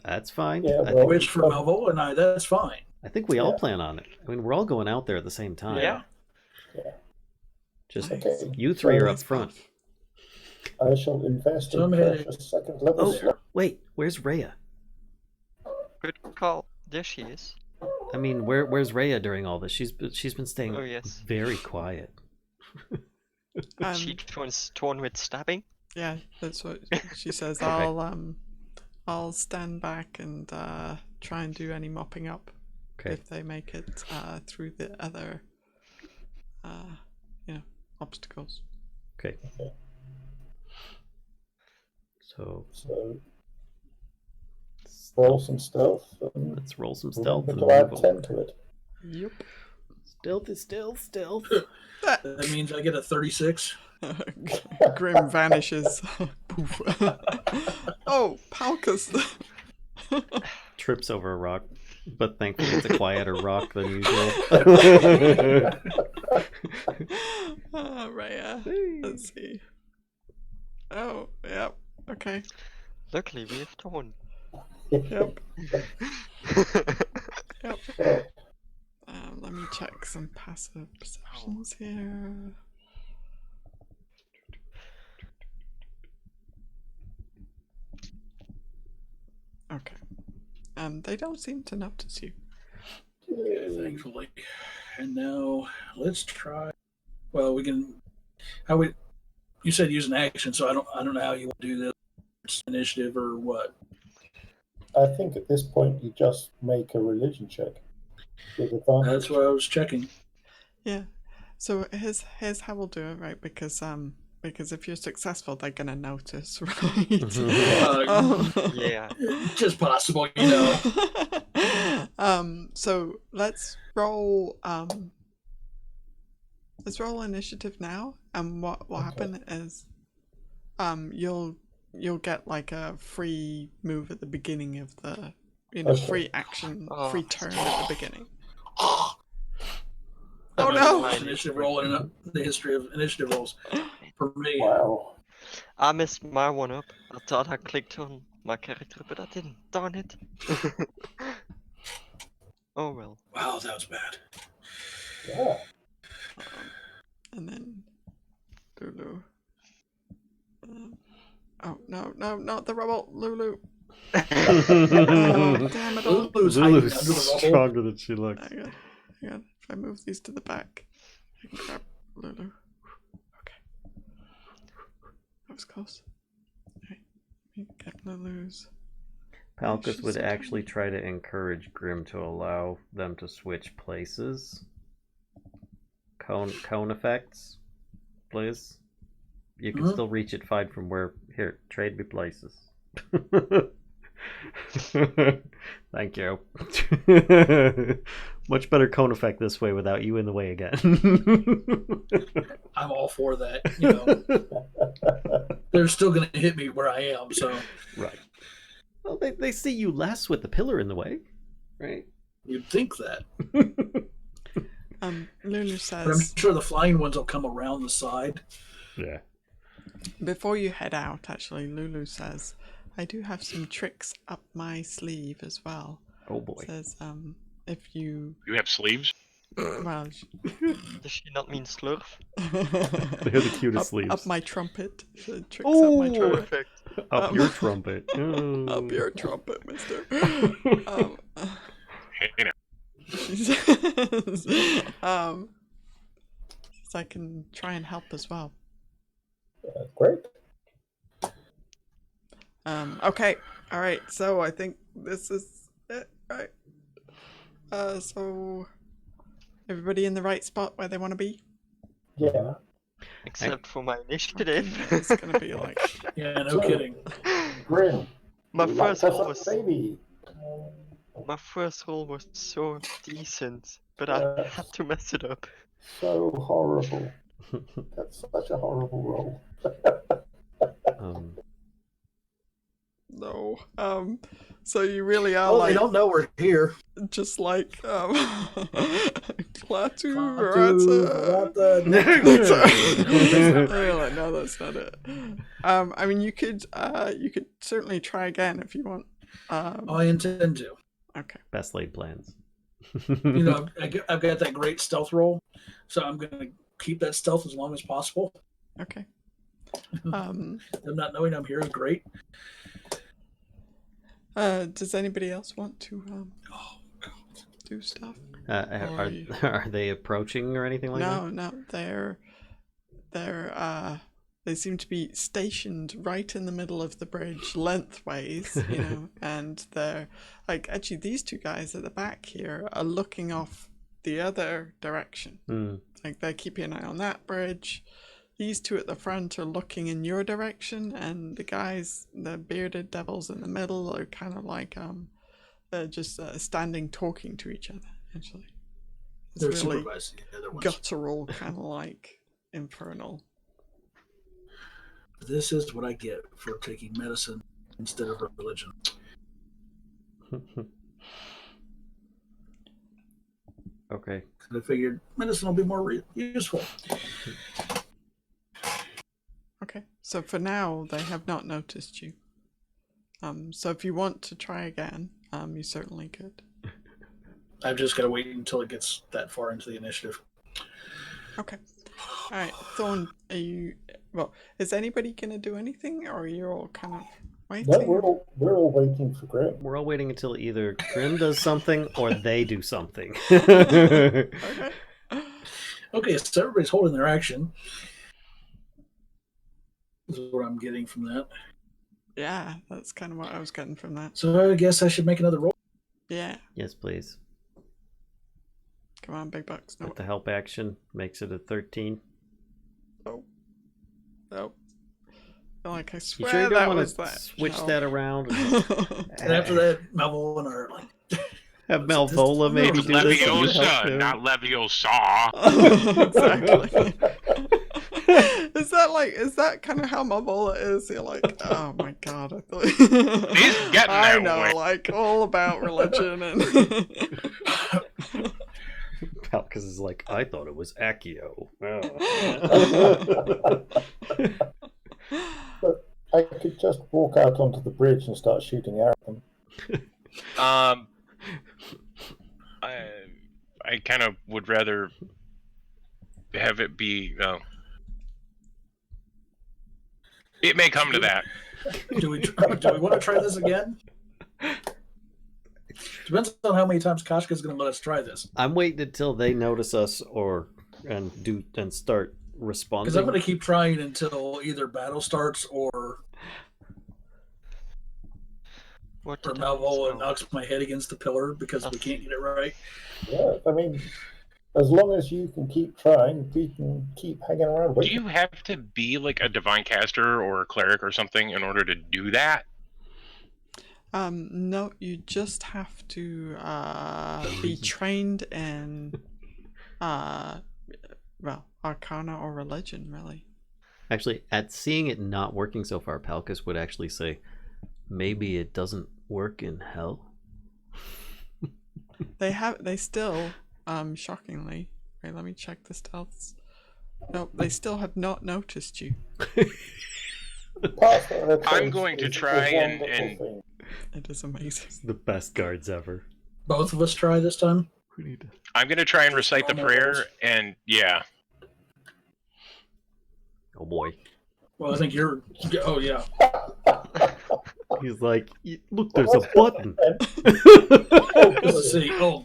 That's fine. Yeah, Which for Malvola and I, that's fine. I think we all plan on it. I mean, we're all going out there at the same time. Yeah. Just Okay. you three are up front. I shall invest in precious second level slot. Wait, where's Rhea? Good call. There she is. I mean, where's Rhea during all this? She's been staying very quiet. She joins Thorn with stabbing. Yeah, that's what she says. Okay. I'll stand back and try and do any mopping up if they make it through the other obstacles. Okay. So roll some stealth. Let's roll some stealth. To add 10 to it. Yep. Stealth is still stealth. That means I get a 36. Grimm vanishes. Poof. Oh, Palkas. Trips over a rock, but thankfully it's a quieter rock than usual. Rhea. Let's see. Oh, yep. Okay. Luckily, we have Thorn. Yep. Yep. Let me check some passive perceptions here. Okay. They don't seem to notice you. Yeah, thankfully. And now let's try. Well, we can. How we? You said use an action, so I don't know how you want to do this. Initiative or what? I think at this point you just make a religion check with advantage. That's what I was checking. Yeah. So here's how we'll do it, right? Because if you're successful, they're gonna notice, right? Yeah. Just possible, you know. So let's roll initiative now, and what will happen is you'll get like a free move at the beginning of the free action, free turn at the beginning. Oh no! Initiative roll in the history of initiative rolls for me. Wow. I messed my one up. I thought I clicked on my character, but I didn't. Darn it. Oh well. Wow, that was bad. Yeah. And then Lulu. Oh no, not the rubble, Lulu. Oh, damn it all. Lulu's hiding under Lulu's the rubble. stronger than she looks. Hang on. If I move these to the back, I can grab Lulu. Okay. That was close. Alright, let me get Lulu's. Palkas would actually try to encourage Grimm to allow them to switch places. Cone effects, please. You can still reach it fine from where. Here, trade me places. Thank you. Much better cone effect this way without you in the way again. I'm all for that. You know, they're still going to hit me where I am. So right. Well, they see you less with the pillar in the way, right? You'd think that. Lulu says. But I'm sure the flying ones will come around the side. Yeah. Before you head out, actually, Lulu says, I do have some tricks up my sleeve as well. Oh boy. Says, if you... You have sleeves? Well... Does she not mean slurf? They're the cutest sleeves. Up my trumpet. Tricks Oh, up my trumpet. Perfect. Up your trumpet. Oh. Up your trumpet, mister. Hey, now. She says, so I can try and help as well. Great. Okay. All right. So I think this is it, right? So everybody in the right spot where they want to be? Yeah. Except for my initiative. It's gonna be like Yeah, no kidding. Grim. My you first like roll us was a baby. my first roll was so decent, but I had to mess it up. So horrible. That's such a horrible roll. no. So you really are Oh, like they don't know we're here. just like Klaatu. You're like, no, that's not it. I mean, you could certainly try again if you want. I intend to. Okay. Best laid plans. You know, I've got that great stealth roll, so I'm going to keep that stealth as long as possible. Okay. Them not knowing I'm here is great. Does anybody else want to do stuff? Are they approaching or anything like that? No, they seem to be stationed right in the middle of the bridge, lengthways, you know, and they're like, actually, these two guys at the back here are looking off the other direction. Like they're keeping an eye on that bridge. These two at the front are looking in your direction, and the guys, the bearded devils in the middle, are kind of like they're just standing, talking to each other. Actually, it's They're really supervising the other ones. guttural, kind of like infernal. This is what I get for taking medicine instead of religion. Okay. I figured medicine will be more useful. Okay, so for now, they have not noticed you. So if you want to try again, you certainly could. I've just got to wait until it gets that far into the initiative. Okay. All right, Thorn, are you... Well, is anybody going to do anything, or are you all kind of waiting? No, we're all waiting for Grimm. We're all waiting until either Grimm does something or they do something. Okay. Okay, so everybody's holding their action. This is what I'm getting from that. Yeah, that's kind of what I was getting from that. So I guess I should make another roll. Yeah. Yes, please. Come on, big bucks. No. With the help action, makes it a 13. Oh. Nope. Like, I You swear sure you that don't was want that. to switch No. that around? And after that, Malvola and I are like, Have Malvola maybe do this and you help Leviosa, him? not Leviosa. Exactly. Is that kind of how Malvola is? You're like, oh my god, I thought He's getting I that know, way. like all about religion and Palkas is like, I thought it was Accio. But I could just walk out onto the bridge and start shooting at them. I kind of would rather have it be. It may come to that. do we want to try this again? Depends on how many times kashcah is going to let us try this. I'm waiting until they notice us and start responding. Because I'm going to keep trying until either battle starts or Malvola knocks my head against the pillar because we can't get it right. Yeah, I mean, as long as you can keep trying, we can keep hanging around. Do you have to be like a divine caster or a cleric or something in order to do that? no, you just have to be trained in arcana or religion, really. Actually, at seeing it not working so far, Palkas would actually say, maybe it doesn't work in hell. They still, shockingly, wait, let me check the stealths. Nope, they still have not noticed you. I'm going to try and It is amazing. It's the best guards ever. Both of us try this time? I'm going to try and recite the prayer, and yeah. Oh boy. Well, I think you're... Oh, yeah. He's like, look, there's a button. Let's see. Oh.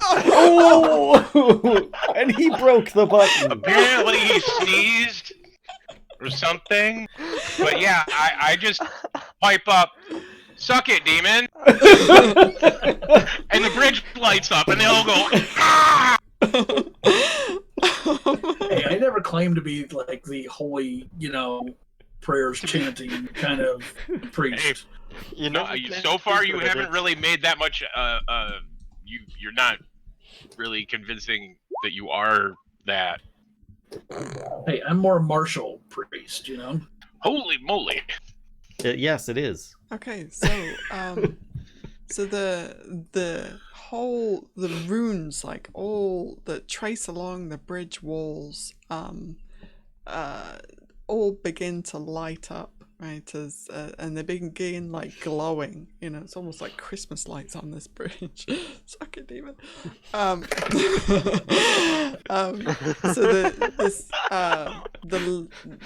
And he broke the button. Apparently he sneezed or something. But yeah, I just pipe up, suck it, demon. And the bridge lights up, and they all go, ah! Hey, I never claimed to be like the holy, prayers chanting kind of priest. Hey, so far you haven't really made that much. You're not really convincing that you are that. Hey, I'm more martial priest, Holy moly! Yes, it is. Okay, so so the runes, like all that trace along the bridge walls, all begin to light up, right? As and they begin like glowing. It's almost like Christmas lights on this bridge. Suck it, demon. So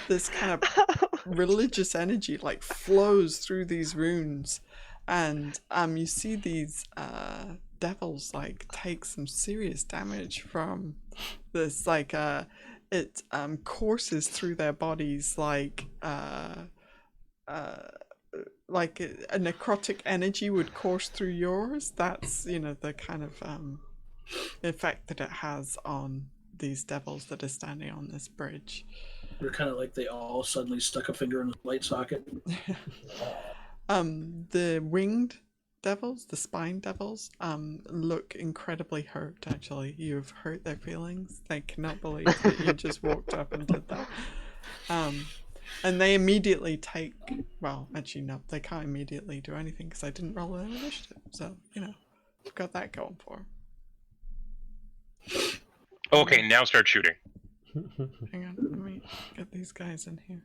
this kind of religious energy like flows through these runes, and you see these devils like take some serious damage from this. Like it courses through their bodies like a necrotic energy would course through yours. That's the kind of effect that it has on these devils that are standing on this bridge. They're kind of like they all suddenly stuck a finger in a light socket. The winged devils, the spine devils, look incredibly hurt. Actually, you've hurt their feelings. They cannot believe that you just walked up and did that. And they immediately take. Well, actually, no, they can't immediately do anything because I didn't roll their initiative. So we've got that going for them. Okay, now start shooting. Hang on, let me get these guys in here.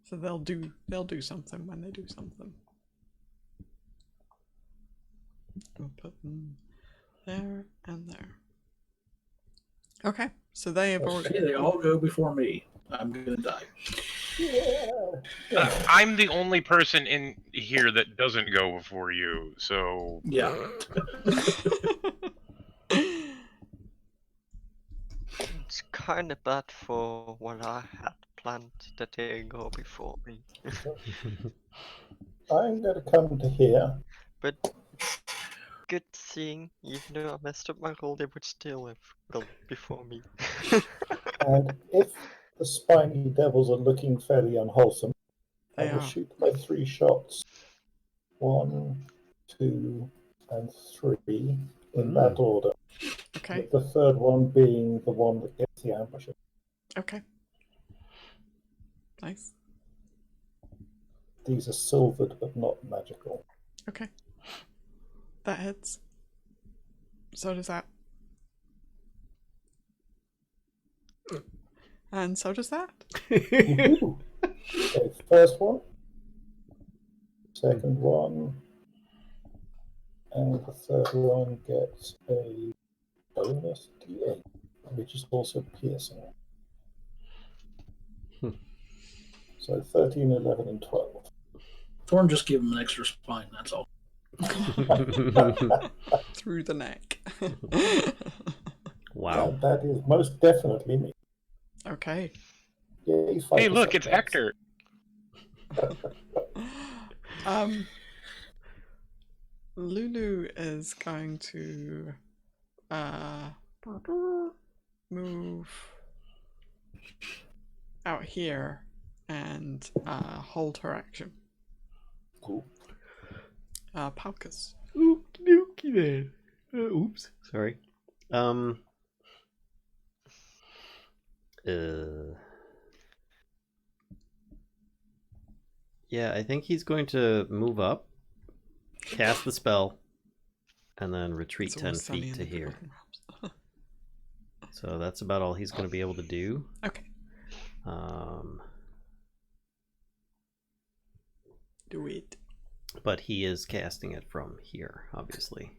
So they'll do something when they do something. We'll put them there and there. Okay, so they have already. Okay, they all go before me. I'm gonna die. I'm the only person in here that doesn't go before you, so Yeah. It's kind of bad for what I had planned that they go before me. I'm going to come to here. But good seeing, even though I messed up my roll, they would still have gone before me. And if the spiny devils are looking fairly unwholesome, I They will are. shoot my 3 shots. 1, 2, and 3 in that order. Okay. With the third one being the one that gets the ambush. Okay. Nice. These are silvered but not magical. Okay. That hits. So does that. And so does that. Woohoo! Okay, first one, second one, and the third one gets a bonus d8, which is also piercing. So 13, 11, and 12. Thorn just gave him an extra spine, that's all. Through the neck. Wow. And that is most definitely me. Okay. Yay, Hey, fighter look, it's setbacks. Hector. Lulu is going to move out here and hold her action. Cool. Palkas. Okie dokie then. Oops. Sorry. Yeah, I think he's going to move up, cast the spell, and then retreat It's 10 always sunny feet in to the here. Forgotten Realms. So that's about all he's going to be able to do. Okay. Do it. But he is casting it from here, obviously.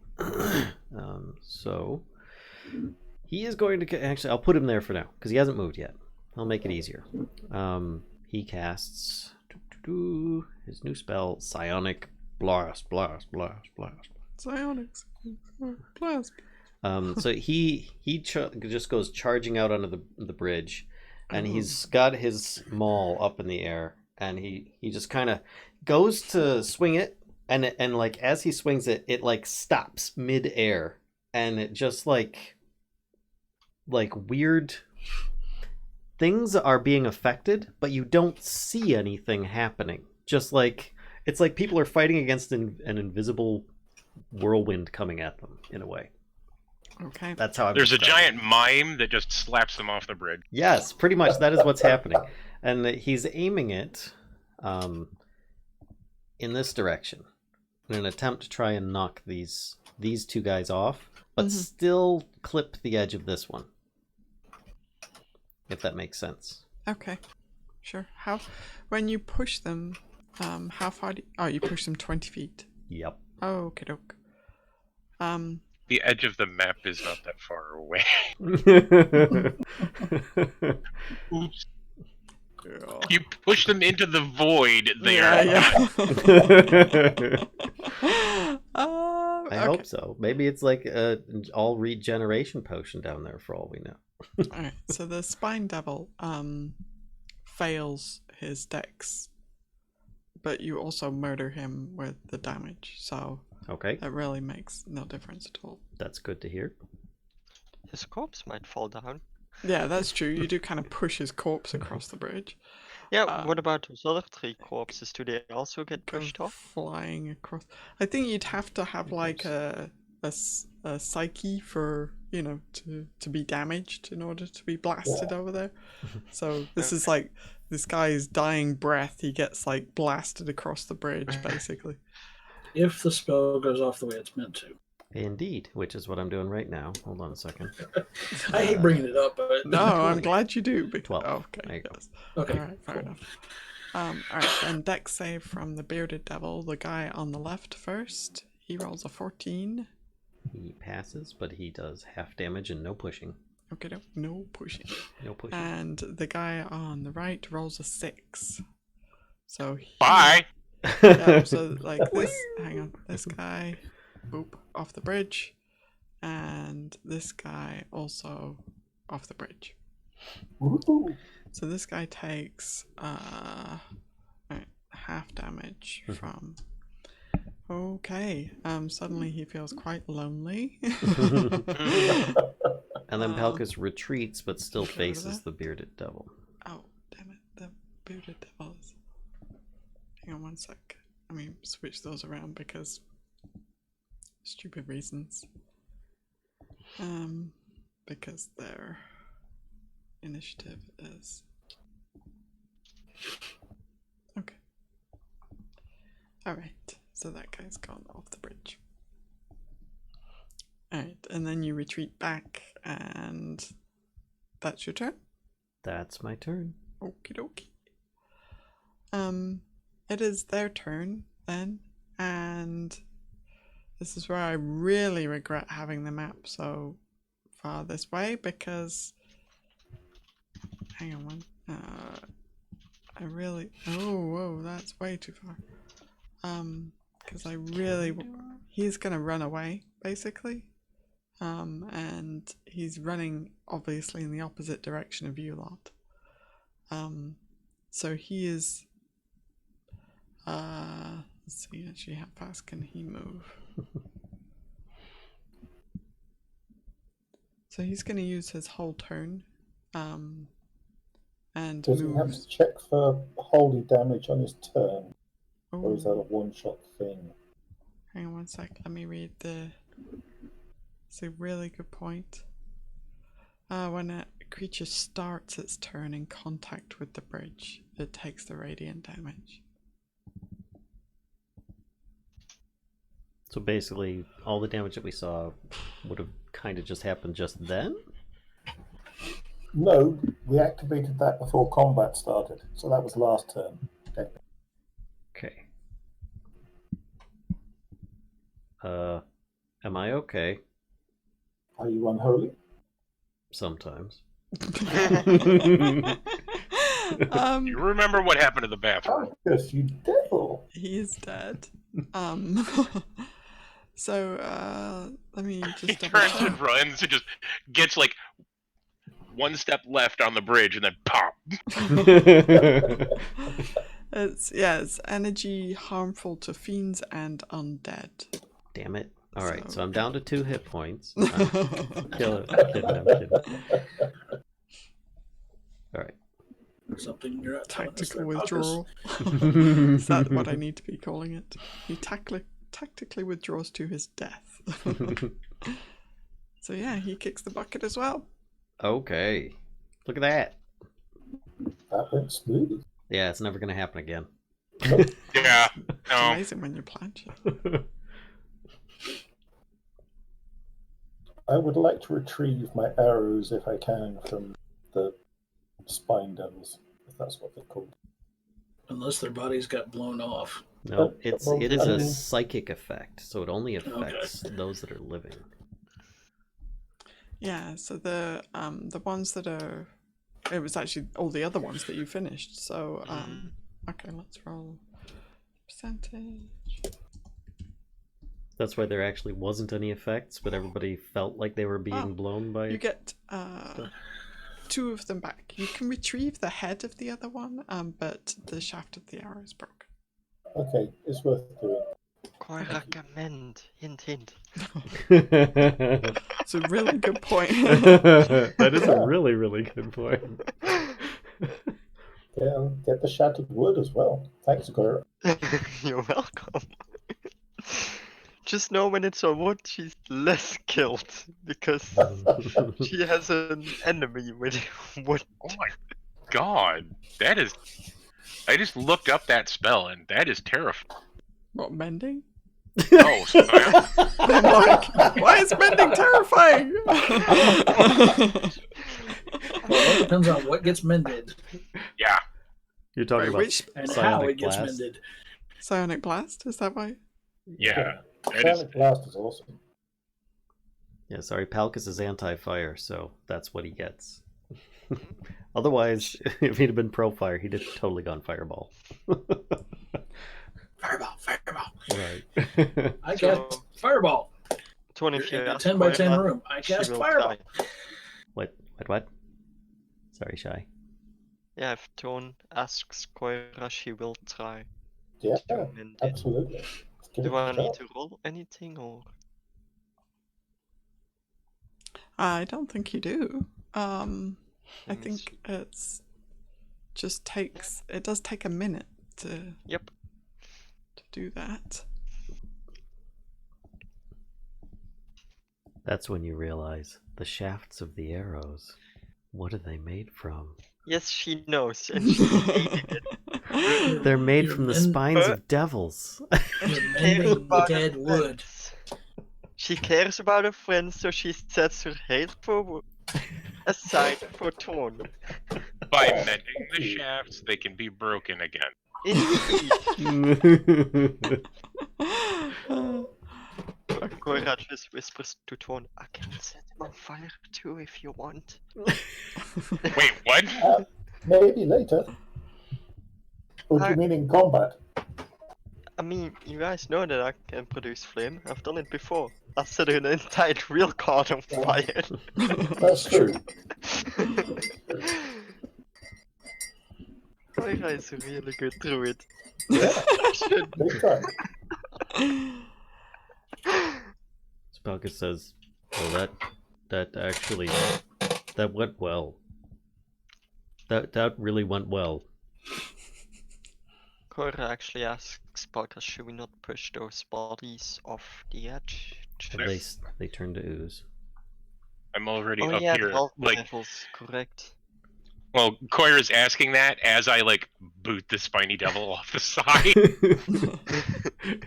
So he is going to actually. I'll put him there for now because he hasn't moved yet. I'll make it easier. He casts his new spell, Psionic Blast. Psionics. Blast. So he just goes charging out onto the bridge, and he's got his maul up in the air, and he just kind of goes to swing it, and like as he swings it, it like stops mid-air, and it just like weird things are being affected, but you don't see anything happening. Just like it's like people are fighting against an invisible whirlwind coming at them in a way. Okay. That's how There's a giant mime that just slaps them off the bridge. Yes, pretty much that is what's happening. And he's aiming it in this direction in an attempt to try and knock these two guys off, but still clip the edge of this one. If that makes sense. Okay. Sure. When you push them, how far you push them 20 feet. Yep. Oh, okay, doke. The edge of the map is not that far away. Oops. Yeah. You push them into the void. They Yeah. I hope so. Maybe it's like an all regeneration potion down there for all we know. Alright, so the Spine Devil fails his dex, but you also murder him with the damage, so Okay, that really makes no difference at all. that's good to hear. His corpse might fall down. Yeah, that's true. You do kind of push his corpse across the bridge. Yeah, what about those other 3 corpses? Do they also get Go pushed off? flying across. I think you'd have to have like a psyche for, to be damaged in order to be blasted over there. So this is like this guy's dying breath. He gets like blasted across the bridge, basically. If the spell goes off the way it's meant to. Indeed, which is what I'm doing right now. Hold on a second. I hate bringing it up, but No, I'm glad you do. 12. Okay. There you go. Okay. All right, fair enough. Alright, and dex save from the Bearded Devil, the guy on the left first. He rolls a 14. He passes, but he does half damage and no pushing. Okay, no pushing. No pushing. And the guy on the right rolls a 6. So Bye. Yeah, so like this, hang on, this guy, boop, off the bridge, and this guy also off the bridge. Woohoo! So this guy takes half damage from Okay. Suddenly he feels quite lonely. And then Palkas retreats, but still Get rid of faces that. the bearded devil. Oh, damn it. The bearded devils. Hang on one sec. Let me switch those around because stupid reasons. Because their initiative is okay. Alright, so that guy's gone off the bridge. Alright, and then you retreat back, and that's your turn? That's my turn. Okie dokie. It is their turn then, and this is where I really regret having the map so far this way because hang on one. I really whoa, that's way too far. Because I really he's gonna run away basically. And he's running obviously in the opposite direction of you lot. So he is let's see actually how fast can he move. So he's going to use his whole turn and Does he have to check for holy damage on his turn? Or is that a one-shot thing? Hang on one sec, let me read the... It's a really good point. When a creature starts its turn in contact with the bridge, it takes the radiant damage. So basically, all the damage that we saw would have kind of just happened just then? No, we activated that before combat started, so that was last turn. Okay. Am I okay? Are you unholy? Sometimes. You remember what happened to the bathroom? Yes, you devil. He is dead. So let me He just double turns check. and runs and just gets like one step left on the bridge and then pop. It's energy harmful to fiends and undead. Damn it. Alright, so I'm okay. down to 2 hit points. Kill it. I'm kidding. Alright. Something you're not telling us Tactical there, Palkas. withdrawal. Is that what I need to be calling it? He tactically withdraws to his death. So yeah, he kicks the bucket as well. Okay. Look at that. That went smooth. Yeah, it's never going to happen again. Yeah. It's No. amazing when you plan shit. I would like to retrieve my arrows if I can from the spine devils, if that's what they're called. Unless their bodies got blown off. No, it is I a mean- psychic effect, so it only affects those that are living. Yeah, so the ones that are... It was actually all the other ones that you finished, so okay, let's roll percentage. That's why there actually wasn't any effects, but everybody felt like they were being blown by... You get 2 of them back. You can retrieve the head of the other one, but the shaft of the arrow is broken. Okay, it's worth doing. Coyra recommend. Hint, hint. It's a really good point. That is a really, really good point. Yeah, get the shattered wood as well. Thanks, Coyra. You're welcome. Just know when it's a wood, she's less killed because she has an enemy with wood. Oh my god. That is. I just looked up that spell and that is terrifying. What, mending? Oh, I'm like, why is mending terrifying? Well, it depends on what gets mended yeah. You're talking Wait, about which and how Psionic it gets Blast? mended. Psionic Blast? Is that why? Yeah. That is, Psionic Blast is awesome. Yeah, sorry, Palkas is anti-fire, so that's what he gets. Otherwise, if he'd have been pro-fire, he'd have totally gone fireball. Fireball. Right. I cast fireball. 20 if you In a ask 10 by 10 Coyra, room. I she cast will fireball. try. What? Sorry, Shy. Yeah, if Thorn asks Coyra, she will try Yeah, to mend it. absolutely. give Do it a I need shot. to roll anything or? I don't think you do. I Let me think see. it does take a minute to Yep. do that. That's when you realize the shafts of the arrows. What are they made from? Yes, she knows, and she's hating it. They're made You're from the men- spines of devils. You're Cares mending about her dead wood. friends. She cares about her friends, so she sets her hate aside for Thorn. By mending the shafts, they can be broken again. Indeed. Coyra just whispers to Thorn, I can set him on fire too if you want. Wait, what? Maybe later. Or do you mean in combat? I mean, you guys know that I can produce flame. I've done it before. I set an entire real card on fire. That's true. Coyra is really good through it. Big time. Palkas says, well, that actually, that went well. That really went well. Coyra actually asks Palkas, should we not push those bodies off the edge? And they turn to ooze. I'm already Oh up yeah, here. the Vallen Like, devils, correct. well, Coyra's asking that as I like boot the spiny devil off the side.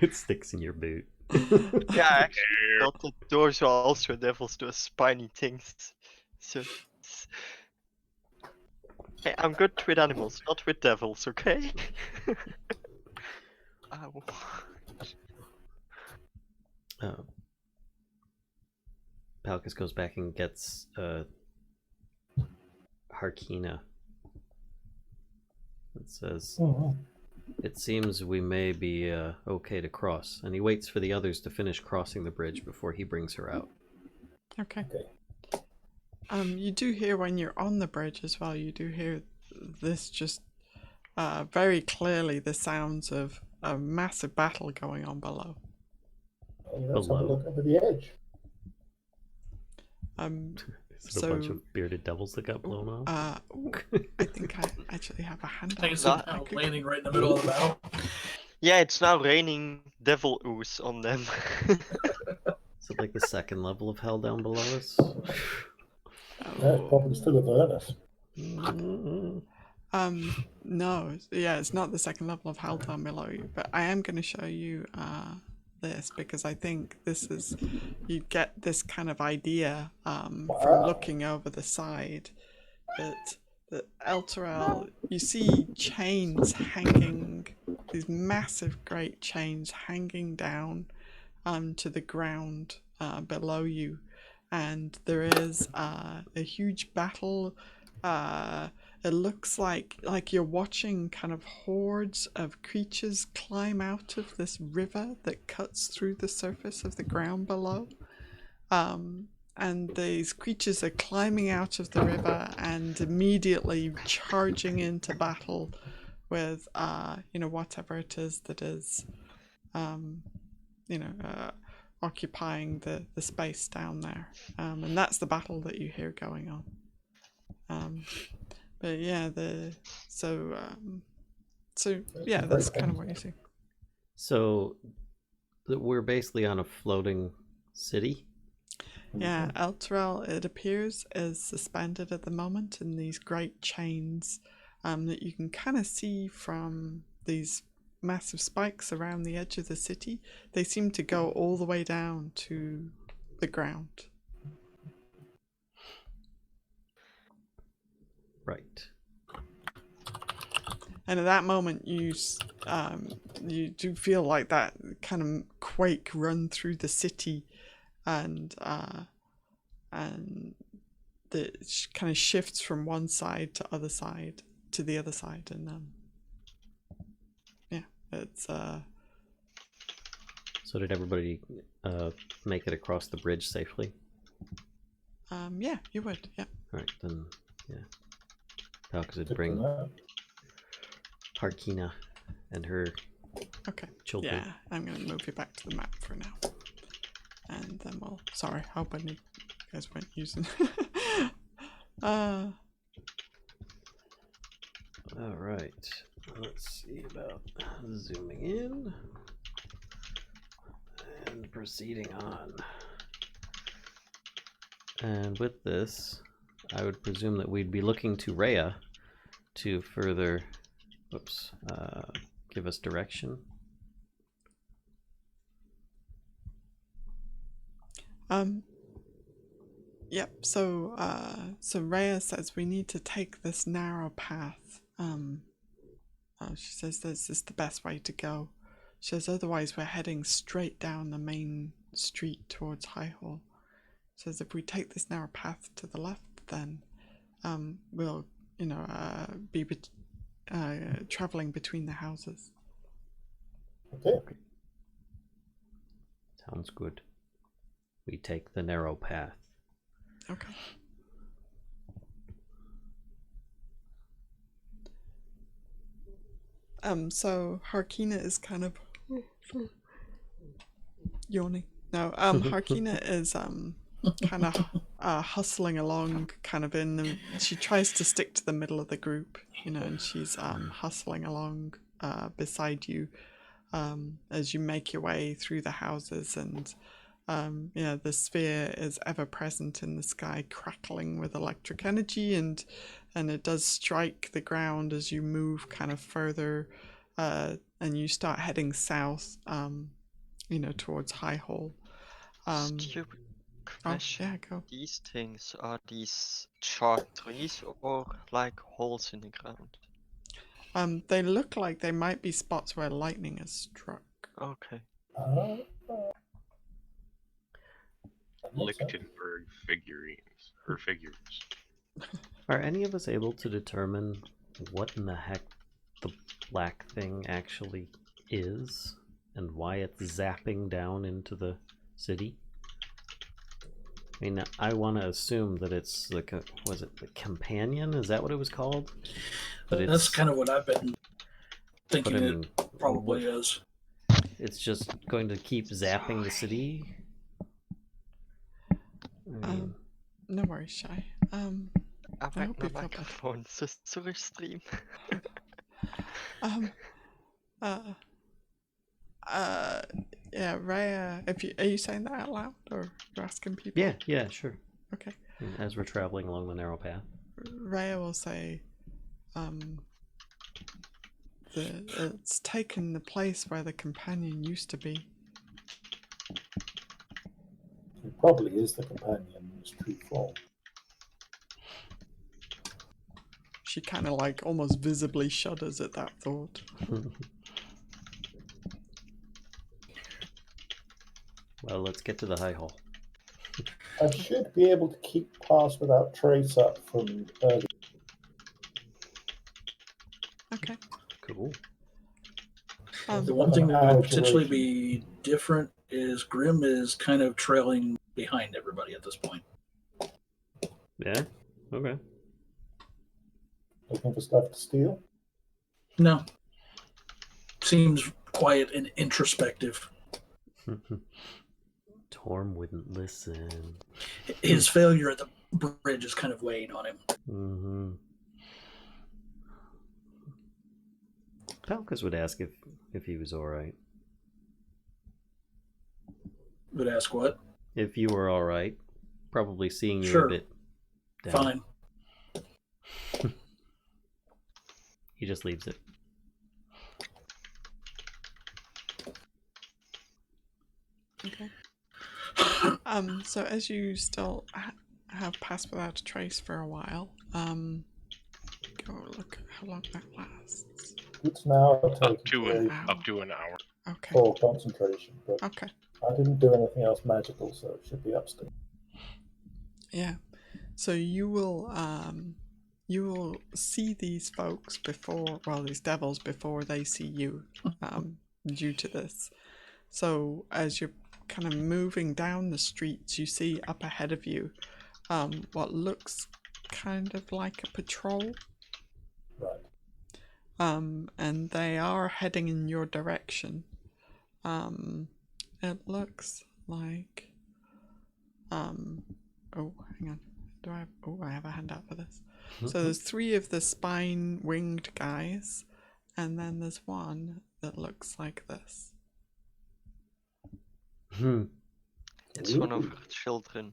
It sticks in your boot. Yeah, I actually thought that those are also devils, those spiny things. So, hey, I'm good with animals, not with devils, okay? Ow. Palkas goes back and gets Harkina. It says, it seems we may be okay to cross. And he waits for the others to finish crossing the bridge before he brings her out. Okay. You do hear when you're on the bridge as well, you do hear this just very clearly the sounds of a massive battle going on below. Let's have a look over the edge. Is it a bunch of bearded devils that got blown off? I think I actually have a handout. I think it's landing right in the middle of the battle. Yeah, it's now raining devil ooze on them. Is it like the second level of hell down below us? No, it's probably still Avernus. No, yeah, it's not the second level of hell down below you, but I am going to show you this because I think this is, you get this kind of idea from looking over the side that Elturel, you see chains hanging, these massive great chains hanging down to the ground below you, and there is a huge battle. It looks like you're watching kind of hordes of creatures climb out of this river that cuts through the surface of the ground below. And these creatures are climbing out of the river and immediately charging into battle with, whatever it is that is, occupying the space down there. And that's the battle that you hear going on. But yeah, that's kind of what you see. So we're basically on a floating city? Yeah, Elturel, it appears, is suspended at the moment in these great chains that you can kind of see from these massive spikes around the edge of the city. They seem to go all the way down to the ground. Right. And at that moment, you do feel like that kind of quake run through the city, and the kind of shifts from one side to the other side, and it's So did everybody make it across the bridge safely? Yeah, you would, yeah. All right, then, yeah. Palkas would bring Harkina and her Okay. children. Yeah, I'm gonna move you back to the map for now. And then we'll... Sorry, I hope you guys weren't using... Alright. Let's see about zooming in. And proceeding on. And with this, I would presume that we'd be looking to Rhea to further... Whoops. Give us direction. Yep, so Rhea says we need to take this narrow path. She says this is the best way to go. She says otherwise we're heading straight down the main street towards High Hall. She says if we take this narrow path to the left, then we'll, be traveling between the houses. Okay. Sounds good. We take the narrow path. Okay. So Harkina is kind of yawning. No, Harkina is kind of hustling along, kind of she tries to stick to the middle of the group, and she's hustling along beside you as you make your way through the houses, and the sphere is ever present in the sky, crackling with electric energy, and it does strike the ground as you move kind of further, and you start heading south, towards High Hall. Stupid question. Yeah, go. These things, are these charred trees or like holes in the ground? They look like they might be spots where lightning has struck. Okay. Lichtenberg figurines or figures. Are any of us able to determine what in the heck the black thing actually is and why it's zapping down into the city? I mean, I want to assume that it's like was it the companion? Is that what it was called? But that's kind of what I've been thinking. It probably is. It's just going to keep zapping the city. No worries, Shy. I hope you feel Mikrofon zurückstreamen. Yeah, Rhea, are you saying that out loud or you're asking people? Yeah, sure. Okay. As we're traveling along the narrow path. Rhea will say, it's taken the place where the companion used to be. It probably is the companion in its true form. She kind of like almost visibly shudders at that thought. Well, let's get to the High Hall. I should be able to keep pass without trace up from early. Okay. Cool. The one thing that would potentially be different is Grimm is kind of trailing behind everybody at this point. Yeah? Okay. Looking for stuff to steal? No. Seems quiet and introspective. Thorn wouldn't listen. His failure at the bridge is kind of weighing on him. Mm-hmm. Palkas would ask if he was alright. Would ask what? If you were alright. Probably seeing you Sure. a bit down. Fine. He just leaves it. Okay. So as you still have passed without a trace for a while, go look at how long that lasts. It's now Up to an hour. Okay. For concentration, but Okay. I didn't do anything else magical, so it should be upstairs. Yeah. So you will see these folks these devils before they see you, due to this. So as you're kind of moving down the streets, you see up ahead of you what looks kind of like a patrol. Right. and they are heading in your direction. It looks like oh, hang on. I have a handout for this. So there's 3 of the spine-winged guys, and then there's one that looks like this. It's one of her children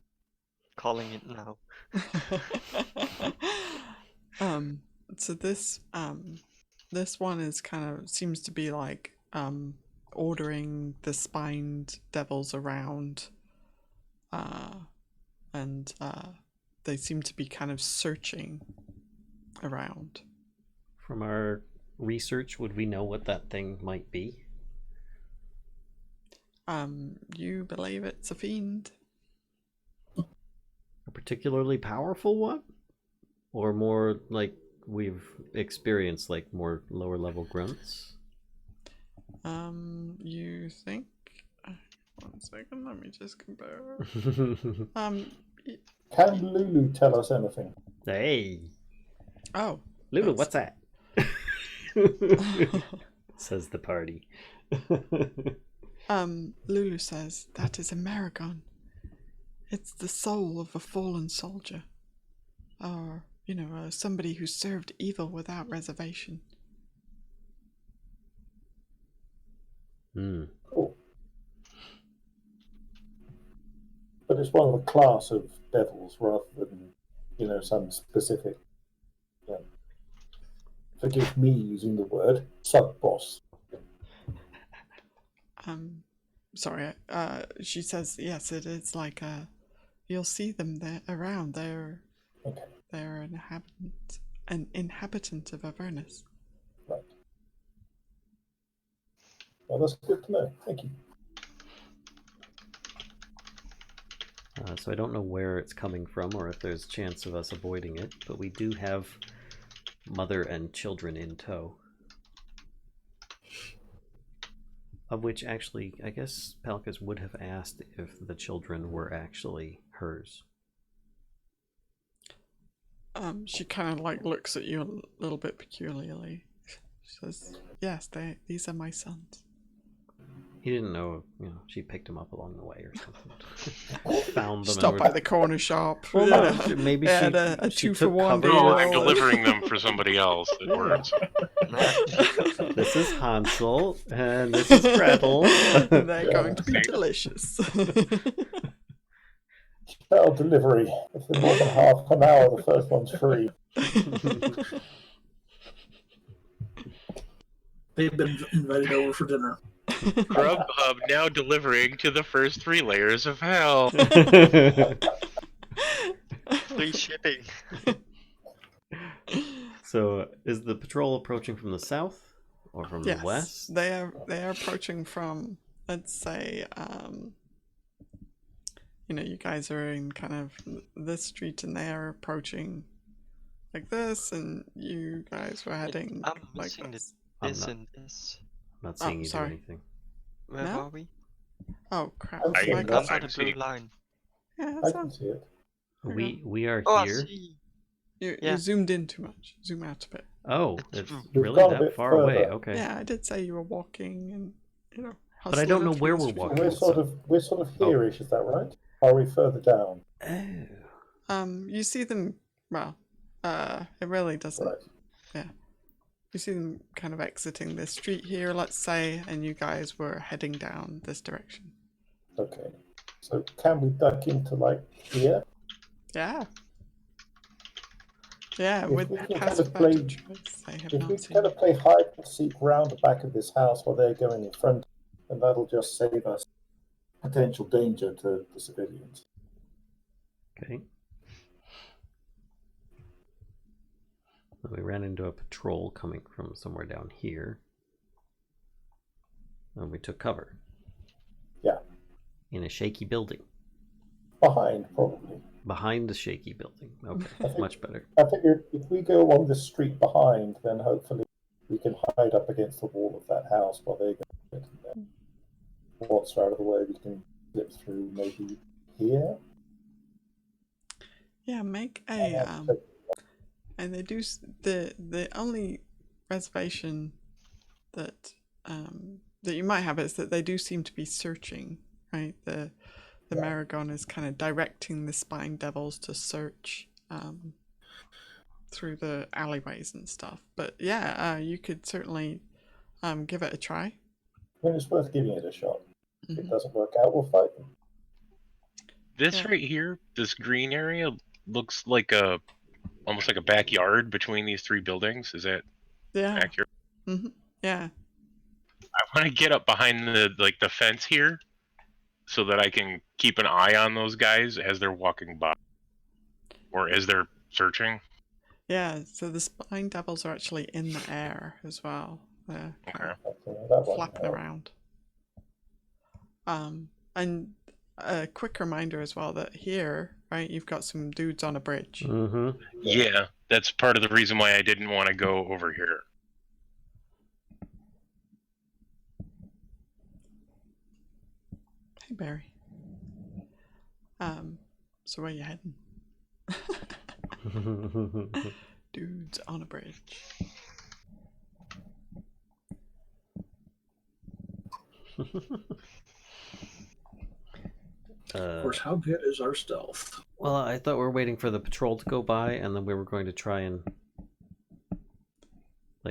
calling it now. So this one is seems to be like ordering the spined devils around, and they seem to be kind of searching around. From our research, would we know what that thing might be? You believe it's a fiend? A particularly powerful one? Or more like we've experienced, like more lower level grunts? You think? 1 second, let me just compare. Can Lulu tell us anything? Hey! Oh. Lulu, what's that? Says the party. Lulu says that is a Maragon. It's the soul of a fallen soldier. Or, somebody who served evil without reservation. Cool. But it's one of a class of devils rather than, some specific, forgive me using the word, sub-boss. Sorry, she says, yes, it is like you'll see them there around. They're an inhabitant of Avernus. Right. Well, that's good to know. Thank you. So I don't know where it's coming from or if there's a chance of us avoiding it, but we do have mother and children in tow. Of which, actually, I guess Palkas would have asked if the children were actually hers. She kind of looks at you a little bit peculiarly. She says, yes, these are my sons. He didn't know, she picked him up along the way or something. Found them. Stopped by the corner shop. Well, no, maybe she had a 2-for-1 deal. No, I'm delivering them for somebody else. It works. This is Hansel, and this is Gretel. They're going to be delicious. Child delivery. If they're more than half an hour, the first one's free. They've been invited over for dinner. Grubhub now delivering to the first 3 layers of hell. Free shipping. So, is the patrol approaching from the south or from the west? They are approaching from, let's say, you guys are in kind of this street and they are approaching like this, and you guys were heading like this. And this. I'm not seeing you do anything. Where are we? Oh crap! I I'm on the blue line. Yeah, I can see it. We are Oh, here. I see. You zoomed in too much. Zoom out a bit. Oh, it's You've really gone a that bit far further. away. Okay. Yeah, I did say you were walking, and But I don't know where we're hustling walking. through We're sort of here-ish, is that right? Are we further down? Oh. You see them. Well, it really doesn't. Right. Yeah. You see them kind of exiting this street here, let's say, and you guys were heading down this direction. Okay. So can we duck into here? Yeah. Yeah, If with we can passive kind of play- advantage, they have If not we seen. kind of play hide and seek round the back of this house while they're going in front, and that'll just save us potential danger to the civilians. Okay. We ran into a patrol coming from somewhere down here. And we took cover. Yeah. In a shaky building. Behind, probably. Behind the shaky building. Okay, much better. I figure if we go along the street behind, then hopefully we can hide up against the wall of that house while they go. Once they're out of the way, we can slip through maybe here. Yeah, make a and they do the only reservation that that you might have is that they do seem to be searching, right? The Maragon is kind of directing the spine devils to search through the alleyways and stuff. But yeah, you could certainly give it a try. I mean, it's worth giving it a shot. If it doesn't work out, we'll fight them. This right here, this green area, looks like almost like a backyard between these three buildings. Is that accurate? Mm-hmm. Yeah. I want to get up behind the fence here, so that I can keep an eye on those guys as they're walking by, or as they're searching. Yeah. So the spine devils are actually in the air as well. They're flapping around. And a quick reminder as well that here, right, you've got some dudes on a bridge. Mm-hmm. Yeah, that's part of the reason why I didn't want to go over here. Hey, Barry. So where you heading? Dudes on a bridge. Of course, how good is our stealth? Well, I thought we were waiting for the patrol to go by, and then we were going to try and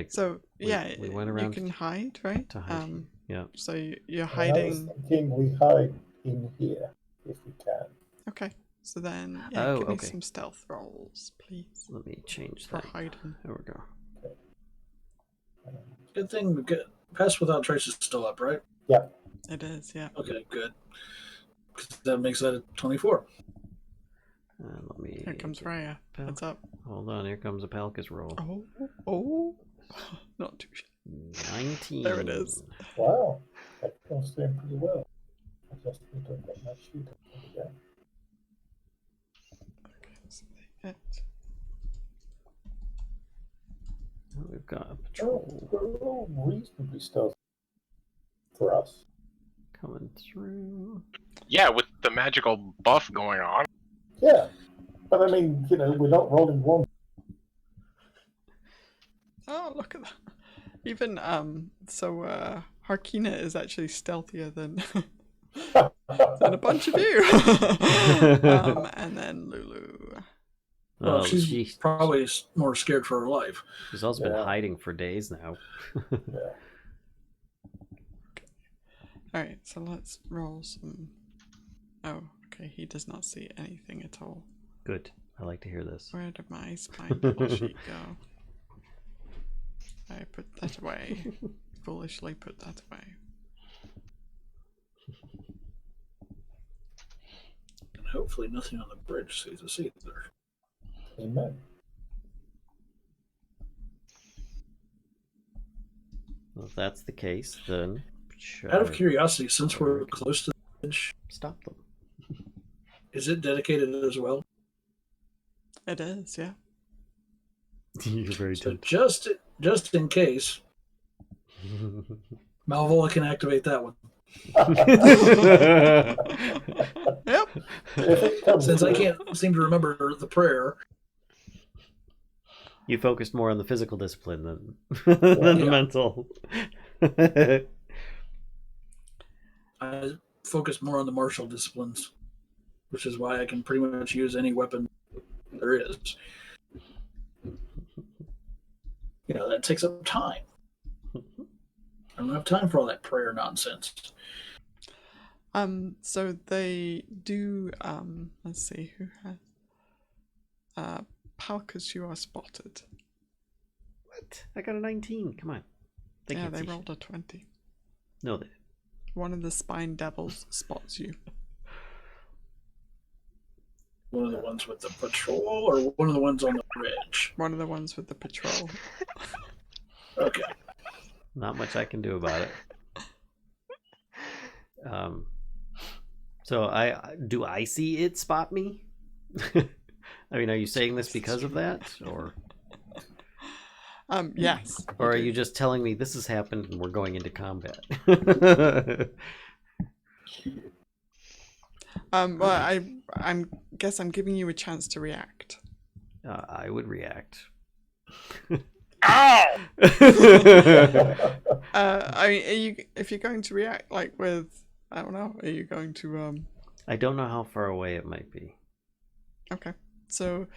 So yeah, we went around. You can hide, right? To hide. Yeah. So you're hiding. I was thinking we hide in here if we can. Okay. So then, give me some stealth rolls, please. Let me change for that. hiding. There we go. Good thing Pass Without Trace is still up, right? Yeah. It is, yeah. Okay, good. That makes that a 24. Let me. Here comes Raya. What's up? Hold on, here comes a Palkas roll. Oh, not too shabby. 19. There it is. Wow, that one's doing pretty well. I just don't get my sheet again. Okay, so they get. We've got a patrol. We're all reasonably stealthy for us. Coming through. Yeah, with the magical buff going on. Yeah, but I mean, we're not rolling one. Oh, look at that. Even, Harkina is actually stealthier than a bunch of you. And then Lulu. Well, she's probably more scared for her life. She's also been hiding for days now. Yeah. Alright, so let's roll some... Oh, okay, he does not see anything at all. Good. I like to hear this. Where did my spine devil sheet go? I put that away. Foolishly put that away. And hopefully nothing on the bridge sees us either. Amen. Well, if that's the case, then... Out of curiosity, since we're close to the bridge... Stop them. Is it dedicated as well? It is, yeah. You're very So tempted. just in case, Malvola can activate that one. Yep. Since I can't seem to remember the prayer. You focused more on the physical discipline than the mental. I focus more on the martial disciplines, which is why I can pretty much use any weapon there is. That takes up time. I don't have time for all that prayer nonsense. So they do, let's see, who has... Palkas, you are spotted. What? I got a 19. Come on. They rolled a 20. No, they... One of the spine devils spots you. One of the ones with the patrol, or one of the ones on the bridge? One of the ones with the patrol. Okay. Not much I can do about it. So I see it spot me? I mean, are you saying this because of that, or? Yes. Or are you just telling me this has happened and we're going into combat? Well, I guess I'm giving you a chance to react. I would react. Ow! I mean, if you're going to react like with, I don't know, are you going to I don't know how far away it might be. Okay, so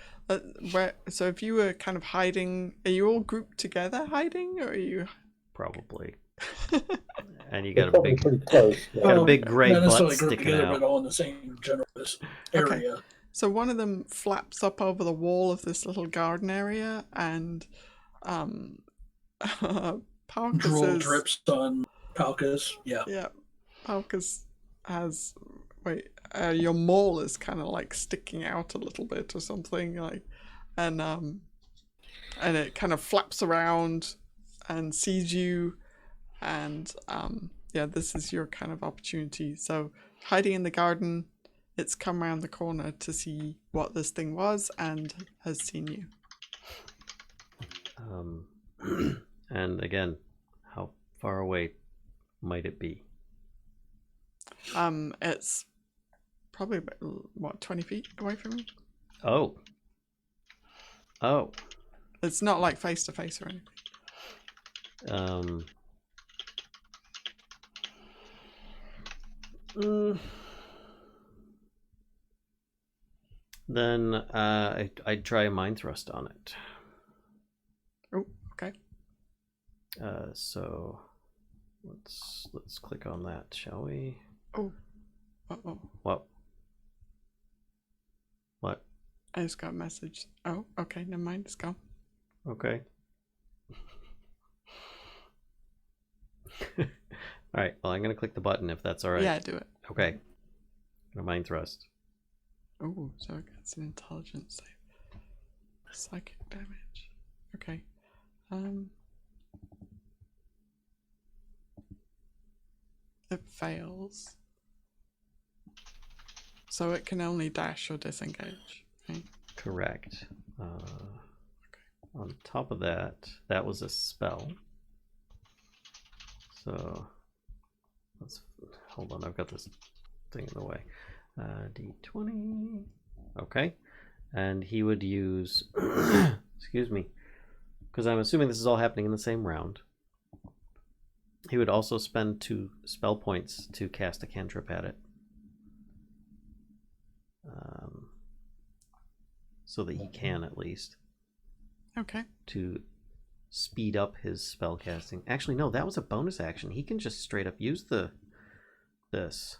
so if you were kind of hiding, are you all grouped together hiding, or are you? Probably. And you They're got a probably big, pretty close. Yeah. got a big gray not necessarily butt grouped sticking together, out. but all in the same general area. So one of them flaps up over the wall of this little garden area, and Palkas Drool is, drips on Palkas. Yeah. yeah, Palkas has, wait, your mole is kind of like sticking out a little bit or something, like, and it kind of flaps around and sees you, and yeah, this is your kind of opportunity. So hiding in the garden, it's come around the corner to see what this thing was and has seen you. And again, how far away might it be? It's probably about, what, 20 feet away from you? Oh. Oh. It's not like face to face or anything. Then I'd try a mind thrust on it. Oh, okay. So let's click on that, shall we? Oh. Uh-oh. What? What? I just got a message. Oh, okay, never mind, it's gone. Okay. All right. Well, I'm gonna click the button if that's all right. Yeah, do it. Okay. A mind thrust. Oh, so it gets an intelligence save. Psychic damage. Okay. It fails. So it can only dash or disengage, right? Correct. On top of that, that was a spell. So let's hold on. I've got this thing in the way. D20. Okay, and he would use. Excuse me, because I'm assuming this is all happening in the same round. He would also spend 2 spell points to cast a cantrip at it. So that he can at least. Okay. To speed up his spell casting. Actually, no, that was a bonus action. He can just straight up use this.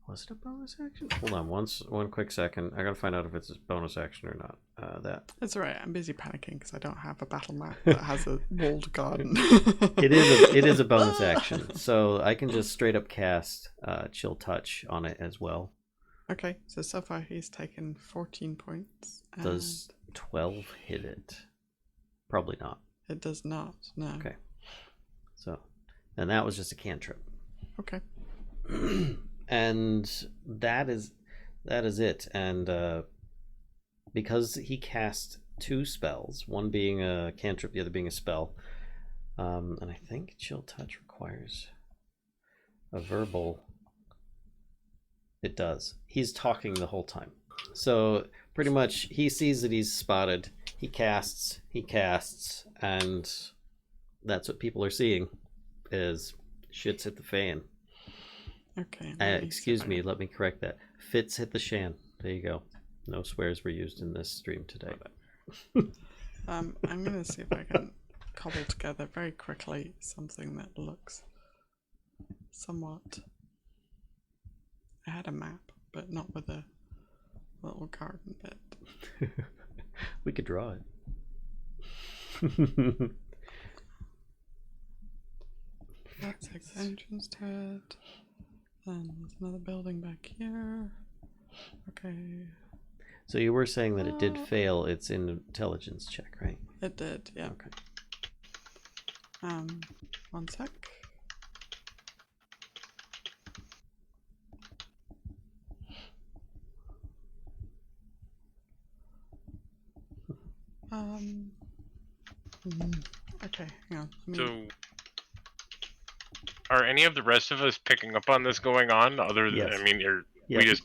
Was it a bonus action? Hold on, one quick second. I gotta find out if it's a bonus action or not. That. That's alright. I'm busy panicking because I don't have a battle map that has a walled garden. It is a bonus action, so I can just straight up cast Chill Touch on it as well. Okay, so far he's taken 14 points. Does 12 hit it? Probably not. It does not, no. Okay. So, and that was just a cantrip. Okay. And that is it. And because he cast 2 spells, one being a cantrip, the other being a spell, and I think Chill Touch requires a verbal. It does. He's talking the whole time. So pretty much he sees that he's spotted. He casts, and that's what people are seeing is shit's hit the fan. Okay. Excuse me, let me correct that. Fits hit the shan. There you go. No swears were used in this stream today. I'm going to see if I can cobble together very quickly something that looks somewhat... I had a map, but not with a little garden bit. We could draw it. That's like the entrance to it. Then there's another building back here. Okay. So you were saying that it did fail its intelligence check, right? It did, yeah. Okay. 1 sec. Okay, hang on. So, are any of the rest of us picking up on this going on? Other than, Yes. I mean, Yeah. we just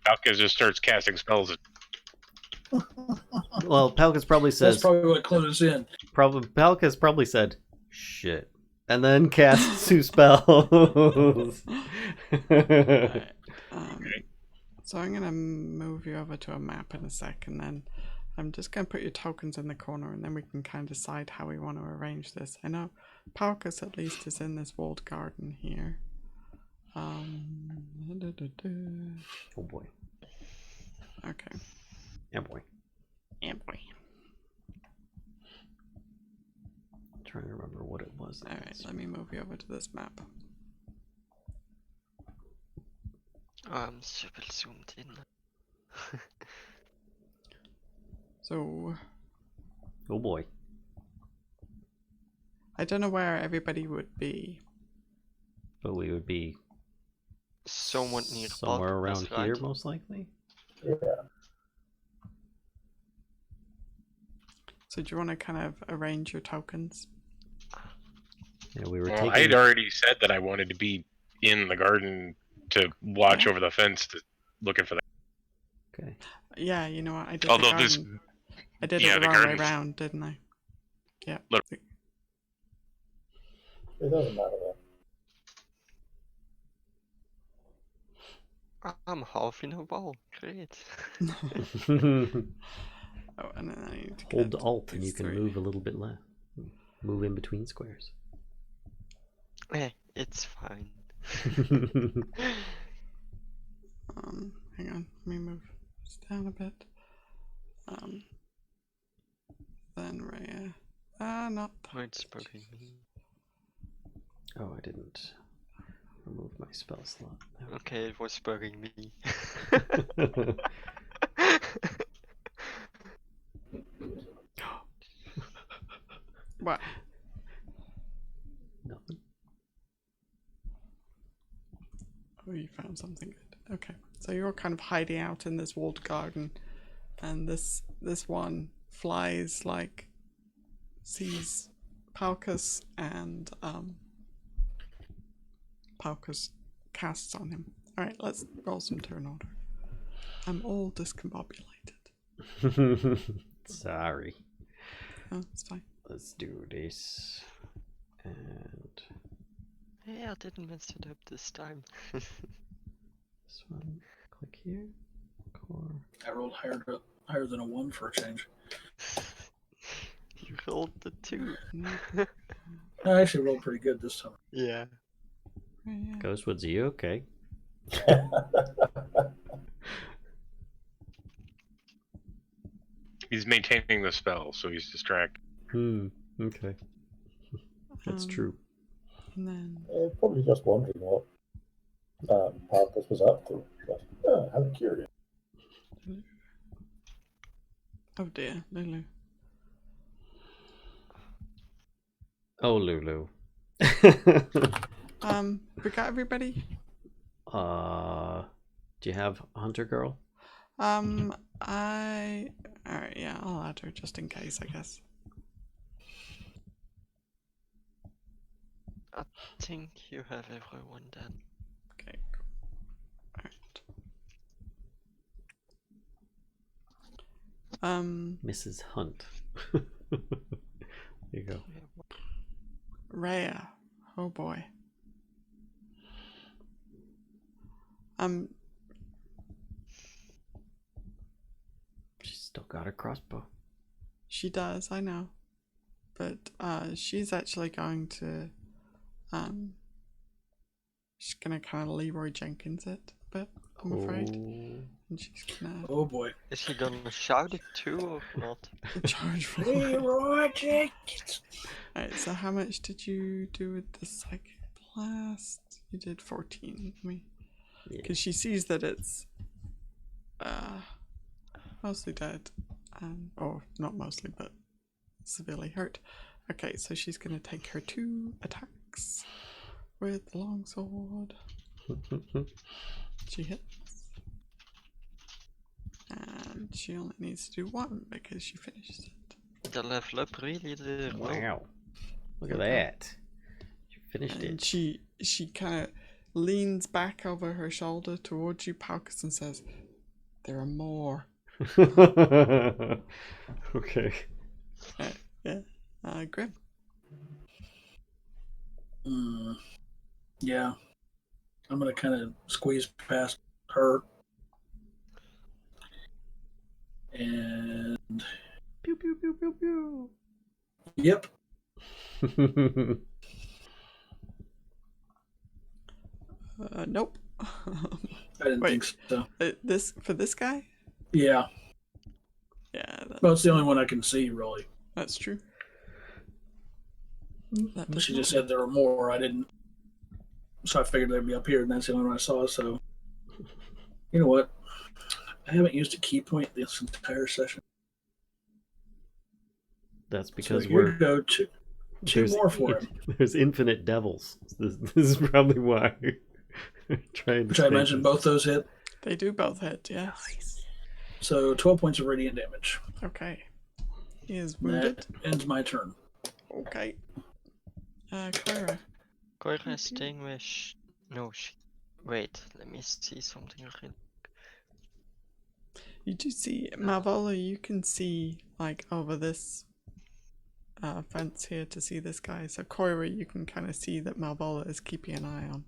Palkas just starts casting spells. Well, Palkas probably says. That's probably what clued us in. Palkas probably said, "Shit," and then casts 2 spells. Right. So I'm gonna move you over to a map in a second. Then I'm just gonna put your tokens in the corner, and then we can kind of decide how we want to arrange this. I know Palkas at least is in this walled garden here. Oh boy. Okay. Yeah, boy. Yeah, boy. I'm trying to remember what it was. All right, let me move you over to this map. I'm super zoomed in. So Oh boy. I don't know where everybody would be. But we would be Somewhat near somewhere Palkas, around right? here, most likely. Yeah. So do you want to kind of arrange your tokens? Yeah, we were Well, taking. I had already said that I wanted to be in the garden to watch over the fence, looking for that. Okay. Yeah, you know what? I did Although the this, garden. I did yeah, it the the wrong way garden's- round, didn't I? Yeah. Look. It doesn't matter then. I'm half in a ball. Great. Oh, and then I need to Hold get Alt and you these can 3. move a little bit left. Move in between squares. It's fine. Hang on, let me move this down a bit. Then Rhea. Not Oh, it's bugging me. Oh, I didn't remove my spell slot. Okay, it was bugging me. what? Nothing. Oh, you found something good. Okay, so you're kind of hiding out in this walled garden, and this one flies like sees Palkas, and Palkas casts on him. All right, let's roll some turn order. I'm all discombobulated. Sorry. Oh, it's fine. Let's do this. And Hey, I didn't mess it up this time. this one. Click here. Core. I rolled higher than a 1 for a change. You rolled the 2. I actually rolled pretty good this time. Yeah. Rhea. Ghostwoods, are you okay? he's maintaining the spell, so he's distracted. Okay. That's Um, true. And then Probably just wondering what Palkas was up to. Just, how curious. oh dear, Lulu. Oh, Lulu. We got everybody. Do you have Hunter Girl? Alright, yeah, I'll add her just in case, I guess. I think you have everyone then. Okay, cool. Alright. Mrs. Hunt. There you go. Rhea. Oh boy. She's still got her crossbow. She does, I know. But she's actually going to she's gonna kind of Leroy Jenkins it a bit, I'm afraid. And she's gonna Oh boy. Is she gonna shout it too or not? charge for Leroy Jenkins. Alright, so how much did you do with the psychic blast? You did 14. Because she sees that it's mostly dead. Or not mostly, but severely hurt. Okay, so she's going to take her 2 attacks with the longsword. She hits. And she only needs to do 1 because she finishes it. The level up really did well. Wow. Look at Okay. that. You finished And it. she kind of leans back over her shoulder towards you, Palkas, and says, "There are more." Okay. Yeah. Grimm. Yeah. I'm going to kind of squeeze past her. And. Pew pew pew pew pew. Yep. Nope. I didn't think so. For this guy? Yeah. Yeah. Well, it's the only one I can see, really. That's true. That She does just not- said there were more. I didn't. So I figured they'd be up here, and that's the only one I saw. So, you know what? I haven't used a key point this entire session. That's because so here go two there's- more for him. There's infinite devils. This is probably why. Trying to Which I imagine both those hit. They do both hit, yes. Nice. So 12 points of radiant damage. Okay. He is wounded. That ends my turn. Okay. Coyra. Coyra is staying with. Wait, let me see something real. You do see, Malvola, you can see, like, over this fence here to see this guy. So Coyra, you can kind of see that Malvola is keeping an eye on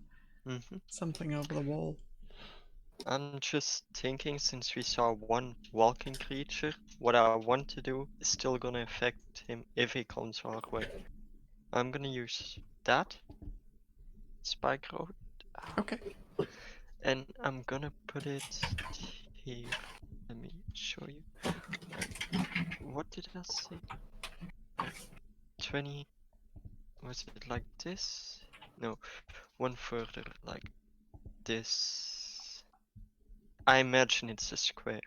something over the wall. I'm just thinking, since we saw one walking creature, what I want to do is still gonna affect him if he comes our way. I'm gonna use that spike road, Okay. and I'm gonna put it here. Let me show you. What did I say? 20. Was it like this? No, one further, like this. I imagine it's a square,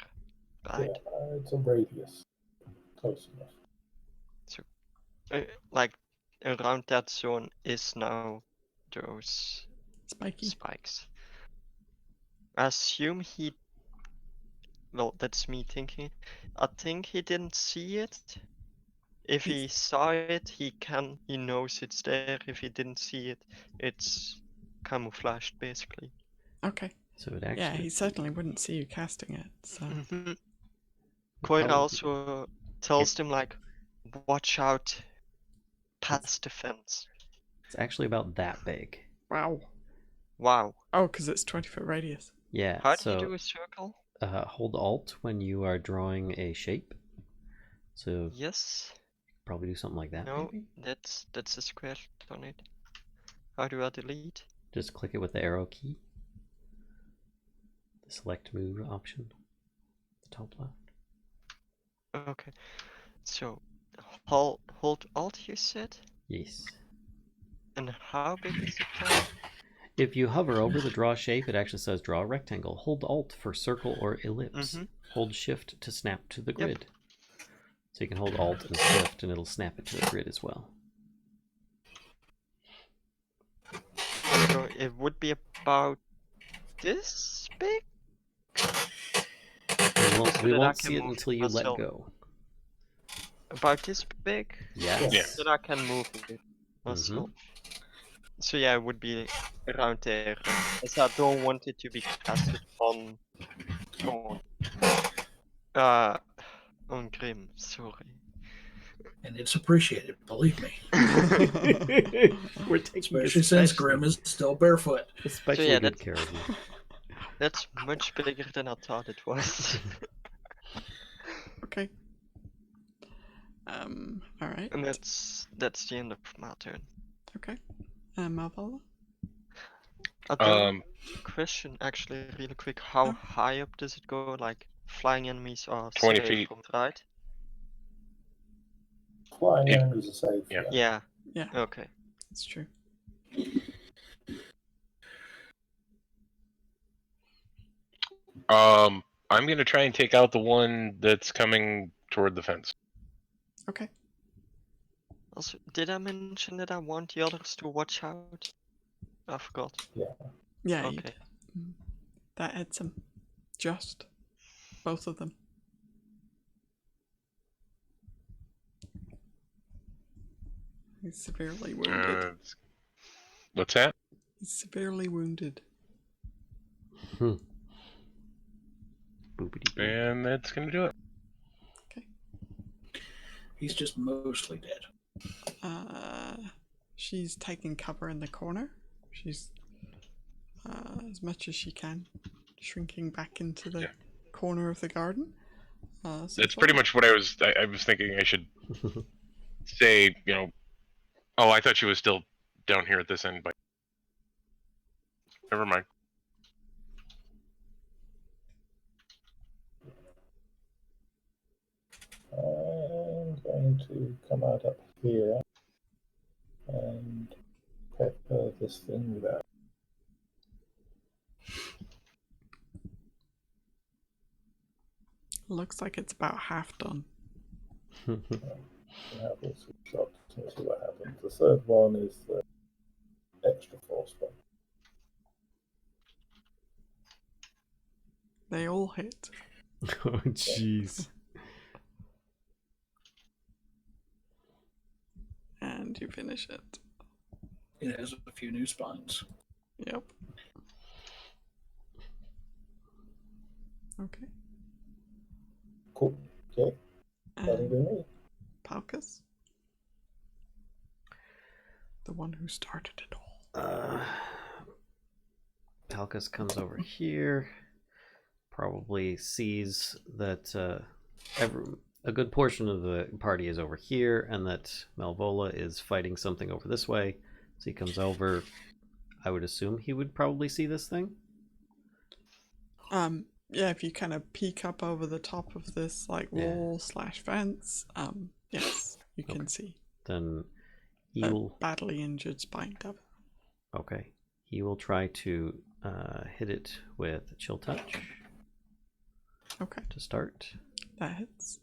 right? Yeah, it's a radius. Close enough. Like around that zone is now those Spiky. spikes. I assume he. Well, that's me thinking. I think he didn't see it. If he saw it, he knows it's there. If he didn't see it, it's camouflaged basically. Okay. So it actually. Yeah, he certainly wouldn't see you casting it, so. Coyra also tells them, like, watch out past the fence. It's actually about that big. Wow. Wow. Oh, because it's 20-foot radius. Yeah. How so, do you do a circle? Hold Alt when you are drawing a shape. So Yes. probably do something like that. No, Maybe? that's a square on it. How do I delete? Just click it with the arrow key. The select move option. The top left. Okay. So hold Alt, you said? Yes. And how big is it now? If you hover over the draw shape, it actually says draw a rectangle. Hold Alt for circle or ellipse. Hold Shift to snap to the grid. So you can hold Alt and Shift and it'll snap it to the grid as well. So it would be about this big? We that I won't can see it move until you myself. let go. About this big? Yes. Yeah. Then I can move it myself. So yeah, it would be around there. As I don't want it to be casted on Thorn. On Grimm, sorry. And it's appreciated, believe me. We're taking Especially since Grimm is still barefoot. especially So yeah, good care of you. That's much bigger than I thought it was. Okay. Alright. And that's the end of my turn. Okay. Malvola? Question actually really quick, how high up does it go? Like flying enemies are 20 safe feet. from right? Flying Yeah. enemies are safe. Yeah. Yeah. Yeah, Okay. it's true. I'm gonna try and take out the one that's coming toward the fence. Okay. Also, did I mention that I want the others to watch out? I forgot. Yeah, you Okay. did. That hits him. Just. Both of them. He's severely wounded. What's that? He's severely wounded. Boopity boop. And that's gonna do it. He's just mostly dead. She's taking cover in the corner. She's as much as she can, shrinking back into the corner of the garden. That's pretty much what I was thinking I should say, oh, I thought she was still down here at this end, but never mind. I'm going to come out up here and pepper this thing with that. Looks like it's about half done. Have this shot and see what happens. The third one is the extra force one. They all hit. Oh, jeez. And you finish it. It has a few new spines. Yep. Okay. Cool. Okay. That'll be And me. Palkas? The one who started it all. Palkas comes over here. Probably sees that a good portion of the party is over here, and that Malvola is fighting something over this way. So he comes over. I would assume he would probably see this thing. Yeah, if you kind of peek up over the top of this wall / fence, yes, you can see. Then he a will badly injured spine devil. Okay. He will try to hit it with Chill Touch Okay, to start. that hits.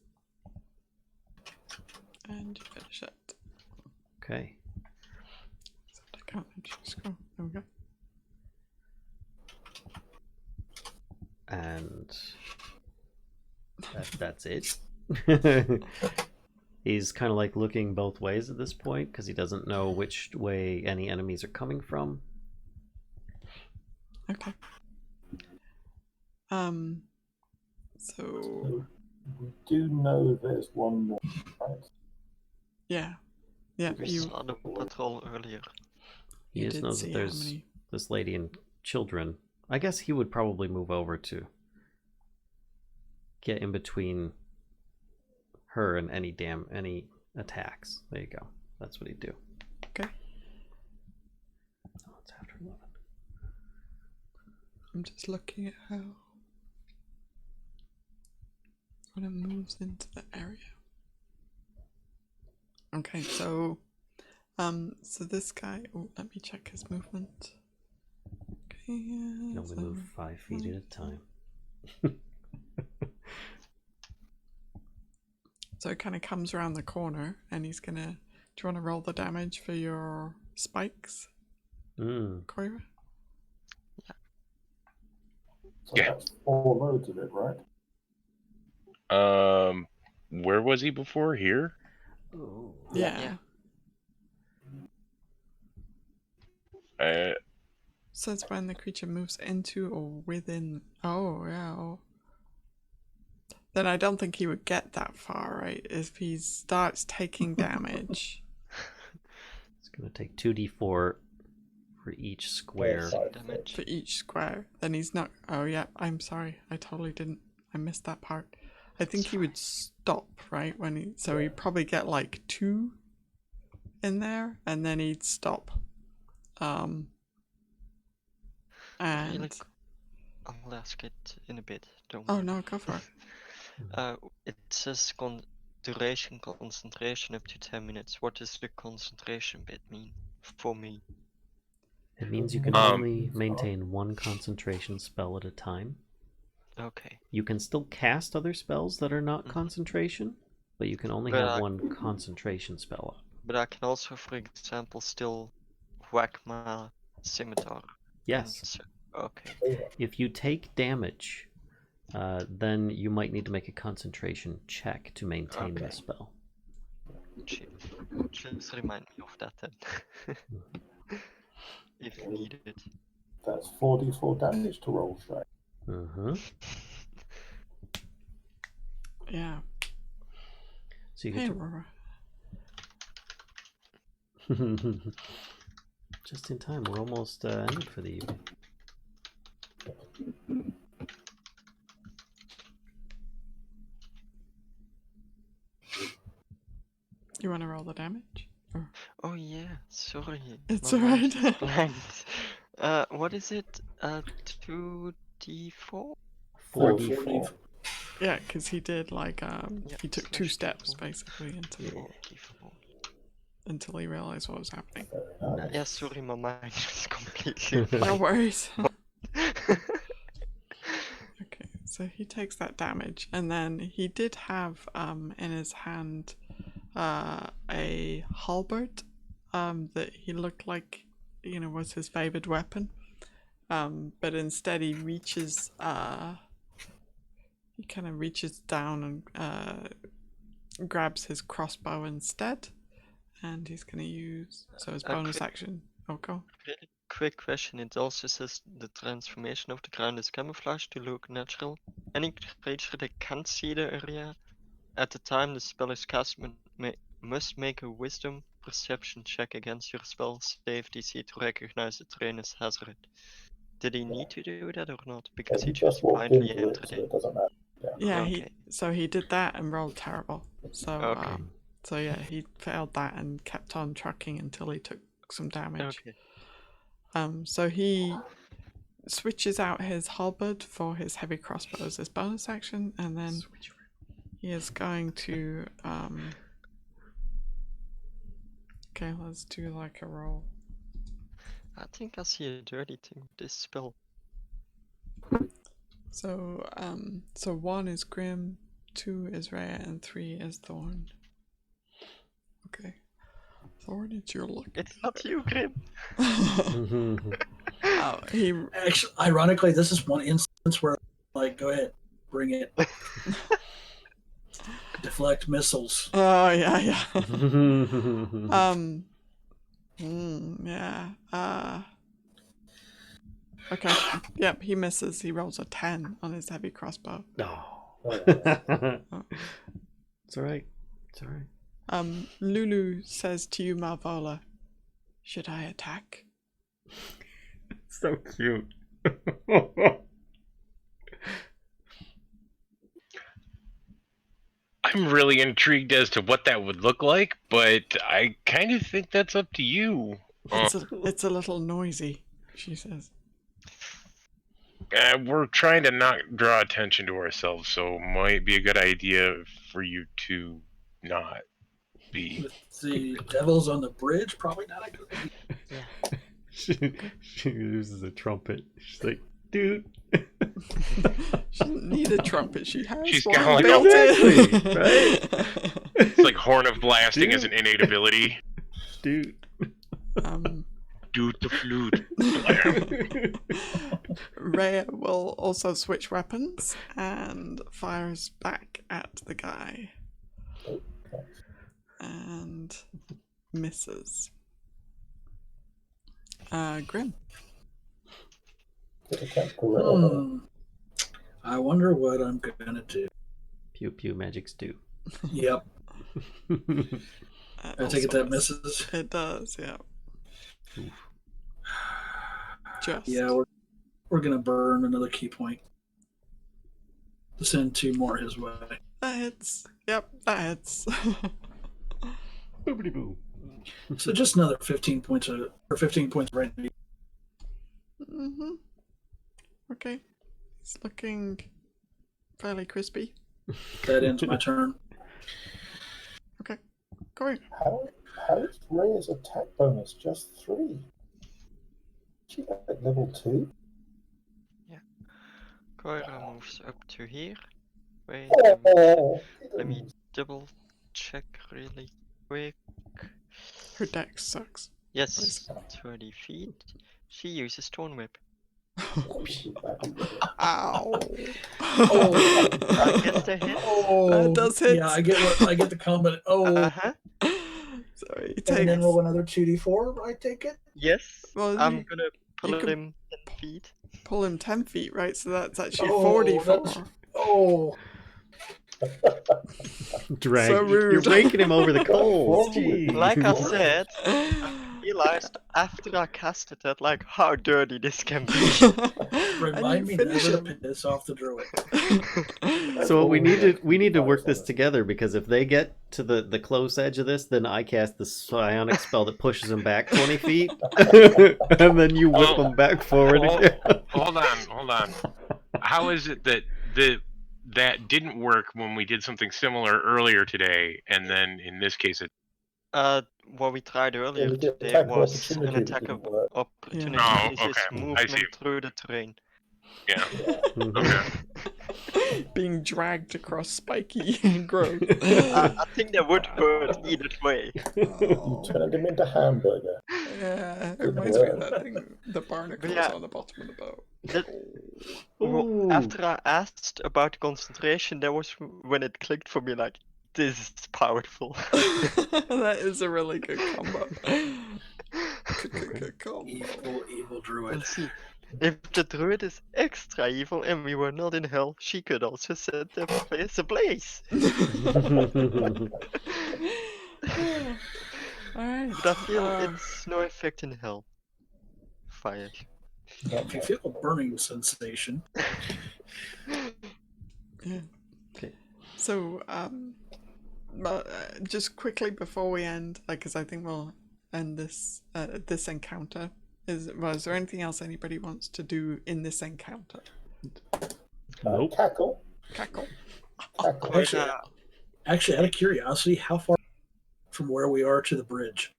And you finish it. Okay. Except I can't actually scroll. There we go. And that's it. He's kind of like looking both ways at this point because he doesn't know which way any enemies are coming from. Okay. So we do know there's one more, right? yeah, We you saw the patrol earlier. He You just did knows see that how there's many- this lady and children. I guess he would probably move over to get in between her and any attacks. There you go. That's what he'd do. Okay. Oh, it's after 11. I'm just looking at how when it moves into the area. Okay, so this guy. Oh, let me check his movement. Okay, You can only so move 5 feet at a time. So it kind of comes around the corner, and he's gonna. Do you want to roll the damage for your spikes, Coyra? So Yeah. that's 4 loads of it, right? Where was he before? Here? Oh. Yeah. Says when the creature moves into or within. Oh, yeah. Oh. Then I don't think he would get that far, right? If he starts taking damage. It's going to take 2d4 for each square. Damage. For each square. Then he's not. Oh, yeah. I'm sorry. I totally didn't. I missed that part. I think he would stop, right? When he. So he'd probably get like 2 in there, and then he'd stop. And. I'll ask it in a bit. Don't Oh, worry. no, go for it. It says duration concentration up to 10 minutes. What does the concentration bit mean for me? It means you can only maintain 1 concentration spell at a time. Okay. You can still cast other spells that are not concentration, but you can only have 1 concentration spell up. But I can also, for example, still whack my scimitar. Yes. Okay. If you take damage, then you might need to make a concentration check to maintain the spell. Just remind me of that then. If needed. That's 4d4 damage to roll, right? Yeah. So you Hey, get Aurora. to... Just in time. We're almost ended for the evening. You want to roll the damage? Or... Oh yeah, sorry. It's my mind alright. is blank. What is it? 2d4? 4d4. Yeah, because he did like Yeah, he took 2 slash steps d4. basically Yeah. until he realized what was happening. Very nice. Yeah, sorry, my mind is completely No blank. worries. Okay, so he takes that damage, and then he did have in his hand a halberd that he looked like was his favored weapon, but instead he reaches he kind of reaches down and grabs his crossbow instead, and he's gonna use his bonus quick- action. Oh, go. Really quick question, it also says the transformation of the ground is camouflaged to look natural. Any creature that can't see the area at the time the spell is cast must make a wisdom perception check against your spell save DC to recognize the terrain as hazard. Did he need to do that or not? Because He he just just walked blindly into it, entered so in. it doesn't matter. Yeah, Okay. he did that and rolled terrible. So Okay. so yeah, he failed that and kept on trucking until he took some damage. Okay. So he switches out his halberd for his heavy crossbow as his bonus action, and then he is going to okay, let's do like a roll. I think I see a dirty thing with this spell. So 1 is Grimm, 2 is Rhea, and 3 is Thorn. Okay. Thorn, it's your luck. It's not you, Grimm. He Actually, ironically, this is one instance where, like, go ahead, bring it. Deflect missiles. Oh yeah. Yeah. Okay. Yep, he misses. He rolls a 10 on his heavy crossbow. No. Oh. It's alright. It's alright. Lulu says to you, Malvola, should I attack? So cute. I'm really intrigued as to what that would look like, but I kind of think that's up to you. It's a little noisy, she says. We're trying to not draw attention to ourselves, so might be a good idea for you to not be. With the devils on the bridge, probably not a good idea. she uses a trumpet. She's like, dude. She doesn't need a trumpet. She has She's one got like built Exactly, in. right? It's like Horn of Blasting as an innate ability. Dude. Dude the flute. Rhea will also switch weapons and fires back at the guy. And misses. Grimm. I wonder what I'm gonna do. Pew pew magic stew. Yep. I take it that misses. misses. It does, yeah. Just. Yeah, we're gonna burn another key point to send 2 more his way. That hits. Yep, that hits. Boobity boo. So just another 15 points right now. Mm-hmm. Okay. It's looking fairly crispy. That ends my turn. Okay. Coyra. How is Rhea's attack bonus just 3? She got level 2? Coyra moves up to here. Wait, let me double check really quick. Her dex sucks. Yes, 30 feet. She uses Thorn Whip. Ow. Oh. I guess that hits. That does hit. Yeah, I get the comment. Oh, Uh-huh. Sorry, and then roll another 2d4. I take it. Yes. Well, I'm gonna pull can- him 10 feet. pull him 10 feet, right? So that's actually Oh, 44. Oh, Drag. So rude. You're raking him over the coals. Jeez. Like I said, I realized after I casted that, like, how dirty this can be. Remind me finish never to him. piss off the druid. So what we need to work this together, because if they get to the close edge of this, then I cast the psionic spell that pushes them back 20 feet, and then you whip them back forward again. Hold on. How is it that that didn't work when we did something similar earlier today, and then in this case it? What we tried earlier the today attack of was an opportunity attack didn't of work. opportunity. Oh, This okay. is I see. movement through the terrain. Yeah. Mhm. Okay. Being dragged across spiky growth. I think that would hurt either way. You turned him into hamburger. Yeah, it reminds me of that thing, the barnacles Yeah. on the bottom of the boat. That- Ooh. After I asked about concentration, that was when it clicked for me, like, this is powerful. That is a really good combo. Combo. Evil druid. And see, if the druid is extra evil and we were not in hell, she could also set the place ablaze. Alright. But I feel it's no effect in hell. Fire. If you feel a burning sensation, Yeah. Okay. So, just quickly before we end, because I think we'll end this this encounter. Is there anything else anybody wants to do in this encounter? Nope. Cackle. Cackle. actually, out of curiosity, how far from where we are to the bridge?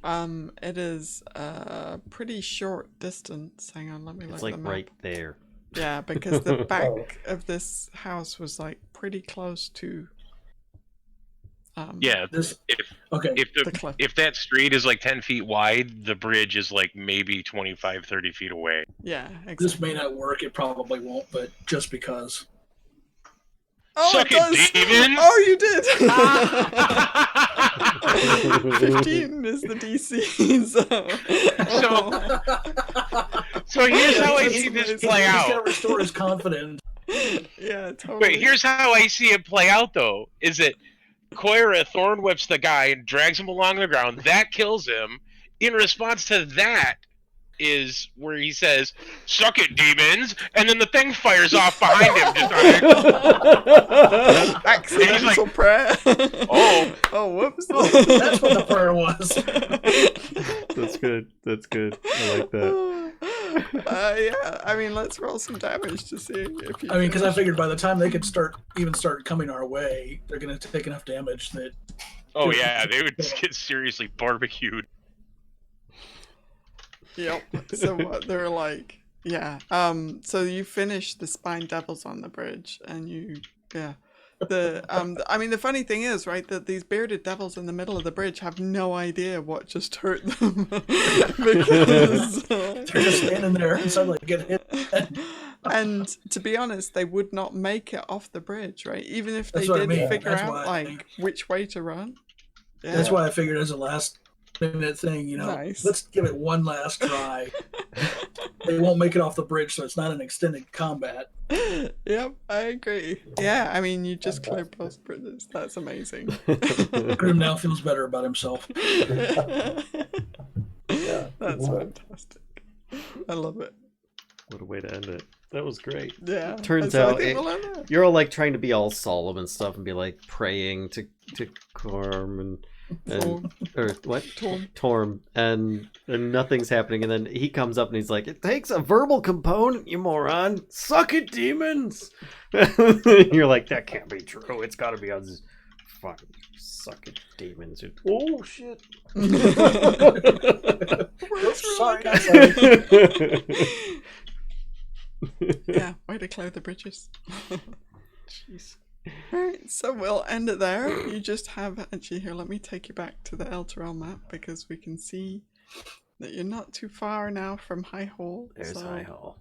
It is a pretty short distance. Hang on, let me look It's at like the map. right there. Yeah, because the back of this house was like pretty close to. Yeah. This If okay. The cliff. if that street is like 10 feet wide, the bridge is like maybe 25, 30 feet away. Yeah, exactly. This may not work. It probably won't, but just because. Oh, Suck it does! it, demons! Oh, you did! 15 is the DC, So here's how I That's see this amazing. play He's out. got to restore his confidence. Yeah, totally. Wait, here's how I see it play out, though. Is that Coyra thorn whips the guy and drags him along the ground. That kills him. In response to that is where he says, "Suck it, demons!" And then the thing fires off behind him. Just on Accidental prayer. Oh. Oh, whoops. That's what the prayer was. That's good. That's good. I like that. Yeah, I mean, let's roll some damage to see if you. I mean, because I figured by the time they could start coming our way, they're going to take enough damage that. Oh yeah, they would just get seriously barbecued. Yep. So what they're like, yeah. So you finish the spine devils on the bridge, and yeah. I mean, the funny thing is, right, that these bearded devils in the middle of the bridge have no idea what just hurt them because They're just standing there and suddenly get hit. and to be honest, they would not make it off the bridge, right? Even if they That's what I did mean. figure That's out why I like think- which way to run. Yeah. That's why I figured as a last minute thing, Nice. let's give it one last try. They won't make it off the bridge, so it's not an extended combat. Yep, I agree. Yeah, I mean, you just cleared both bridges. That's amazing. Grimm now feels better about himself. That's fantastic. I love it. What a way to end it. That was great. Yeah. Turns so I out think we'll end it. you're all like trying to be all solemn and stuff and be like praying to Corm and or what? Torm and nothing's happening, and then he comes up and he's like, "It takes a verbal component, you moron! Suck it, demons!" You're like, "That can't be true. It's got to be us." Fucking suck it, demons! Oh shit! Sorry. Yeah, way to clear the bridges. Jeez. Alright, so we'll end it there. You just have, actually here, let me take you back to the Elturel map because we can see that you're not too far now from High Hole. There's so High Hole.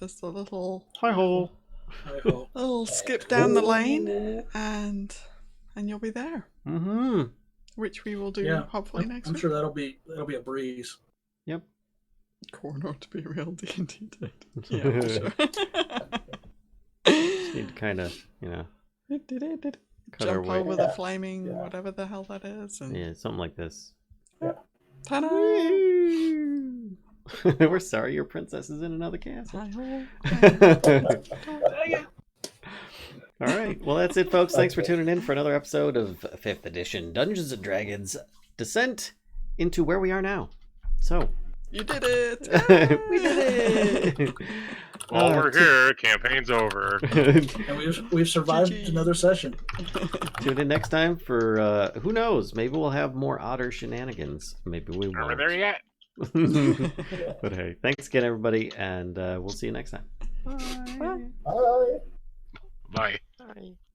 Just a little I skip down the lane and you'll be there. Mm-hmm. Which we will do hopefully next I'm week. sure that'll be a breeze. Yep. Corner to be a real D&D did. Yeah, for sure. Just need to kind of, Cut our Jump way. over the Yeah, flaming yeah. whatever the hell that is. And Yeah, something like this. ta-da! We're sorry, your princess is in another castle. Hi-ho. All right. Well, that's it, folks. Thanks for tuning in for another episode of 5th edition Dungeons and Dragons Descent into where we are now. So, You did it! we did it. While we're here, campaign's over. And we've survived GG. another session. Tune in next time for who knows? Maybe we'll have more otter shenanigans. Maybe we Are we won't. there yet? But hey, thanks again, everybody, and we'll see you next time. Bye. Bye. Bye. Bye.